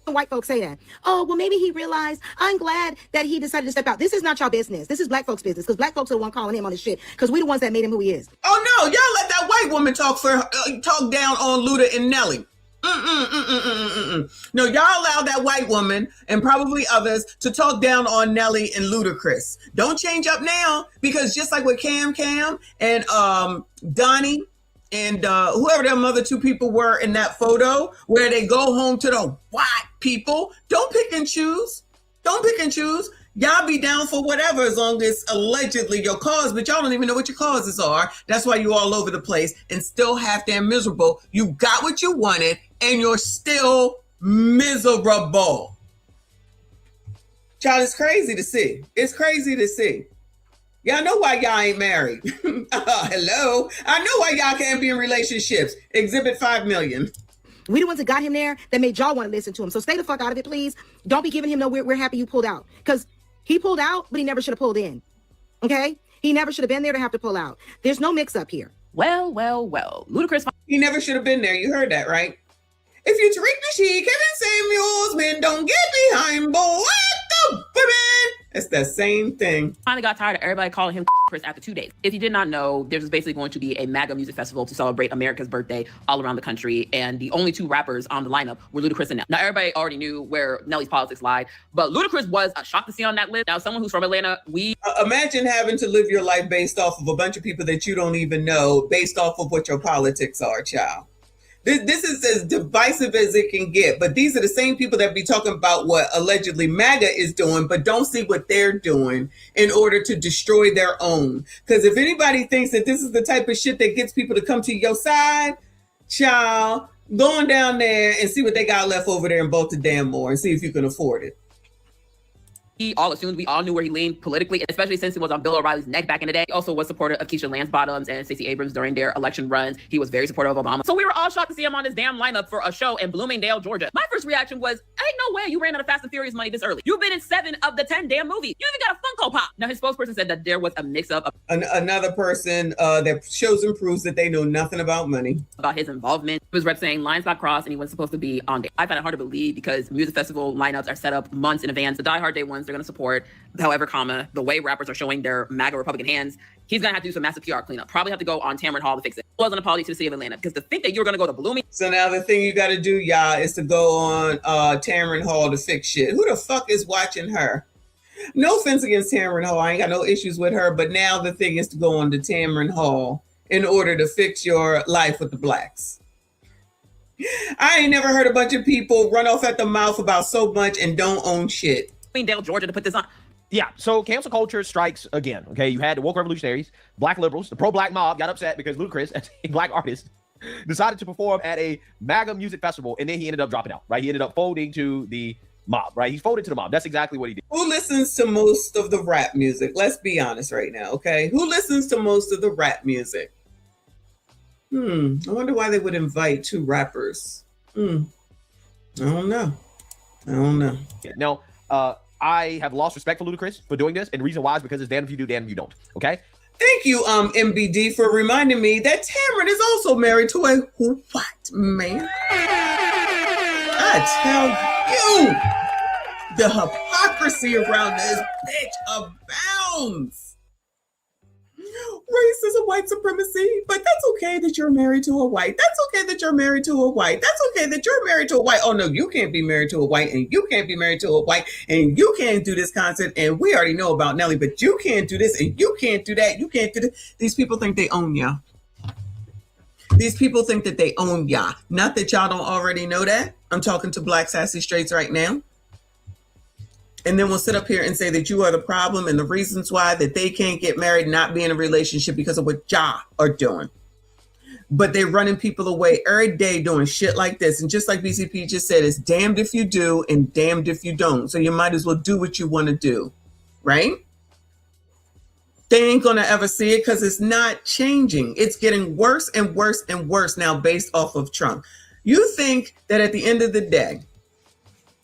White folks say that. Oh, well, maybe he realized. I'm glad that he decided to step out. This is not your business. This is black folks' business because black folks are the one calling him on this shit because we the ones that made him who he is. Oh, no. Y'all let that white woman talk down on Luda and Nelly. No, y'all allow that white woman and probably others to talk down on Nelly and Ludacris. Don't change up now because just like with Cam and Donnie and whoever them other two people were in that photo, where they go home to the white people. Don't pick and choose. Don't pick and choose. Y'all be down for whatever as long as allegedly your cause, but y'all don't even know what your causes are. That's why you all over the place and still half damn miserable. You got what you wanted and you're still miserable. Child, it's crazy to see. It's crazy to see. Y'all know why y'all ain't married. Hello. I know why y'all can't be in relationships. Exhibit 5 million. We the ones that got him there that made y'all want to listen to him. So stay the fuck out of it, please. Don't be giving him no, we're happy you pulled out. Because he pulled out, but he never should have pulled in. Okay? He never should have been there to have to pull out. There's no mix up here. Well, Ludacris. He never should have been there. You heard that, right? If you trick the she, Kevin Samuels, man, don't get behind, boy. What the women? It's the same thing. Finally got tired of everybody calling him Chris after 2 days. If you did not know, there's basically going to be a MAGA music festival to celebrate America's birthday all around the country. And the only 2 rappers on the lineup were Ludacris and Nelly. Now, everybody already knew where Nelly's politics lied, but Ludacris was a shock to see on that list. Now, someone who's from Atlanta, imagine having to live your life based off of a bunch of people that you don't even know, based off of what your politics are, child. This is as divisive as it can get, but these are the same people that be talking about what allegedly MAGA is doing, but don't see what they're doing in order to destroy their own. Because if anybody thinks that this is the type of shit that gets people to come to your side, child, go on down there and see what they got left over there in Baltimore and see if you can afford it. we all assumed, we all knew where he leaned politically, especially since he was on Bill O'Reilly's neck back in the day. He also was supportive of Keisha Lance Bottoms and Stacey Abrams during their election runs. He was very supportive of Obama. So we were all shocked to see him on this damn lineup for a show in Bloomingdale, Georgia. My first reaction was, ain't no way you ran out of Fast and Furious money this early. You've been in 7 of the 10 damn movies. You even got a Funko Pop. Now, his spokesperson said that there was a mix-up of another person that shows and proves that they know nothing about money. About his involvement. His rep saying lines got crossed and he wasn't supposed to be on day. I find it hard to believe because music festival lineups are set up months in advance. The diehard day ones they're going to support. However, the way rappers are showing their MAGA Republican hands, he's going to have to do some massive PR cleanup. Probably have to go on Tamron Hall to fix it. It was an apology to the city of Atlanta because to think that you're going to go to Blooming. So now the thing you got to do, y'all, is to go on Tamron Hall to fix shit. Who the fuck is watching her? No offense against Tamron Hall. I ain't got no issues with her. But now the thing is to go on to Tamron Hall in order to fix your life with the blacks. I ain't never heard a bunch of people run off at the mouth about so much and don't own shit. Bloomingdale, Georgia to put this on. Yeah, so cancel culture strikes again. Okay, you had the woke revolutionaries, black liberals, the pro-black mob got upset because Ludacris, as a black artist, decided to perform at a MAGA music festival, and then he ended up dropping out, right? He ended up folding to the mob, right? He folded to the mob. That's exactly what he did. Who listens to most of the rap music? Let's be honest right now, okay? Who listens to most of the rap music? I wonder why they would invite 2 rappers. I don't know. Yeah, no, I have lost respect for Ludacris for doing this, and the reason why is because it's damn if you do, damn if you don't. Okay. Thank you, MBD, for reminding me that Tamron is also married to a white man. I tell you, the hypocrisy around this bitch abounds. Racism, white supremacy, but that's okay that you're married to a white. That's okay that you're married to a white. That's okay that you're married to a white. Oh no, you can't be married to a white, and you can't be married to a white, and you can't do this concept. And we already know about Nelly, but you can't do this, and you can't do that. You can't do this. These people think they own y'all. These people think that they own y'all. Not that y'all don't already know that. I'm talking to black sassy straights right now. And then we'll sit up here and say that you are the problem and the reasons why that they can't get married and not be in a relationship because of what y'all are doing. But they're running people away every day doing shit like this. And just like BCP just said, it's damned if you do and damned if you don't. So you might as well do what you want to do, right? They ain't going to ever see it because it's not changing. It's getting worse and worse and worse now based off of Trump. You think that at the end of the day,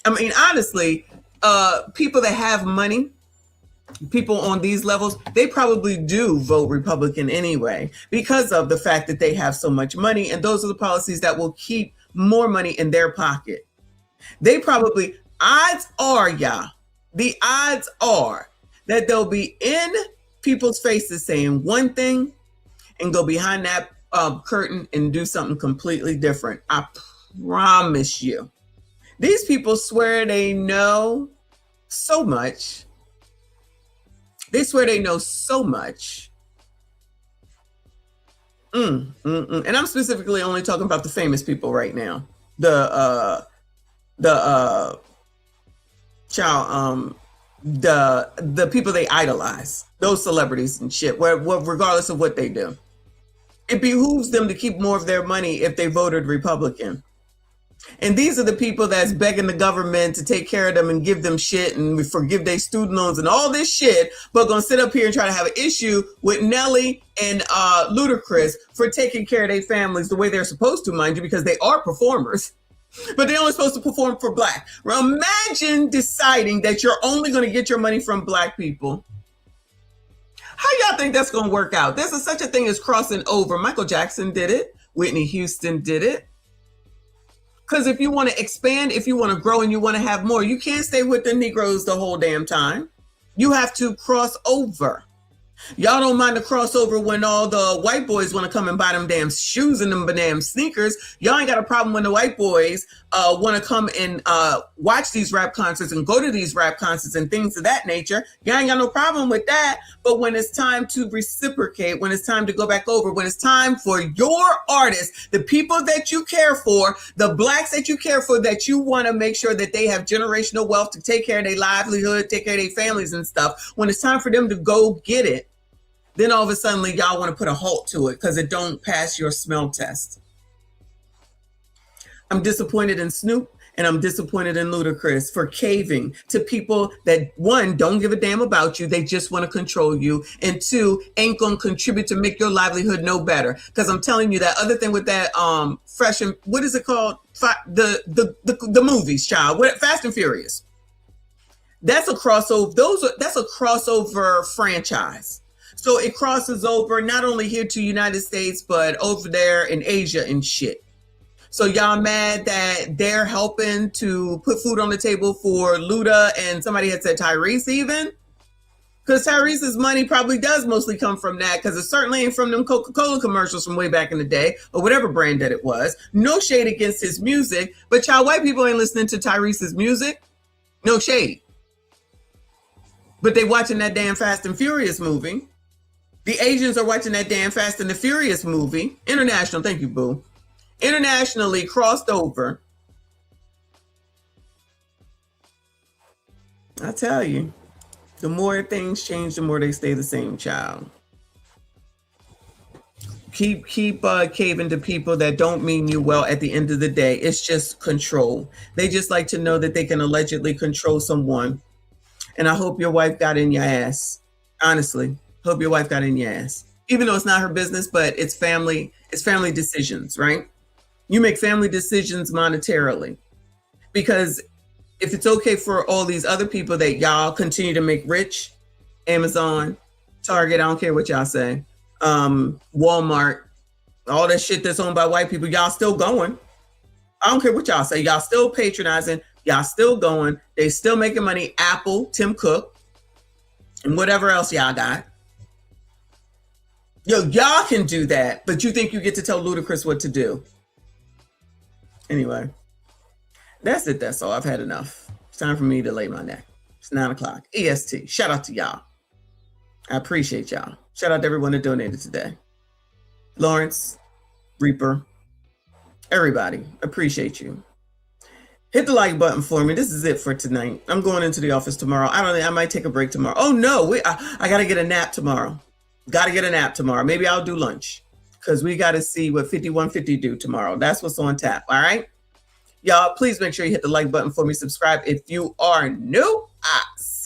I mean, honestly, people that have money, people on these levels, they probably do vote Republican anyway because of the fact that they have so much money. And those are the policies that will keep more money in their pocket. They probably, odds are, the odds are that they'll be in people's faces saying one thing and go behind that curtain and do something completely different. I promise you. These people swear they know so much. They swear they know so much. And I'm specifically only talking about the famous people right now. The people they idolize, those celebrities and shit, regardless of what they do. It behooves them to keep more of their money if they voted Republican. And these are the people that's begging the government to take care of them and give them shit and forgive their student loans and all this shit, but gonna sit up here and try to have an issue with Nelly and Ludacris for taking care of their families the way they're supposed to, mind you, because they are performers. But they're only supposed to perform for Black. Well, imagine deciding that you're only going to get your money from Black people. How y'all think that's going to work out? There's such a thing as crossing over. Michael Jackson did it. Whitney Houston did it. Because if you want to expand, if you want to grow and you want to have more, you can't stay with the Negroes the whole damn time. You have to cross over. Y'all don't mind the crossover when all the white boys want to come and buy them damn shoes and them damn sneakers. Y'all ain't got a problem when the white boys want to come and watch these rap concerts and go to these rap concerts and things of that nature. Y'all ain't got no problem with that. But when it's time to reciprocate, when it's time to go back over, when it's time for your artists, the people that you care for, the Blacks that you care for, that you want to make sure that they have generational wealth to take care of their livelihood, take care of their families and stuff. When it's time for them to go get it, then all of a sudden y'all want to put a halt to it because it don't pass your smell test. I'm disappointed in Snoop and I'm disappointed in Ludacris for caving to people that, one, don't give a damn about you. They just want to control you. And two, ain't going to contribute to make your livelihood no better. Because I'm telling you that other thing with that fresh and what is it called? The movies, child. Fast and Furious. That's a crossover. That's a crossover franchise. So it crosses over not only here to United States, but over there in Asia and shit. So y'all mad that they're helping to put food on the table for Luda and somebody had said Tyrese even? Because Tyrese's money probably does mostly come from that because it certainly ain't from them Coca-Cola commercials from way back in the day or whatever brand that it was. No shade against his music, but y'all white people ain't listening to Tyrese's music. No shade. But they watching that damn Fast and Furious movie. The Asians are watching that damn Fast and the Furious movie. International, thank you, boo. Internationally crossed over. I tell you, the more things change, the more they stay the same, child. Keep caving to people that don't mean you well at the end of the day. It's just control. They just like to know that they can allegedly control someone. And I hope your wife got in your ass. Honestly. Hope your wife got in your ass. Even though it's not her business, but it's family decisions, right? You make family decisions monetarily. Because if it's okay for all these other people that y'all continue to make rich, Amazon, Target, I don't care what y'all say, Walmart, all that shit that's owned by white people, y'all still going. I don't care what y'all say. Y'all still patronizing. Y'all still going. They still making money. Apple, Tim Cook, and whatever else y'all got. Yo, y'all can do that, but you think you get to tell Ludacris what to do. Anyway, that's it. That's all. I've had enough. It's time for me to lay my neck. It's 9 o'clock. EST. Shout out to y'all. I appreciate y'all. Shout out to everyone that donated today. Lawrence, Reaper, everybody. Appreciate you. Hit the like button for me. This is it for tonight. I'm going into the office tomorrow. I might take a break tomorrow. Oh no, I got to get a nap tomorrow. Got to get a nap tomorrow. Maybe I'll do lunch because we got to see what 5150 do tomorrow. That's what's on tap. All right. Y'all, please make sure you hit the like button for me. Subscribe if you are new.